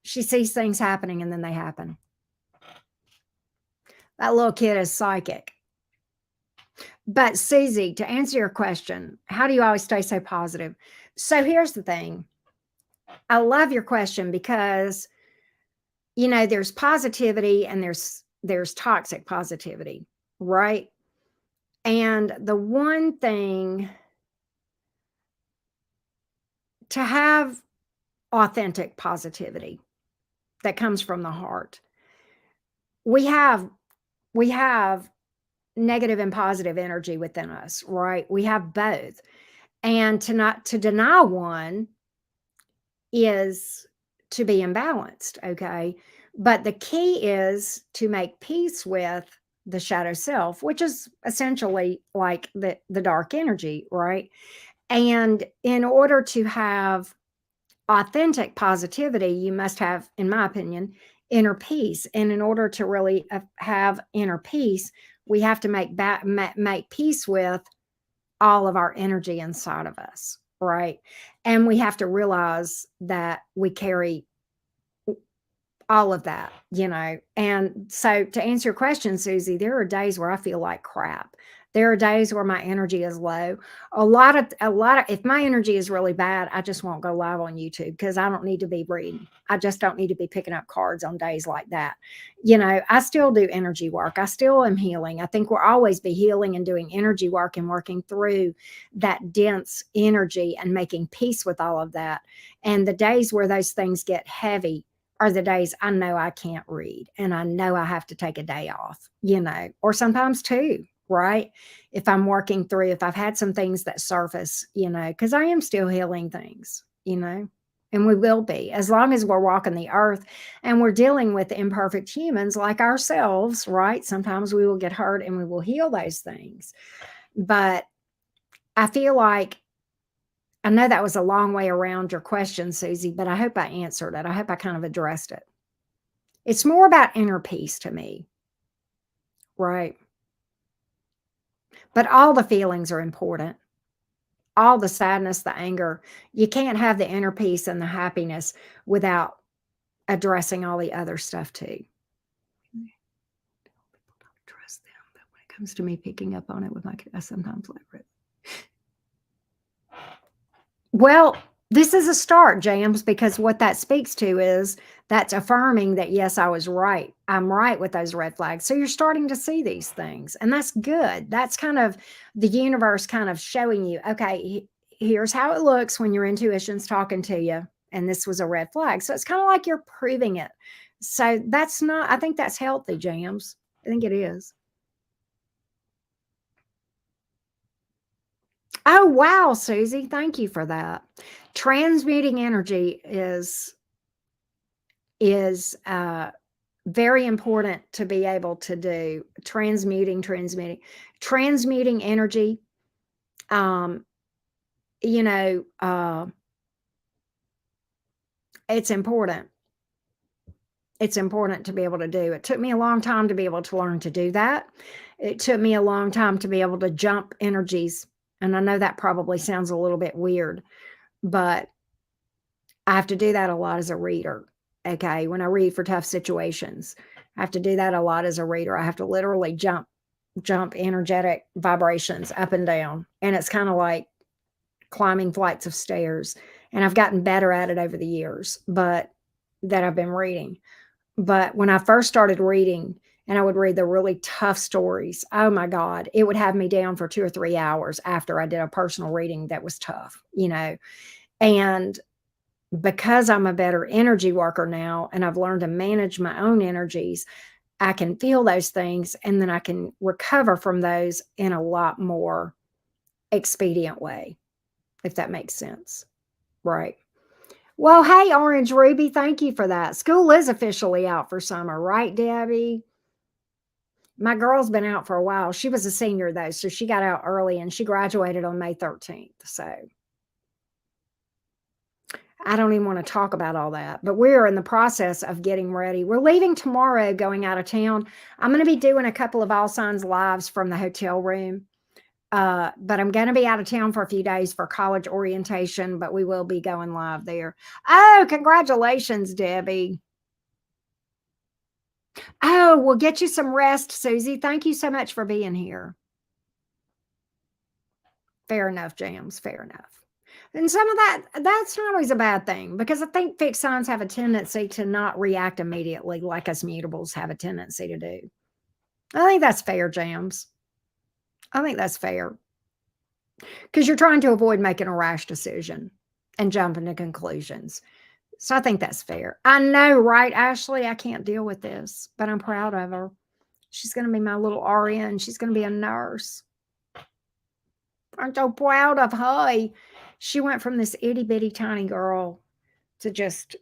She sees things happening and then they happen. That little kid is psychic. But Susie, to answer your question, how do you always stay so positive? So here's the thing. I love your question because there's positivity and there's toxic positivity, right? And the one thing to have authentic positivity that comes from the heart. We have negative and positive energy within us, right? We have both. And to deny one is to be imbalanced, okay? But the key is to make peace with the shadow self, which is essentially like the dark energy, right? And in order to have authentic positivity, you must have, in my opinion, inner peace. And in order to really have inner peace, we have to make peace with all of our energy inside of us, right? And we have to realize that we carry all of that, And so to answer your question, Susie, there are days where I feel like crap. There are days where my energy is low. If my energy is really bad, I just won't go live on YouTube because I don't need to be reading. I just don't need to be picking up cards on days like that. I still do energy work. I still am healing. I think we'll always be healing and doing energy work and working through that dense energy and making peace with all of that. And the days where those things get heavy are the days I know I can't read and I know I have to take a day off, or sometimes two. right? If I'm working through, if I've had some things that surface, because I am still healing things, and we will be as long as we're walking the earth and we're dealing with imperfect humans like ourselves, right? Sometimes we will get hurt and we will heal those things. But I feel like I know that was a long way around your question, Susie, but I hope I answered it. I hope I kind of addressed it. It's more about inner peace to me, right? But all the feelings are important. All the sadness, the anger. You can't have the inner peace and the happiness without addressing all the other stuff too. People don't trust them, but when it comes to me picking up on it with my kids, I sometimes let it. Well, this is a start, James, because what that speaks to is that's affirming that, yes, I was right. I'm right with those red flags. So you're starting to see these things, and that's good. That's kind of the universe kind of showing you, okay, here's how it looks when your intuition's talking to you. And this was a red flag. So it's kind of like you're proving it. So that's not, I think that's healthy, James. I think it is. Oh, wow, Susie. Thank you for that. Transmuting energy is very important to be able to do. Transmuting energy. Um, you know, it's important. It's important to be able to do. It took me a long time to be able to learn to do that. It took me a long time to be able to jump energies. And I know that probably sounds a little bit weird, but I have to do that a lot as a reader. Okay. When I read for tough situations, I have to do that a lot as a reader. I have to literally jump energetic vibrations up and down. And it's kind of like climbing flights of stairs. And I've gotten better at it over the years, but that I've been reading. But when I first started reading, and I would read the really tough stories, oh my God, it would have me down for 2 or 3 hours after I did a personal reading that was tough. And because I'm a better energy worker now and I've learned to manage my own energies, I can feel those things and then I can recover from those in a lot more expedient way, if that makes sense. Right. Well, hey, Orange Ruby, thank you for that. School is officially out for summer, right, Debbie? My girl's been out for a while. She was a senior, though, so she got out early and she graduated on May 13th. So I don't even want to talk about all that, but we're in the process of getting ready. We're leaving tomorrow, going out of town. I'm going to be doing a couple of All Signs lives from the hotel room. But I'm going to be out of town for a few days for college orientation, but we will be going live there. Oh, congratulations, Debbie. Oh, we'll get you some rest, Susie. Thank you so much for being here. Fair enough, James. Fair enough. And some of that's not always a bad thing because I think fixed signs have a tendency to not react immediately like us mutables have a tendency to do. I think that's fair, James. I think that's fair because you're trying to avoid making a rash decision and jumping to conclusions. So I think that's fair. I know, right, Ashley? I can't deal with this, but I'm proud of her. She's going to be my little Aria and she's going to be a nurse. I'm so proud of her. She went from this itty bitty tiny girl to just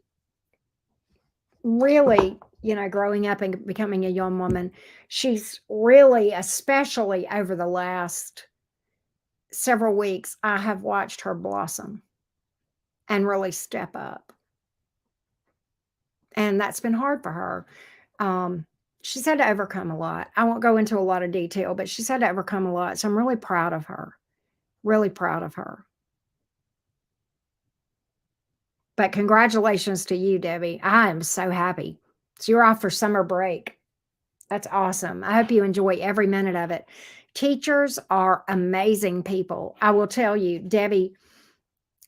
really, growing up and becoming a young woman. She's really, especially over the last several weeks, I have watched her blossom and really step up. And that's been hard for her. She's had to overcome a lot. I won't go into a lot of detail, but she's had to overcome a lot. So I'm really proud of her. Really proud of her. But congratulations to you, Debbie. I am so happy. So you're off for summer break. That's awesome. I hope you enjoy every minute of it. Teachers are amazing people. I will tell you, Debbie,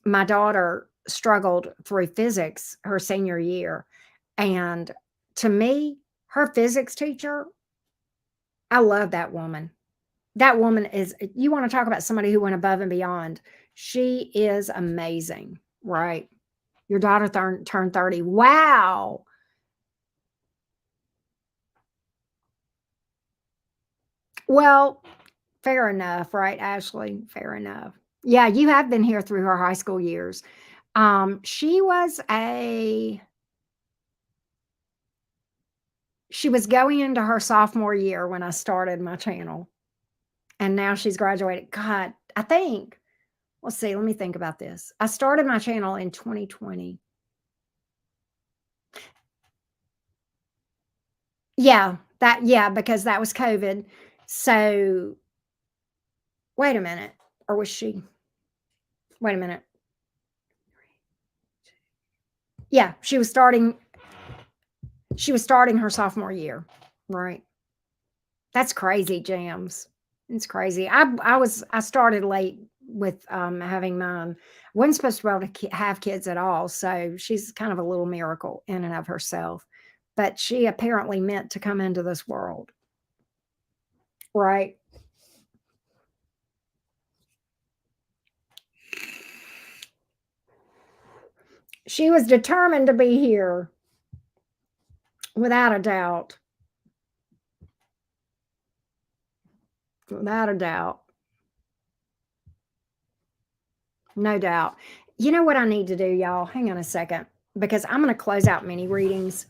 my daughter struggled through physics her senior year. And to me, her physics teacher, I love that woman. That woman is, you want to talk about somebody who went above and beyond. She is amazing, right? Your daughter turned 30. Wow. Well, Fair enough, right, Ashley? Fair enough. Yeah, you have been here through her high school years. She was going into her sophomore year when I started my channel, and now she's graduated. God, I think, let's see, let me think about this. I started my channel in 2020. Yeah, because that was COVID. So, wait a minute. Or was she? Wait a minute. Yeah, she was starting her sophomore year, right? That's crazy, Jams. It's crazy. I started late with having mine. Wasn't supposed to be able to have kids at all, so she's kind of a little miracle in and of herself. But she apparently meant to come into this world, right? She was determined to be here, without a doubt. Without a doubt. No doubt. You know what I need to do, y'all? Hang on a second, because I'm going to close out mini readings.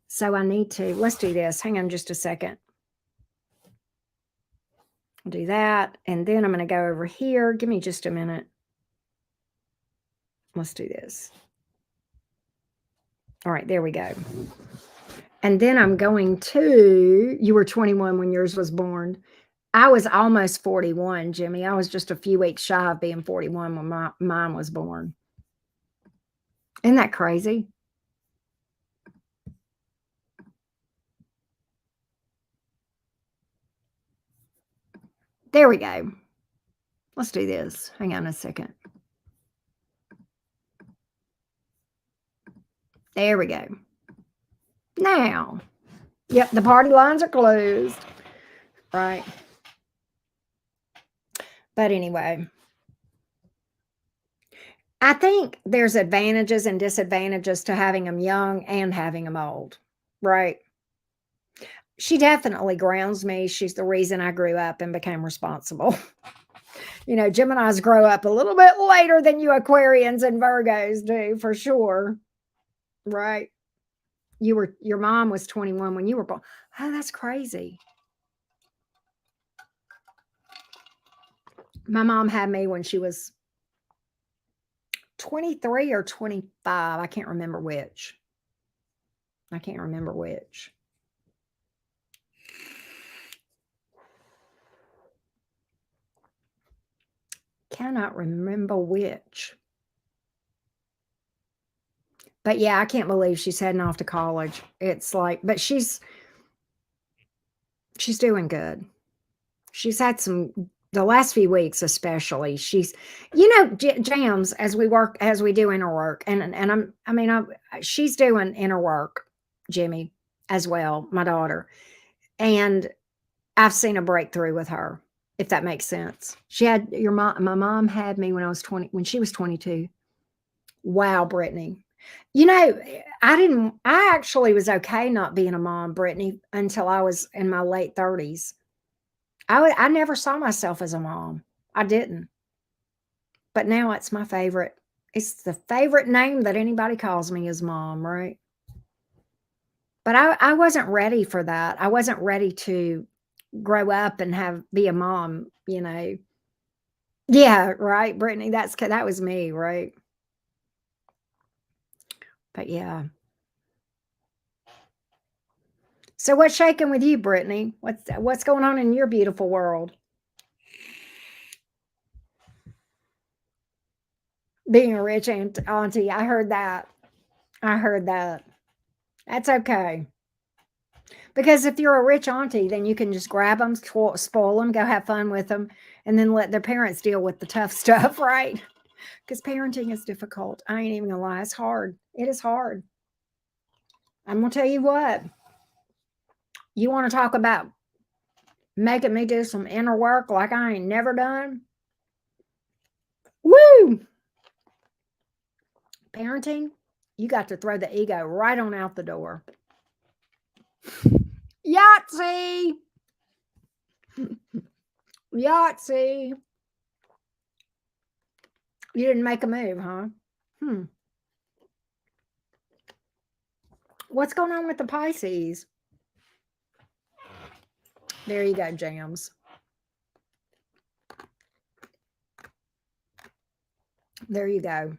So I need to, let's do this. Hang on just a second. I'll do that. And then I'm going to go over here. Give me just a minute. Let's do this. All right, there we go. And then I'm going to, you were 21 when yours was born. I was almost 41, Jimmy. I was just a few weeks shy of being 41 when mine was born. Isn't that crazy? There we go. Let's do this. Hang on a second. There we go. Now, yep, the party lines are closed. Right. But anyway, I think there's advantages and disadvantages to having them young and having them old. Right. She definitely grounds me. She's the reason I grew up and became responsible. Geminis grow up a little bit later than you Aquarians and Virgos do, for sure. Right. Your mom was 21 when you were born. Oh, that's crazy. My mom had me when she was 23 or 25. I can't remember which. Cannot remember which. But yeah, I can't believe she's heading off to college. It's like, but she's doing good. She's had the last few weeks especially. She's, Jams, as we do inner work, and she's doing inner work, Jimmy, as well, my daughter, and I've seen a breakthrough with her, if that makes sense. She had my mom had me when I was 20, when she was 22. Wow, Brittany. I actually was okay not being a mom, Brittany, until I was in my late 30s. I never saw myself as a mom. I didn't. But now it's my favorite. It's the favorite name that anybody calls me is mom, right? But I wasn't ready for that. I wasn't ready to grow up and be a mom, Yeah, right, Brittany. That was me, right? But yeah. So what's shaking with you, Brittany? What's going on in your beautiful world? Being a rich auntie. I heard that. That's okay. Because if you're a rich auntie, then you can just grab them, spoil them, go have fun with them, and then let their parents deal with the tough stuff, right? Because parenting is difficult. I ain't even gonna lie. It's hard. It is hard. I'm gonna tell you what. You want to talk about making me do some inner work like I ain't never done? Woo! Parenting, you got to throw the ego right on out the door. Yahtzee! Yahtzee. You didn't make a move, huh? Hmm. What's going on with the Pisces? There you go, Jams. There you go.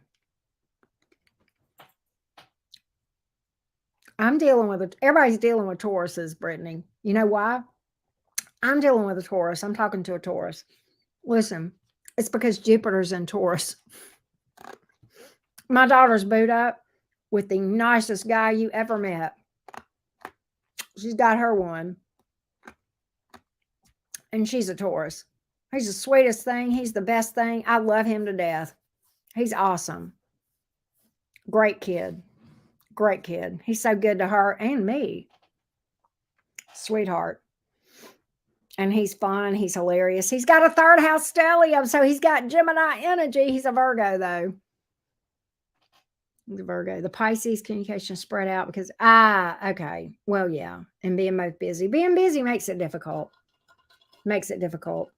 I'm dealing with it. Everybody's dealing with Tauruses, Brittany. You know why? I'm dealing with a Taurus. I'm talking to a Taurus. Listen, it's because Jupiter's in Taurus. My daughter's booed up with the nicest guy you ever met. She's got her one, and she's a Taurus. He's the sweetest thing. He's the best thing. I love him to death. He's awesome. Great kid. Great kid. He's so good to her and me. Sweetheart. And he's fun. He's hilarious. He's got a third house stellium, so he's got Gemini energy. He's a Virgo, though. He's a Virgo. The Pisces communication spread out because, okay. Well, yeah. And being both busy. Being busy makes it difficult. Makes it difficult.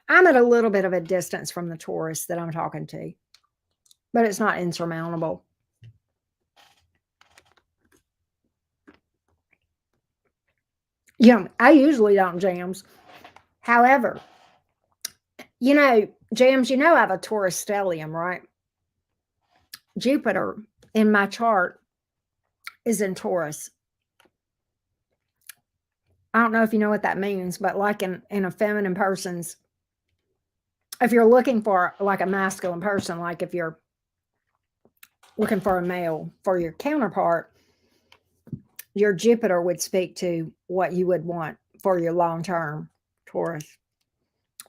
I'm at a little bit of a distance from the Taurus that I'm talking to, but it's not insurmountable. I usually don't, Jams. However, Jams, I have a Taurus stellium, right? Jupiter in my chart is in Taurus. I don't know if you know what that means, but like in a feminine person's, if you're looking for like a masculine person, like if you're looking for a male for your counterpart, your Jupiter would speak to what you would want for your long-term Taurus.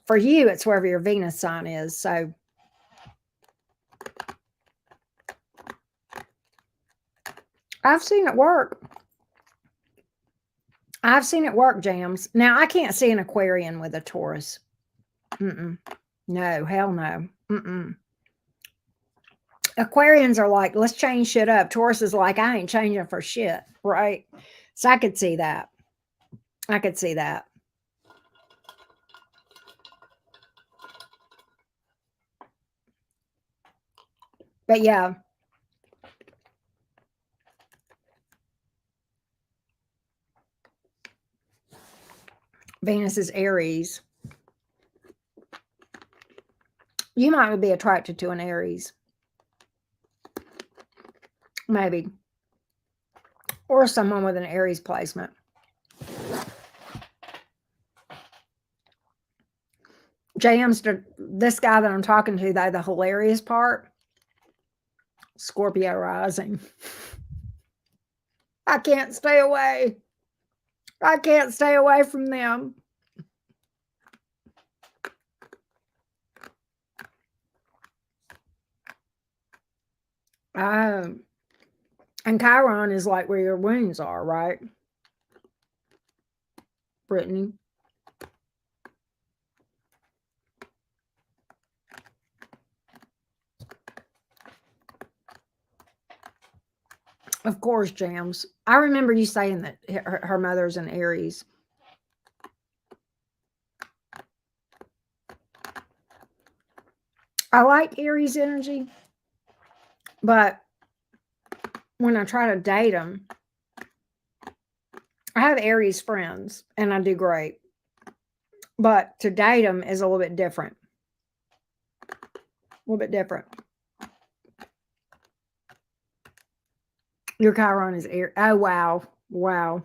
For you, it's wherever your Venus sign is. So I've seen it work. I've seen it work, Jams. Now, I can't see an Aquarian with a Taurus. No, hell no. Aquarians are like, let's change shit up. Taurus is like, I ain't changing for shit, right? So I could see that. I could see that. But yeah. Venus is Aries. You might be attracted to an Aries. Maybe. Or someone with an Aries placement. Jams, this guy that I'm talking to, though, the hilarious part, Scorpio rising. I can't stay away. I can't stay away from them. And Chiron is like where your wounds are, right? Brittany. Of course, Jams. I remember you saying that her mother's an Aries. I like Aries energy, but when I try to date them, I have Aries friends and I do great. But to date them is a little bit different. A little bit different. Your Chiron is Aries. Oh, wow. Wow.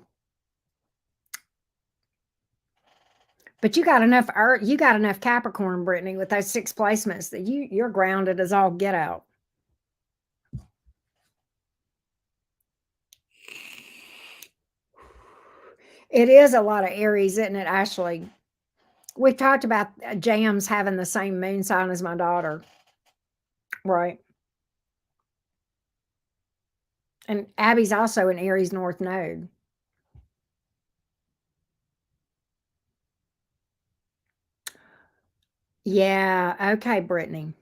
But you got enough Earth, you got enough Capricorn, Brittany, with those 6 placements that you're grounded as all get out. It is a lot of Aries, isn't it, Ashley? We've talked about Jams having the same moon sign as my daughter. Right. And Abby's also an Aries North Node. Yeah. Okay, Brittany.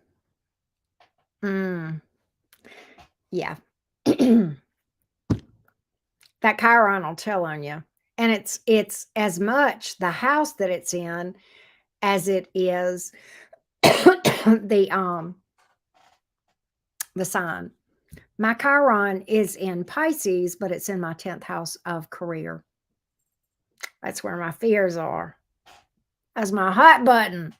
Yeah. That Chiron will tell on you. And it's as much the house that it's in as it is the sign. My Chiron is in Pisces, but it's in my 10th house of career. That's where my fears are. That's my hot button.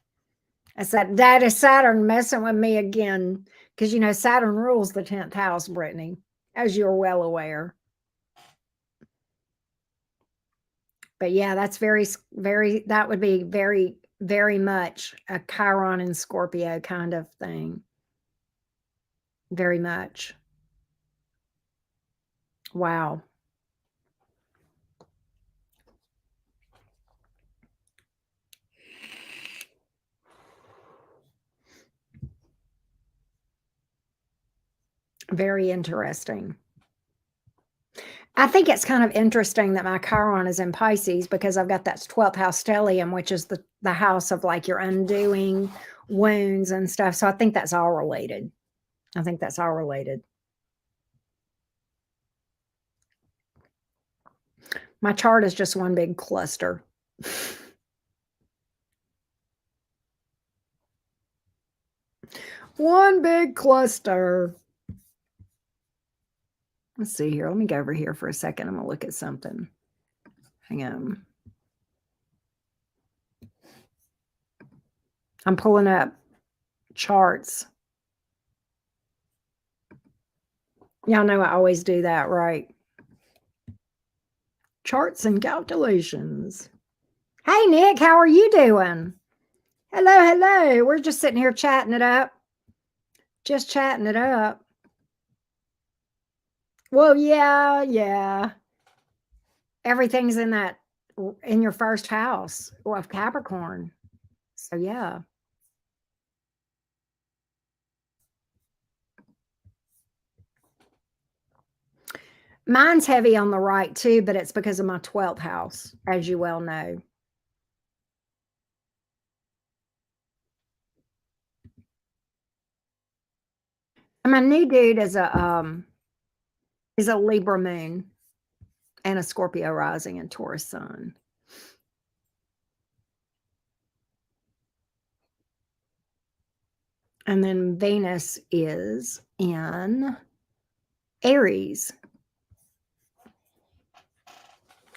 That's that daddy Saturn messing with me again. Because, you know, Saturn rules the 10th house, Brittany, as you're well aware. But yeah, that's that would be very, very much a Chiron and Scorpio kind of thing. Very much. Wow. Very interesting. I think it's kind of interesting that my Chiron is in Pisces because I've got that 12th house stellium, which is the house of like your undoing wounds and stuff. So I think that's all related. I think that's all related. My chart is just one big cluster. One big cluster. Let's see here. Let me go over here for a second. I'm going to look at something. Hang on. I'm pulling up charts. Y'all know I always do that, right? Charts and calculations. Hey, Nick, how are you doing? Hello, hello. We're just sitting here chatting it up. Just chatting it up. Well, yeah. Everything's in your first house of Capricorn. So yeah. Mine's heavy on the right too, but it's because of my 12th house, as you well know. And my new dude is a Libra moon and a Scorpio rising and Taurus sun. And then Venus is in Aries.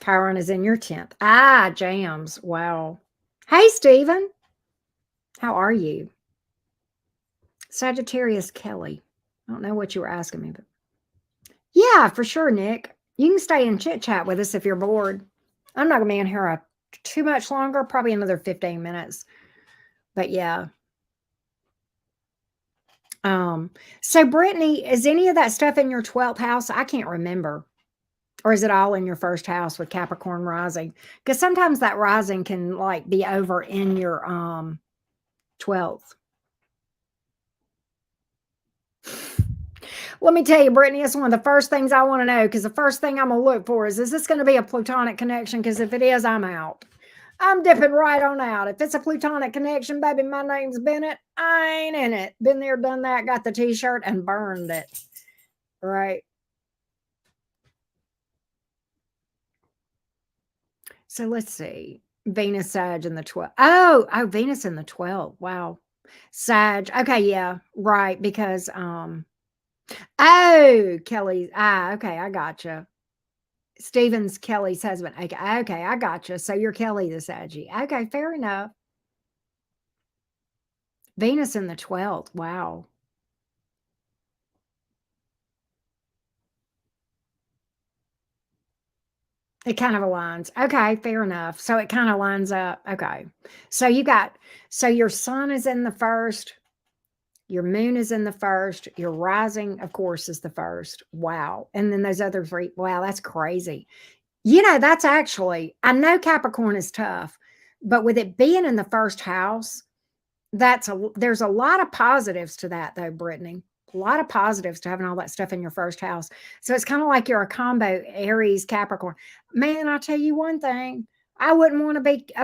Chiron is in your 10th. Ah, jams. Wow. Hey, Stephen. How are you? Sagittarius Kelly. I don't know what you were asking me, but yeah, for sure, Nick. You can stay and chit chat with us if you're bored. I'm not going to be in here too much longer, probably another 15 minutes. But yeah. So Brittany, is any of that stuff in your 12th house? I can't remember. Or is it all in your first house with Capricorn rising? Because sometimes that rising can like be over in your 12th. Let me tell you, Brittany, it's one of the first things I want to know because the first thing I'm going to look for is this going to be a plutonic connection? Because if it is, I'm out. I'm dipping right on out. If it's a plutonic connection, baby, my name's Bennett. I ain't in it. Been there, done that, got the t-shirt and burned it. Right. So let's see. Venus, Sag in the 12. Oh, Venus in the 12. Wow. Sag. Okay, yeah. Right. Because Kelly. Okay, I gotcha. Stephen's Kelly's husband. Okay, I gotcha. So you're Kelly the Saggy. Okay, fair enough. Venus in the 12th. Wow. It kind of aligns. Okay, fair enough. So it kind of lines up. Okay. So your sun is in the first, your moon is in the first, your rising, of course, is the first. Wow. And then those other three. Wow, that's crazy. You know, that's actually, I know Capricorn is tough, but with it being in the first house, there's a lot of positives to that though, Brittany. A lot of positives to having all that stuff in your first house. So it's kind of like you're a combo Aries Capricorn. Man, I'll tell you one thing. I wouldn't want to be I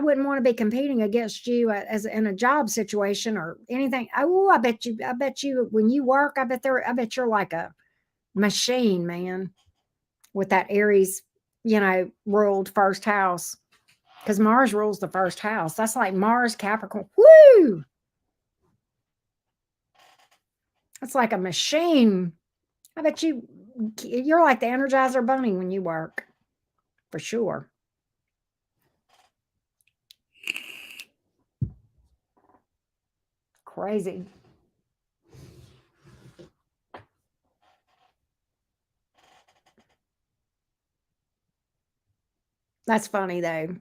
wouldn't want to be competing against you as in a job situation or anything. Oh, I bet you when you work, I bet you're like a machine, man, with that Aries, ruled first house. because Mars rules the first house. That's like Mars, Capricorn. Woo! That's like a machine. I bet you're like the Energizer Bunny when you work, for sure. Crazy. That's funny though.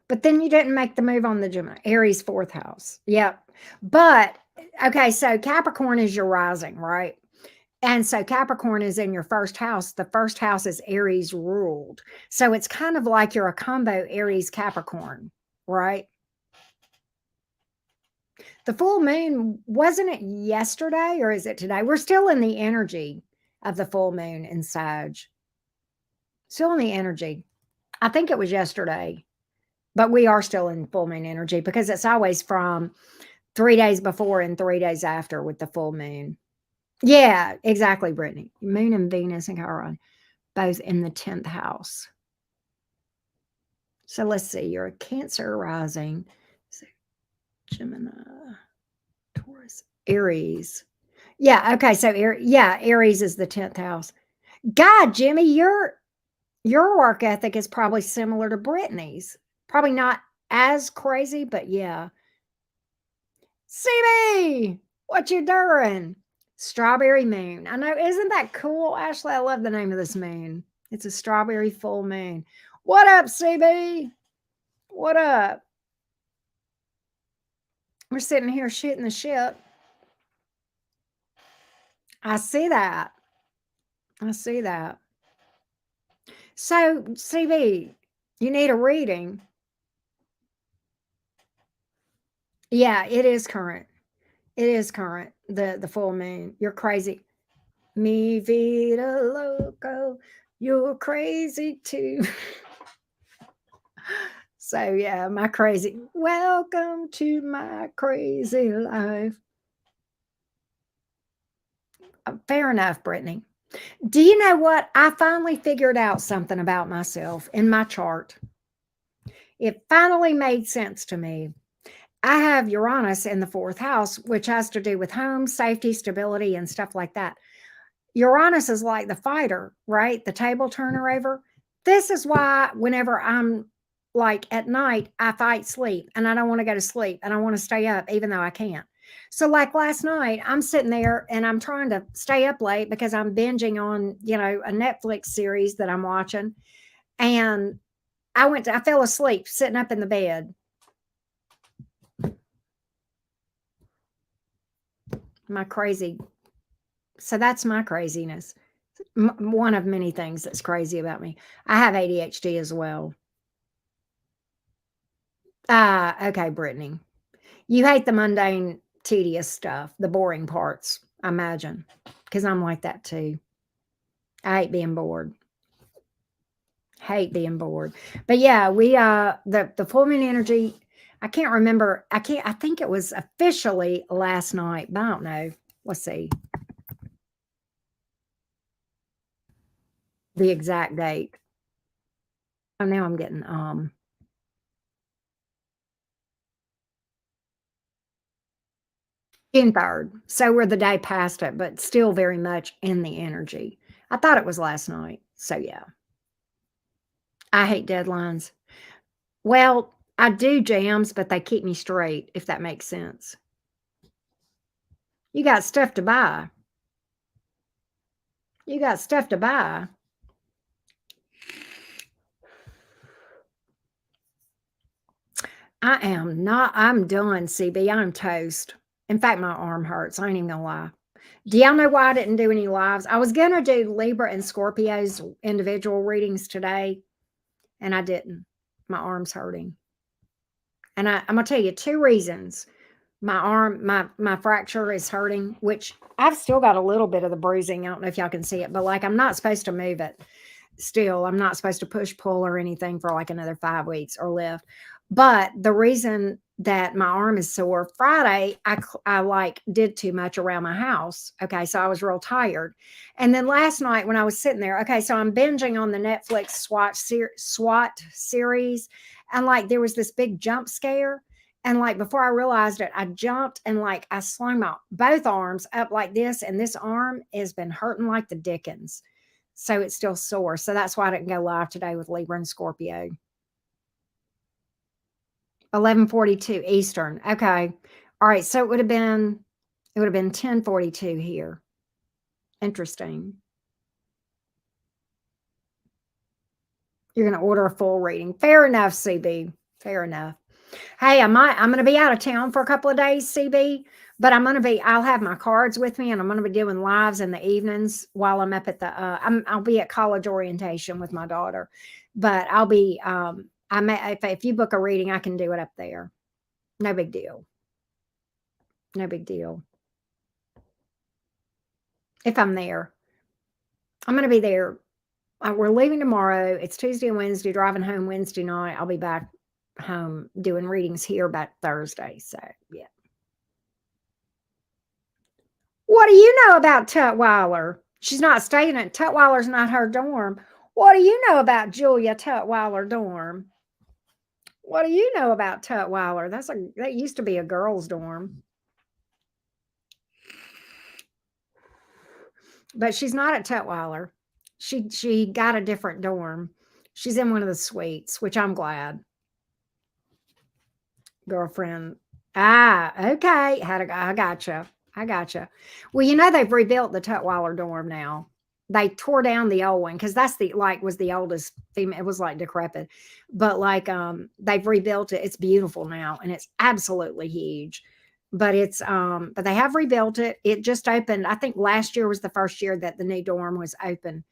But then you didn't make the move on the Gemini, Aries fourth house. Yep. But okay, so Capricorn is your rising, right? And so Capricorn is in your first house. The first house is Aries ruled. So it's kind of like you're a combo Aries Capricorn, right? The full moon, wasn't it yesterday or is it today? We're still in the energy of the full moon in Sag. Still in the energy. I think it was yesterday, but we are still in full moon energy because it's always from 3 days before and 3 days after with the full moon. Yeah, exactly, Brittany. Moon and Venus and Chiron, both in the 10th house. So let's see, you're a Cancer rising. So Gemini, Taurus, Aries. Yeah, okay. So yeah, Aries is the 10th house. God, Jimmy, your work ethic is probably similar to Brittany's. Probably not as crazy, but yeah. CB, what you doing? Strawberry moon. I know, isn't that cool, Ashley? I love the name of this moon. It's a strawberry full moon. What up, CB? What up? We're sitting here shooting the shit. I see that. I see that. So, CB, you need a reading. Yeah, it is current. It is current. The full moon. You're crazy. Mi vida loco. You're crazy too. So yeah, my crazy. Welcome to my crazy life. Fair enough, Brittany. Do you know what? I finally figured out something about myself in my chart. It finally made sense to me. I have Uranus in the fourth house, which has to do with home, safety, stability, and stuff like that. Uranus is like the fighter, right? The table turner over. This is why whenever I'm like at night, I fight sleep and I don't want to go to sleep and I want to stay up even though I can't. So like last night, I'm sitting there and I'm trying to stay up late because I'm binging on, a Netflix series that I'm watching. And I fell asleep sitting up in the bed. My crazy. So that's my craziness. One of many things that's crazy about me. I have ADHD as well. Okay, Brittany. You hate the mundane, tedious stuff, the boring parts, I imagine, because I'm like that too. I hate being bored. Hate being bored. But yeah, we the full moon energy, I can't remember. I think it was officially last night, but I don't know. Let's see the exact date. Oh, now I'm getting June 3rd. So we're the day past it, but still very much in the energy. I thought it was last night. So yeah. I hate deadlines. Well, I do jams, but they keep me straight, if that makes sense. You got stuff to buy. You got stuff to buy. I am not, I'm done, CB. I'm toast. In fact, my arm hurts. I ain't even gonna lie. Do y'all know why I didn't do any lives? I was gonna do Libra and Scorpio's individual readings today, and I didn't. My arm's hurting. And I'm gonna tell you two reasons. My arm, my fracture is hurting, which I've still got a little bit of the bruising. I don't know if y'all can see it, but like I'm not supposed to move it. Still, I'm not supposed to push pull or anything for like another 5 weeks or left. But the reason that my arm is sore, Friday, I like did too much around my house. Okay, so I was real tired. And then last night when I was sitting there, okay, so I'm binging on the Netflix SWAT series, and like there was this big jump scare. And like before I realized it, I jumped and like I slung my both arms up like this, and this arm has been hurting like the Dickens. So it's still sore. So that's why I didn't go live today with Libra and Scorpio. 11:42 Eastern. Okay. All right. So it would have been 10:42 here. Interesting. You're going to order a full reading. Fair enough, CB. Fair enough. Hey, I'm going to be out of town for a couple of days, CB, but I'll have my cards with me, and I'm going to be doing lives in the evenings while I'm up at I'll be at college orientation with my daughter, but I'll be, if you book a reading, I can do it up there. No big deal. No big deal. If I'm there, I'm going to be there. We're leaving tomorrow. It's Tuesday and Wednesday, driving home Wednesday night. I'll be back home doing readings here back Thursday. So, yeah. What do you know about Tutwiler? She's not staying at Tutwiler's not her dorm. What do you know about Julia Tutwiler dorm? What do you know about Tutwiler? That used to be a girls' dorm. But she's not at Tutwiler. She got a different dorm. She's in one of the suites, which I'm glad. Girlfriend. Okay. I gotcha. I gotcha. Well, they've rebuilt the Tutwiler dorm now. They tore down the old one because that's was the oldest female. It was like decrepit, but like they've rebuilt it. It's beautiful now, and it's absolutely huge. But they have rebuilt it. It just opened. I think last year was the first year that the new dorm was open.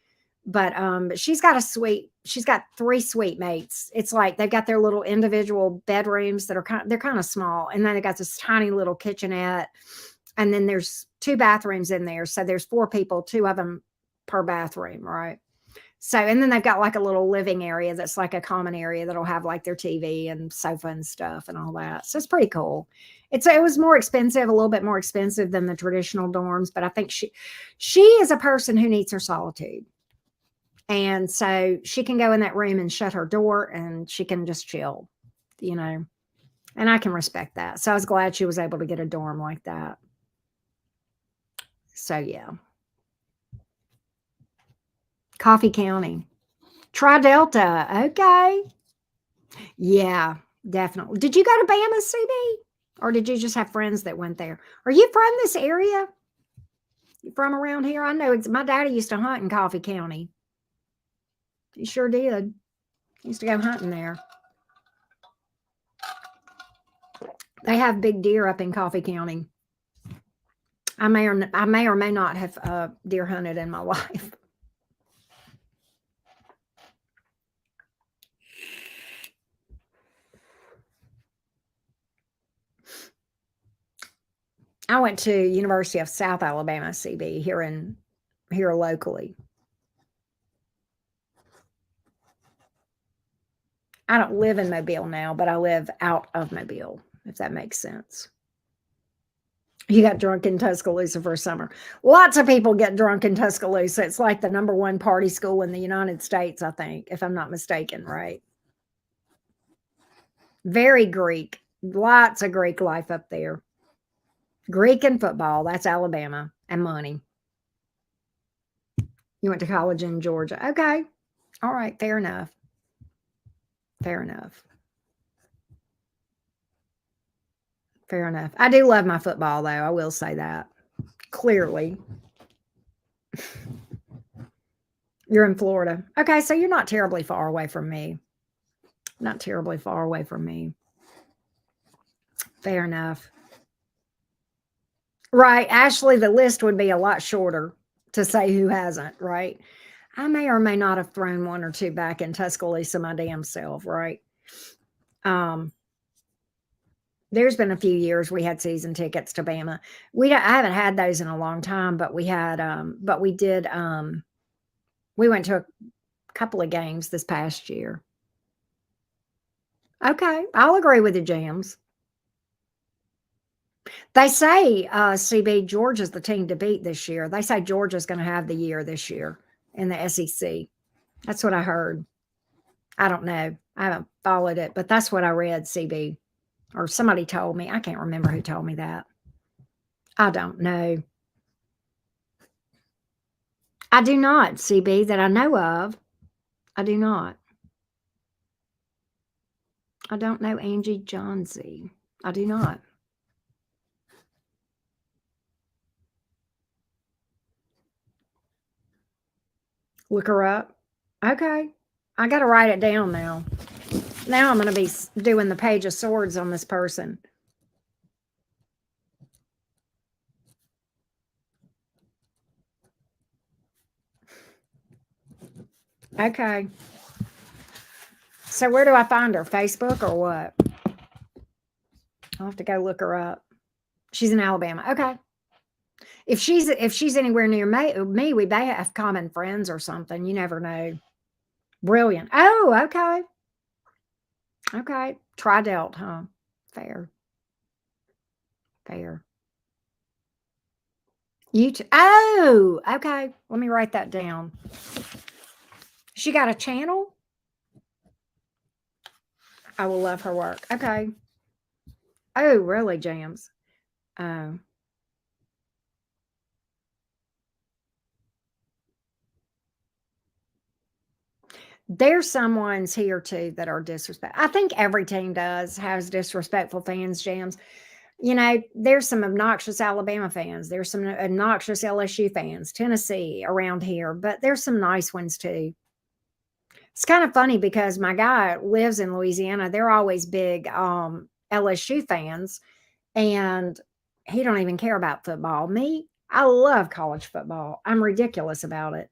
But she's got a suite. She's got 3 suite mates. It's like they've got their little individual bedrooms that they're kind of small, and then they got this tiny little kitchenette, and then there's 2 bathrooms in there. So there's 4 people, 2 of them per bathroom, right? So, and then they've got like a little living area that's like a common area that'll have like their TV and sofa and stuff and all that. So it's pretty cool. It was more expensive, a little bit more expensive than the traditional dorms, but I think she is a person who needs her solitude. And so she can go in that room and shut her door and she can just chill, you know, and I can respect that. So I was glad she was able to get a dorm like that. So, yeah. Coffee County. Tri Delta. Okay. Yeah, definitely. Did you go to Bama, CB? Or did you just have friends that went there? Are you from this area? You from around here? I know my daddy used to hunt in Coffee County. He sure did. He used to go hunting there. They have big deer up in Coffee County. I may or may not have deer hunted in my life. I went to University of South Alabama, CB, here locally. I don't live in Mobile now, but I live out of Mobile, if that makes sense. You got drunk in Tuscaloosa for summer. Lots of people get drunk in Tuscaloosa. It's like the number 1 party school in the United States, I think, if I'm not mistaken, right? Very Greek. Lots of Greek life up there. Greek and football. That's Alabama and money. You went to college in Georgia. Okay. All right. Fair enough. Fair enough. Fair enough. I do love my football, though. I will say that. Clearly. You're in Florida. Okay. So you're not terribly far away from me. Not terribly far away from me. Fair enough. Right. Actually, the list would be a lot shorter to say who hasn't, right? I may or may not have thrown 1 or 2 back in Tuscaloosa my damn self, right? There's been a few years we had season tickets to Bama. I haven't had those in a long time, but we did, we went to a couple of games this past year. Okay, I'll agree with the jams. They say, CB, Georgia's the team to beat this year. They say Georgia's gonna have the year this year in the SEC. That's what I heard. I don't know. I haven't followed it, but that's what I read, CB, or somebody told me. I can't remember who told me that. I don't know. I do not, CB, that I know of. I do not. I don't know Angie Johnsey. I do not. Look her up. Okay. I got to write it down now. Now I'm going to be doing the Page of Swords on this person. Okay. So where do I find her? Facebook or what? I'll have to go look her up. She's in Alabama. Okay. If she's anywhere near me, we may have common friends or something. You never know. Brilliant. Oh, okay. Okay. Tri-delt, huh? Fair. Fair. You oh, okay. Let me write that down. She got a channel? I will love her work. Okay. Oh, really, Jams? Oh. There's some ones here too that are disrespect. I think every team has disrespectful fans, Jams. There's some obnoxious Alabama fans. There's some obnoxious LSU fans, Tennessee around here, but there's some nice ones too. It's kind of funny because my guy lives in Louisiana. They're always big LSU fans, and he don't even care about football. Me, I love college football. I'm ridiculous about it.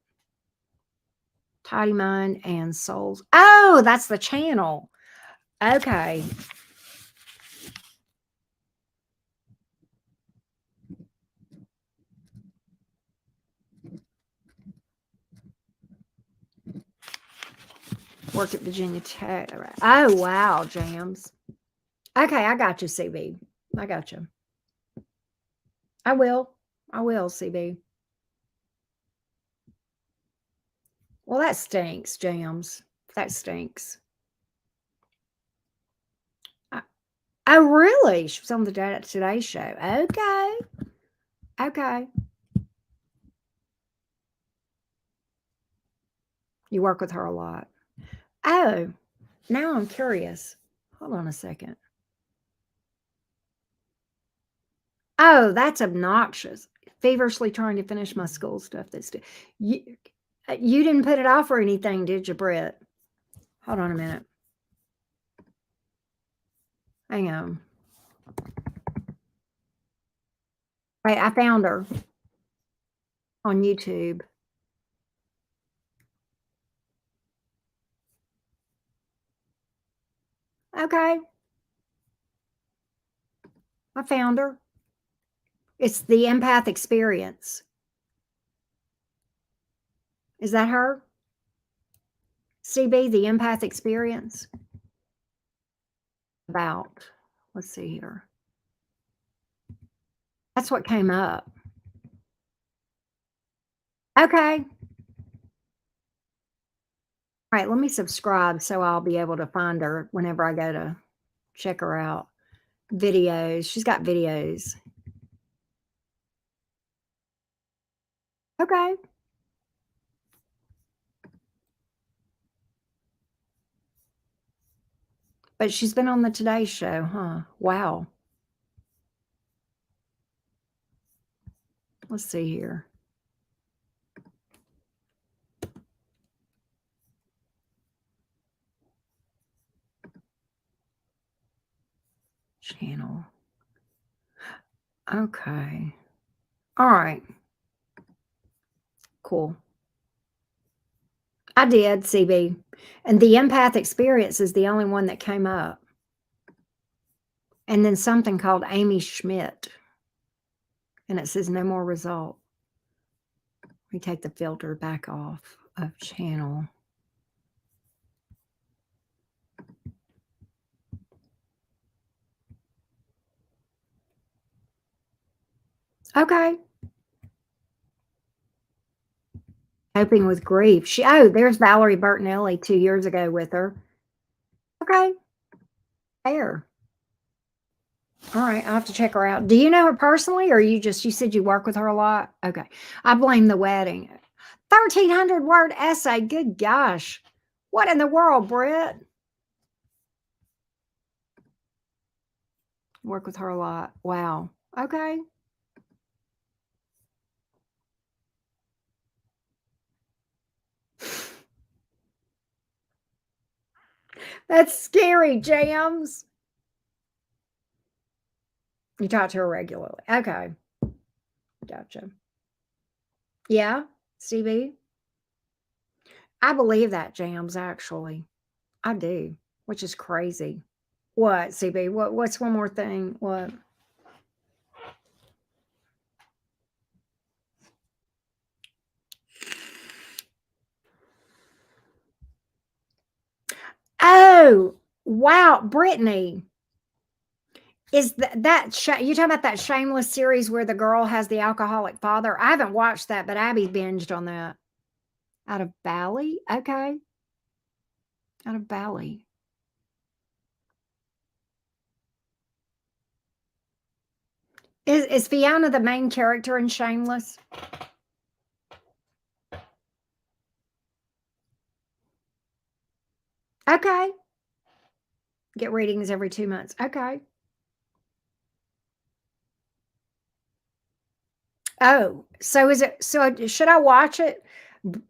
Tidy Mind and Souls. Oh, that's the channel. Okay. Worked at Virginia Tech. Oh, wow, Jams. Okay, I got you, CB. I got you. I will. I will, CB. Well, that stinks, Jams. That stinks. Uh, oh, really? She was on the Today Show. Okay. Okay. You work with her a lot. Oh, now I'm curious. Hold on a second. Oh, that's obnoxious. Feverishly trying to finish my school stuff. You, you didn't put it off or anything, did you, Britt? Hold on a minute. Hang on. Hey, I found her on YouTube. Okay, I found her. It's the empath experience. Is that her? CB, the empath experience? About, let's see here. That's what came up. Okay. All right, let me subscribe so I'll be able to find her whenever I go to check her out. Videos. She's got videos. Okay. But she's been on the Today Show, huh? Wow. Let's see here. Channel. Okay. All right. Cool. I did, CB. And the empath experience is the only one that came up. And then something called Amy Schmidt. And it says no more result. Let me take the filter back off of channel. Okay. Coping with grief. There's Valerie Bertinelli 2 years ago with her. Okay. Fair. All right. I'll have to check her out. Do you know her personally, or you said you work with her a lot? Okay. I blame the wedding. 1,300 word essay. Good gosh. What in the world, Britt? Work with her a lot. Wow. Okay. That's scary, Jams. You talk to her regularly. Okay. Gotcha. Yeah. CB. I believe that, Jams, actually. I do, which is crazy. What, CB? What's one more thing? What? Oh, wow, Brittany. Is that you talking about that Shameless series where the girl has the alcoholic father? I haven't watched that, but Abby binged on that. Out of Bali? Okay. Out of Bali. Is Fiona the main character in Shameless? Okay. Get readings every 2 months. Okay. Oh, so is it so should I watch it?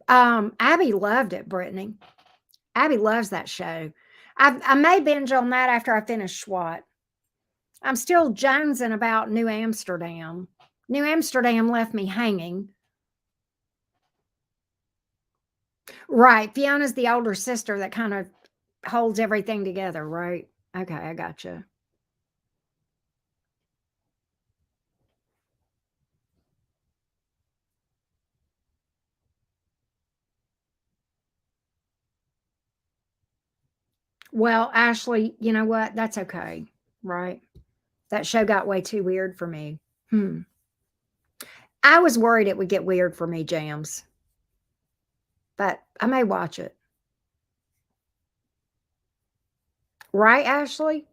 Abby loved it, Brittany. Abby loves that show. I may binge on that after I finish SWAT. I'm still jonesing about New Amsterdam. New Amsterdam left me hanging. Right. Fiona's the older sister that kind of holds everything together, right? Okay, I gotcha. Well, Ashley, you know what? That's okay, right? That show got way too weird for me. Hmm. I was worried it would get weird for me, Jams, but I may watch it. Right, Ashley?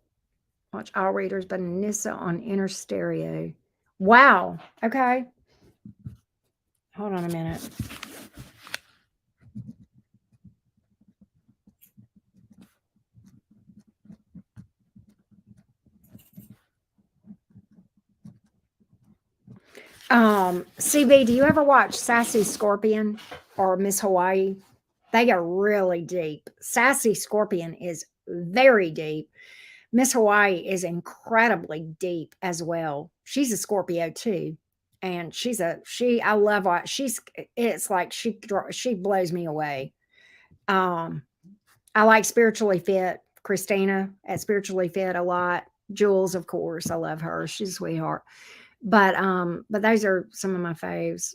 Watch all readers, but Anissa on inner stereo. Wow. Okay. Hold on a minute. CB, do you ever watch Sassy Scorpion or Miss Hawaii? They are really deep. Sassy Scorpion is very deep. Miss Hawaii is incredibly deep as well. She's a Scorpio too. And I love what it's like she blows me away. Um I like Spiritually Fit, Christina at Spiritually Fit a lot. Jules, of course, I love her. She's a sweetheart. But those are some of my faves.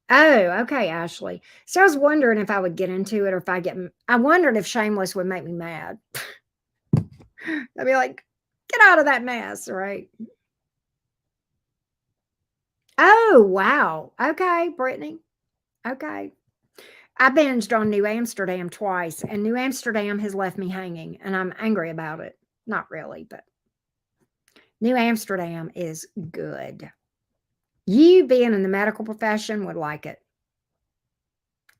Oh, okay, Ashley. So I was wondering if I would get into it or if I wondered if Shameless would make me mad. I'd be like, get out of that mess, right? Oh, wow. Okay, Brittany. Okay. I binged on New Amsterdam twice, and New Amsterdam has left me hanging, and I'm angry about it. Not really, but New Amsterdam is good. You being in the medical profession would like it.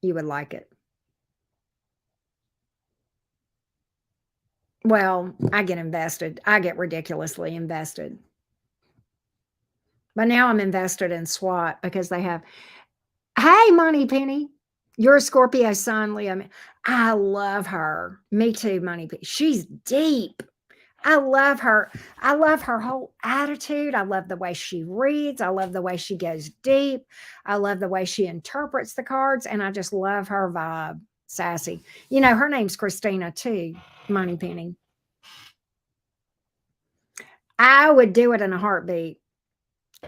You would like it. Well, I get invested. I get ridiculously invested. But now I'm invested in SWAT because they have, hey, Money Penny, you're a Scorpio sun, Leah. I love her. Me too, Money Penny. She's deep. I love her. I love her whole attitude. I love the way she reads. I love the way she goes deep. I love the way she interprets the cards. And I just love her vibe. Sassy. You know, her name's Christina too, Money Penny. I would do it in a heartbeat.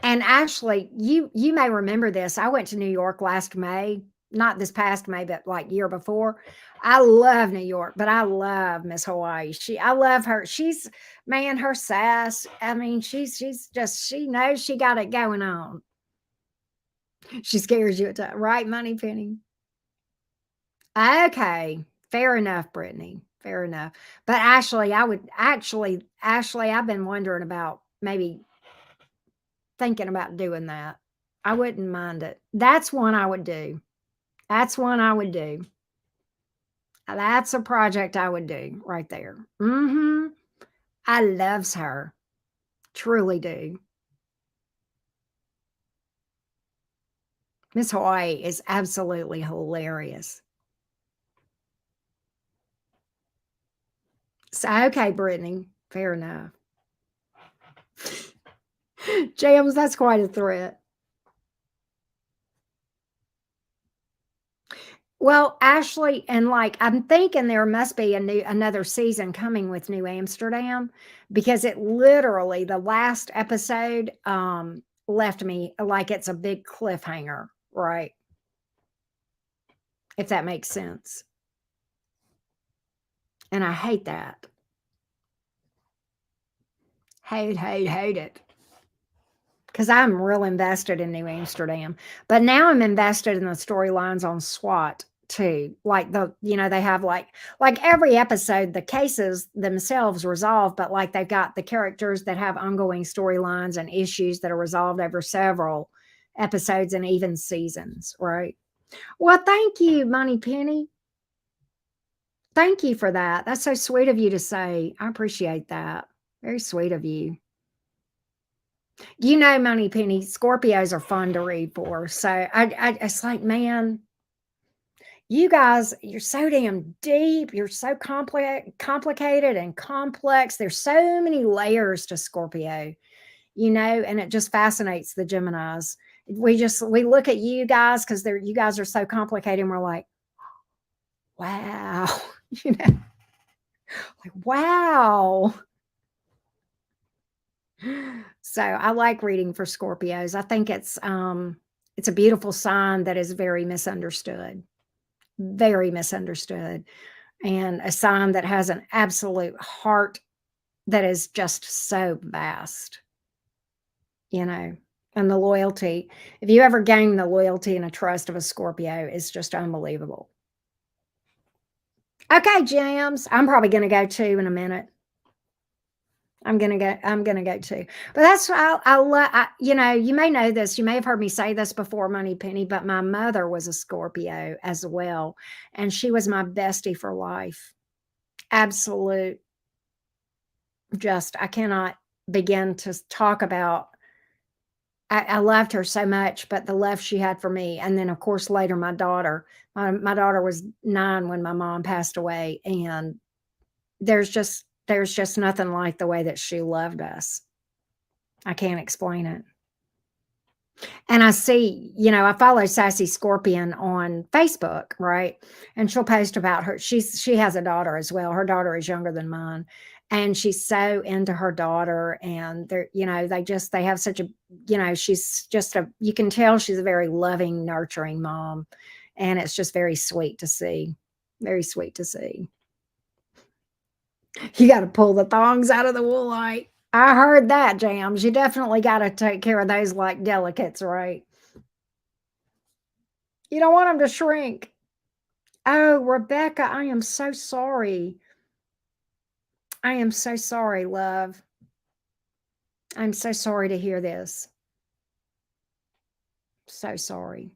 And actually, you may remember this. I went to New York last May, not this past May, but like year before. I love New York, but I love Miss Hawaii. I love her. She's man, her sass. I mean, she's just she knows she got it going on. She scares you at times, right, Money Penny? Okay, fair enough, Brittany. Fair enough. But Ashley, Ashley, I've been wondering about maybe thinking about doing that. I wouldn't mind it. That's one I would do. That's one I would do. That's a project I would do right there. Mm-hmm. I loves her. Truly do. Miss Hawaii is absolutely hilarious. So, okay, Brittany. Fair enough. James, that's quite a threat. Well, Ashley, and like I'm thinking there must be another season coming with New Amsterdam because it literally the last episode left me like it's a big cliffhanger, right? If that makes sense. And I hate that. Hate it. Because I'm real invested in New Amsterdam. But now I'm invested in the storylines on SWAT too. Like they have like every episode, the cases themselves resolve, but like they've got the characters that have ongoing storylines and issues that are resolved over several episodes and even seasons, right? Well, thank you, Money Penny. Thank you for that. That's so sweet of you to say. I appreciate that. Very sweet of you. Money Penny, Scorpios are fun to read for. So it's like, man, you guys, you're so damn deep. You're so complicated and complex. There's so many layers to Scorpio, and it just fascinates the Geminis. We look at you guys because you guys are so complicated, and we're like, wow, you know, like wow. So I like reading for Scorpios. I think it's a beautiful sign that is very misunderstood, and a sign that has an absolute heart that is just so vast, you know. And the loyalty, if you ever gain the loyalty and a trust of a Scorpio, it's just unbelievable. Okay, Jams. I'm probably gonna go too in a minute. I'm gonna go too. But that's you may know this, you may have heard me say this before, Money Penny, but my mother was a Scorpio as well, and she was my bestie for life. Absolute, just I cannot begin to talk about. I loved her so much, but the love she had for me, and then of course later my daughter. My daughter was 9 when my mom passed away, and there's just nothing like the way that she loved us. I can't explain it. And I see, I follow Sassy Scorpion on Facebook, right? And she'll post about her. She has a daughter as well. Her daughter is younger than mine. And she's so into her daughter. And they have such a, she's just you can tell she's a very loving, nurturing mom. And it's just very sweet to see. Very sweet to see. You got to pull the thongs out of the woolite. I heard that, Jams. You definitely got to take care of those like delicates, right? You don't want them to shrink. Oh, Rebecca, I am so sorry. I am so sorry, love. I'm so sorry to hear this. So sorry.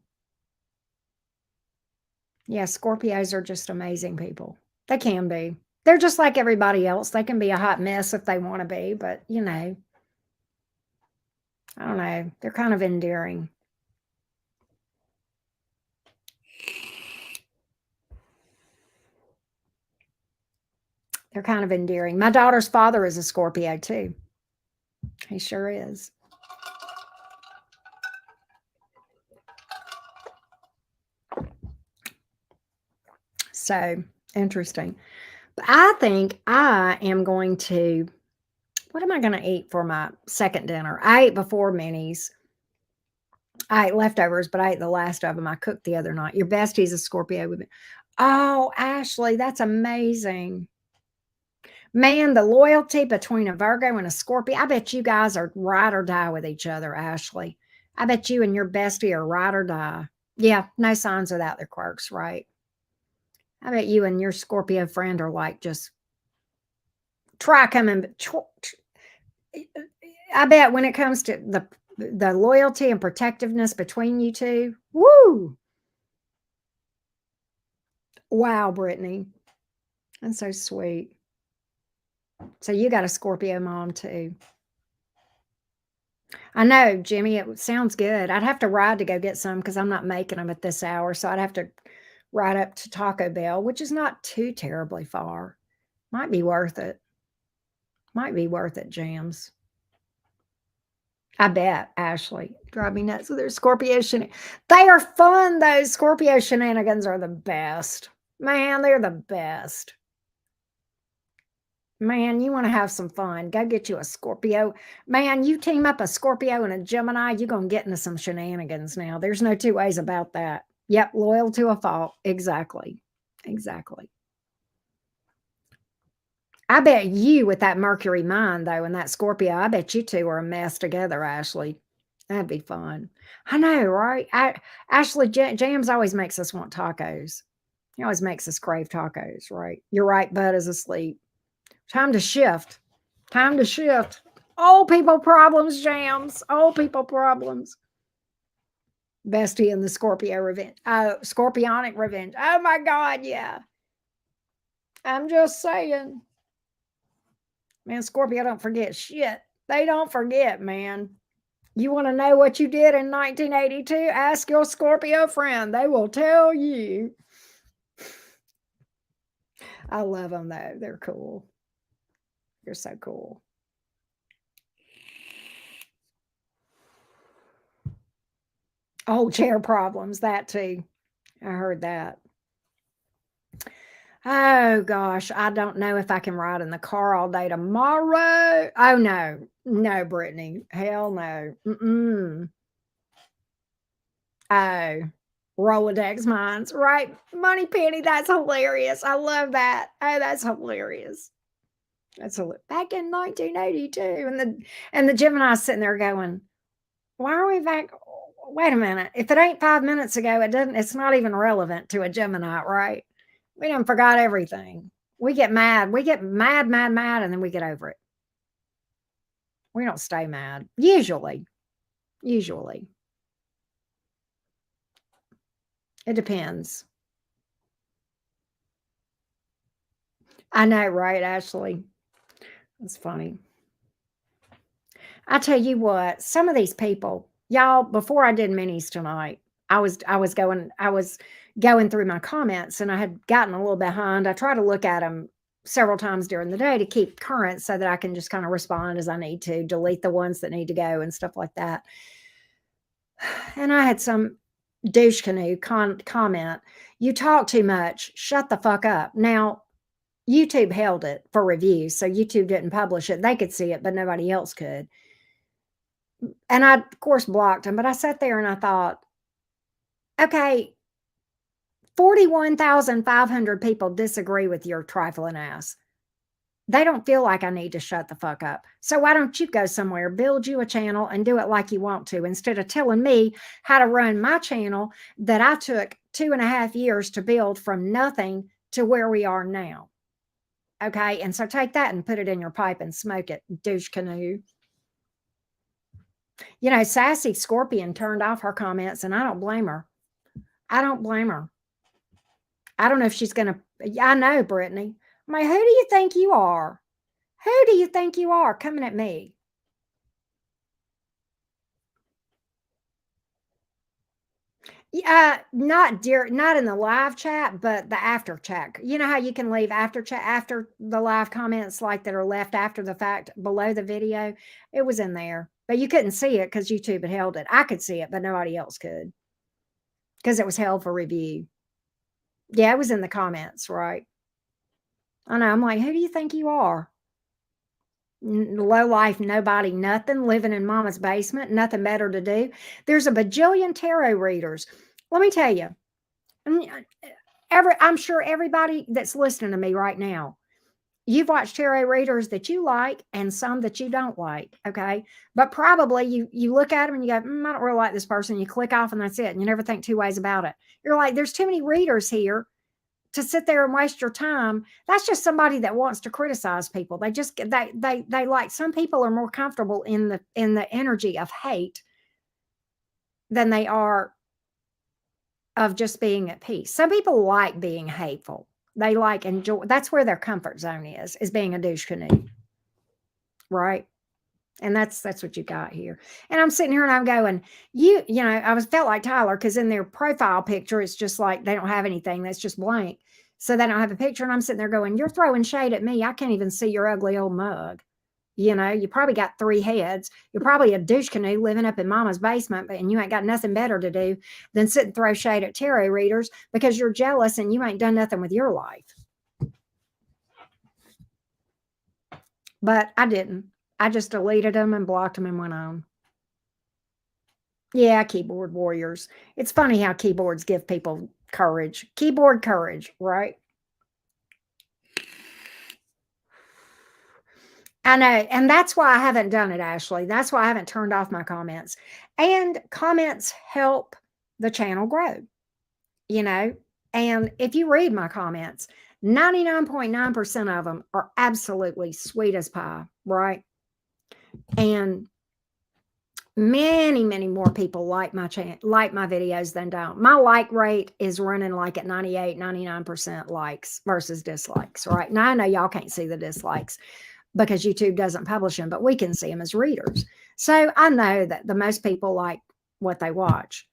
Yeah, Scorpios are just amazing people. They can be. They're just like everybody else. They can be a hot mess if they want to be, but I don't know. They're kind of endearing. They're kind of endearing. My daughter's father is a Scorpio too. He sure is. So interesting. But I think I am going to, what am I going to eat for my second dinner? I ate before minis. I ate leftovers, but I ate the last of them. I cooked the other night. Your bestie's a Scorpio with me. Oh, Ashley, that's amazing. Man, the loyalty between a Virgo and a Scorpio. I bet you guys are ride or die with each other, Ashley. I bet you and your bestie are ride or die. Yeah, no signs without their quirks, right? I bet you and your Scorpio friend are like just try coming. I bet when it comes to the loyalty and protectiveness between you two, woo! Wow, Brittany, that's so sweet. So you got a Scorpio mom too. I know, Jimmy. It sounds good. I'd have to ride to go get some because I'm not making them at this hour. So I'd have to ride up to Taco Bell, which is not too terribly far. Might be worth it. Might be worth it, Jams. I bet, Ashley. Drive me nuts with their Scorpio shenanigans. They are fun, those Scorpio shenanigans are the best. Man, they're the best. Man, you want to have some fun. Go get you a Scorpio. Man, you team up a Scorpio and a Gemini, you're going to get into some shenanigans now. There's no two ways about that. Yep, loyal to a fault. Exactly. Exactly. I bet you with that Mercury mind, though, and that Scorpio, I bet you two are a mess together, Ashley. That'd be fun. I know, right? Ashley Jams always makes us want tacos. He always makes us crave tacos, right? You're right, Bud is asleep. Time to shift. Time to shift. Old people problems, Jams. Old people problems. Bestie and the Scorpio revenge. Oh, Scorpionic revenge. Oh my God, yeah. I'm just saying. Man, Scorpio don't forget shit. They don't forget, man. You want to know what you did in 1982? Ask your Scorpio friend. They will tell you. I love them, though. They're cool. They're so cool. Oh, chair problems. That too. I heard that. Oh gosh, I don't know if I can ride in the car all day tomorrow. Oh no, no, Brittany, hell no. Mm-mm. Oh, Rolodex mines, right? Money Penny, that's hilarious. I love that. Oh, that's hilarious. Back in 1982, and the Gemini's sitting there going, "Why are we back? Wait a minute. If it ain't 5 minutes ago, it doesn't. It's not even relevant to a Gemini, right? We done forgot everything. We get mad. We get mad, mad, mad, and then we get over it. We don't stay mad usually. Usually, it depends. I know, right, Ashley? That's funny. I tell you what, some of these people, y'all, before I did minis tonight, I was going through my comments and I had gotten a little behind. I try to look at them several times during the day to keep current so that I can just kind of respond as I need to, delete the ones that need to go and stuff like that. And I had some douche canoe comment, "You talk too much. Shut the fuck up." Now, YouTube held it for review, so YouTube didn't publish it. They could see it, but nobody else could. And I, of course, blocked him, but I sat there and I thought, okay, 41,500 people disagree with your trifling ass. They don't feel like I need to shut the fuck up. So why don't you go somewhere, build you a channel and do it like you want to, instead of telling me how to run my channel that I took 2.5 years to build from nothing to where we are now. Okay. And so take that and put it in your pipe and smoke it, douche canoe. Sassy Scorpion turned off her comments, and I don't blame her. I don't blame her. I don't know if she's going to. I know, Brittany. I'm like, who do you think you are? Who do you think you are coming at me? Yeah, not in the live chat, but the after chat. You know how you can leave after chat after the live comments, like that are left after the fact below the video. It was in there, but you couldn't see it because YouTube had held it. I could see it, but nobody else could because it was held for review. Yeah, it was in the comments, right? I know. I'm like, who do you think you are? Low life, nobody, nothing, living in mama's basement, nothing better to do. There's a bajillion tarot readers. Let me tell you, I'm sure everybody that's listening to me right now, You've watched tarot readers that you like and some that you don't like, okay? But probably you look at them and you go, I don't really like this person. You click off and that's it. And you never think two ways about it. You're like, there's too many readers here to sit there and waste your time. That's just somebody that wants to criticize people. They like, some people are more comfortable in the energy of hate than they are of just being at peace. Some people like being hateful. They like enjoy. That's where their comfort zone is being a douche canoe, right? And that's what you got here. And I'm sitting here and I'm going, you know, I was felt like Tyler because in their profile picture, it's just like they don't have anything. That's just blank. So they don't have a picture. And I'm sitting there going, you're throwing shade at me. I can't even see your ugly old mug. You know, you probably got 3 heads. You're probably a douche canoe living up in mama's basement, and you ain't got nothing better to do than sit and throw shade at tarot readers because you're jealous and you ain't done nothing with your life. But I didn't. I just deleted them and blocked them and went on. Yeah, keyboard warriors. It's funny how keyboards give people courage. Keyboard courage, right? I know. And that's why I haven't done it, Ashley. That's why I haven't turned off my comments. And comments help the channel grow, you know? And if you read my comments, 99.9% of them are absolutely sweet as pie, right? And many more people like my channel, like my videos than don't. My like rate is running like at 98, 99% likes versus dislikes, right? Now I know y'all can't see the dislikes because YouTube doesn't publish them, but we can see them as readers. So I know that the most people like what they watch.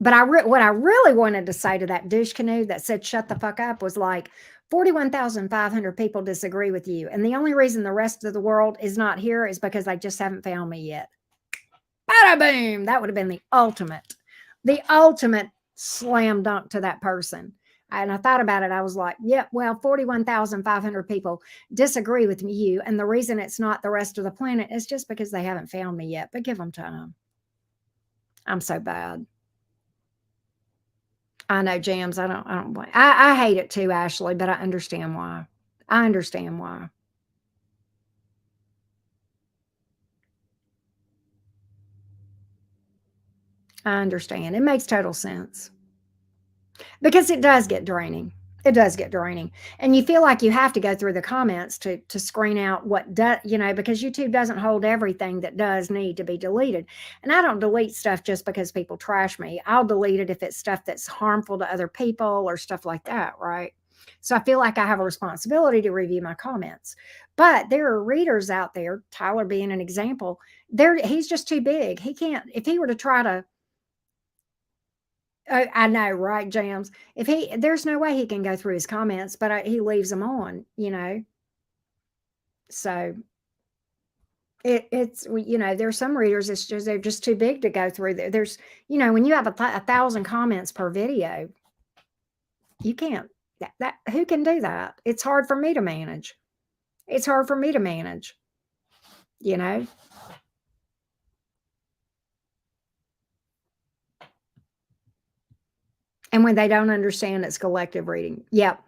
But what I really wanted to say to that douche canoe that said shut the fuck up was like 41,500 people disagree with you. And the only reason the rest of the world is not here is because they just haven't found me yet. Bada boom. That would have been the ultimate slam dunk to that person. And I thought about it. I was like, yeah, well, 41,500 people disagree with you. And the reason it's not the rest of the planet is just because they haven't found me yet. But give them time. I'm so bad. I know, Jams. I hate it too, Ashley, but I understand why. I understand why. I understand. It makes total sense. Because it does get draining. It does get draining. And you feel like you have to go through the comments to screen out what does, you know, because YouTube doesn't hold everything that does need to be deleted. And I don't delete stuff just because people trash me. I'll delete it if it's stuff that's harmful to other people or stuff like that, right? So I feel like I have a responsibility to review my comments. But there are readers out there, Tyler being an example, he's just too big. He can't, if he were to try to I know, right, Jams? There's no way he can go through his comments, but he leaves them on, you know. So it's you know, there's some readers it's just they're just too big to go through. There's you know when you have 1,000 comments per video, you can't that who can do that? It's hard for me to manage. It's hard for me to manage, you know. And when they don't understand, it's collective reading. Yep.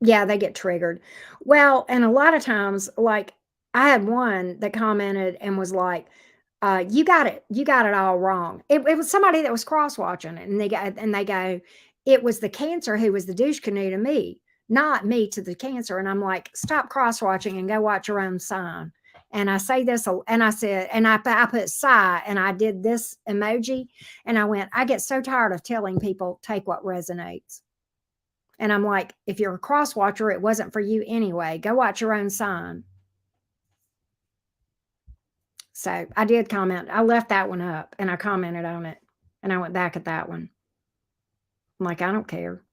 Yeah, they get triggered. Well, and a lot of times, like, I had one that commented and was like, you got it all wrong." It was somebody that was cross-watching it, and they go, "It was the Cancer who was the douche canoe to me, not me to the Cancer." And I'm like, "Stop cross-watching and go watch your own sign." And I say this, and I said, and I put sigh, and I did this emoji, and I went, "I get so tired of telling people take what resonates." And I'm like, if you're a cross watcher, it wasn't for you anyway. Go watch your own sign. So I did comment. I left that one up and I commented on it. And I went back at that one. I'm like, I don't care.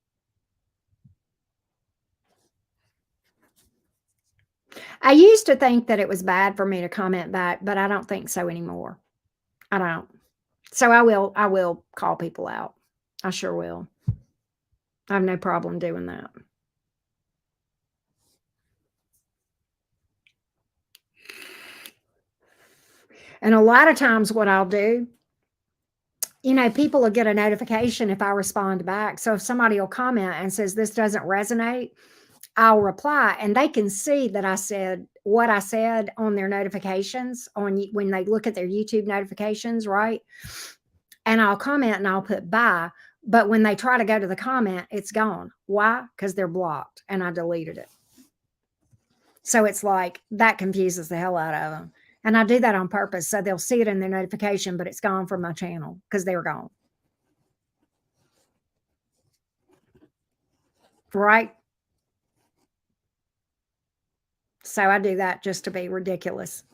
I used to think that it was bad for me to comment back, but I don't think so anymore. I don't. So I will call people out. I sure will. I have no problem doing that. And a lot of times what I'll do, you know, people will get a notification if I respond back. So if somebody will comment and says this doesn't resonate, I'll reply, and they can see that I said what I said on their notifications when they look at their YouTube notifications, right? And I'll comment and I'll put bye. But when they try to go to the comment, it's gone. Why? Because they're blocked and I deleted it. So it's like that confuses the hell out of them. And I do that on purpose. So they'll see it in their notification, but it's gone from my channel because they were gone. Right? So I do that just to be ridiculous.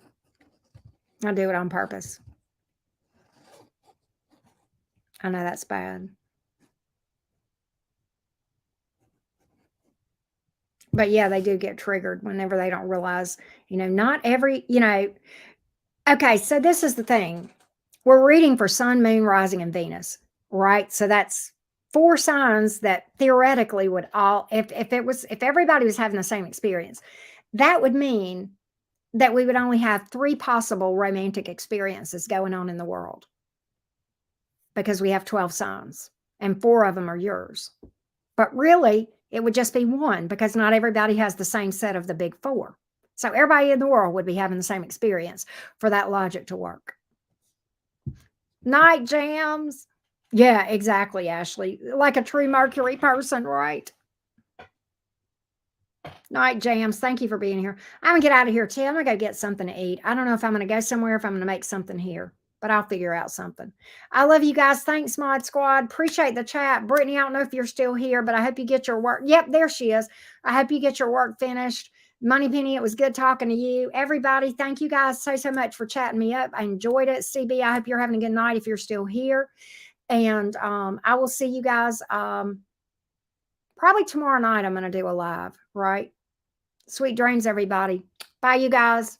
I do it on purpose. I know that's bad. But yeah, they do get triggered whenever they don't realize, not every, okay, so this is the thing. We're reading for sun, moon, rising, and Venus, right? So that's 4 signs that theoretically would all, if everybody was having the same experience, that would mean that we would only have 3 possible romantic experiences going on in the world because we have 12 signs and 4 of them are yours. But really, it would just be 1 because not everybody has the same set of the big 4. So everybody in the world would be having the same experience for that logic to work. Night jams. Yeah, exactly, Ashley. Like a true Mercury person, right? Night jams. Thank you for being here. I'm gonna get out of here too. I'm gonna go get something to eat. I don't know if I'm gonna go somewhere, if I'm gonna make something here, but I'll figure out something. I love you guys. Thanks, Mod Squad. Appreciate the chat. Brittany, I don't know if you're still here, but I hope you get your work. Yep, there she is. I hope you get your work finished. Money Penny, it was good talking to you. Everybody, thank you guys so much for chatting me up. I enjoyed it. CB, I hope you're having a good night if you're still here. And I will see you guys probably tomorrow night. I'm going to do a live, right? Sweet dreams, everybody. Bye, you guys.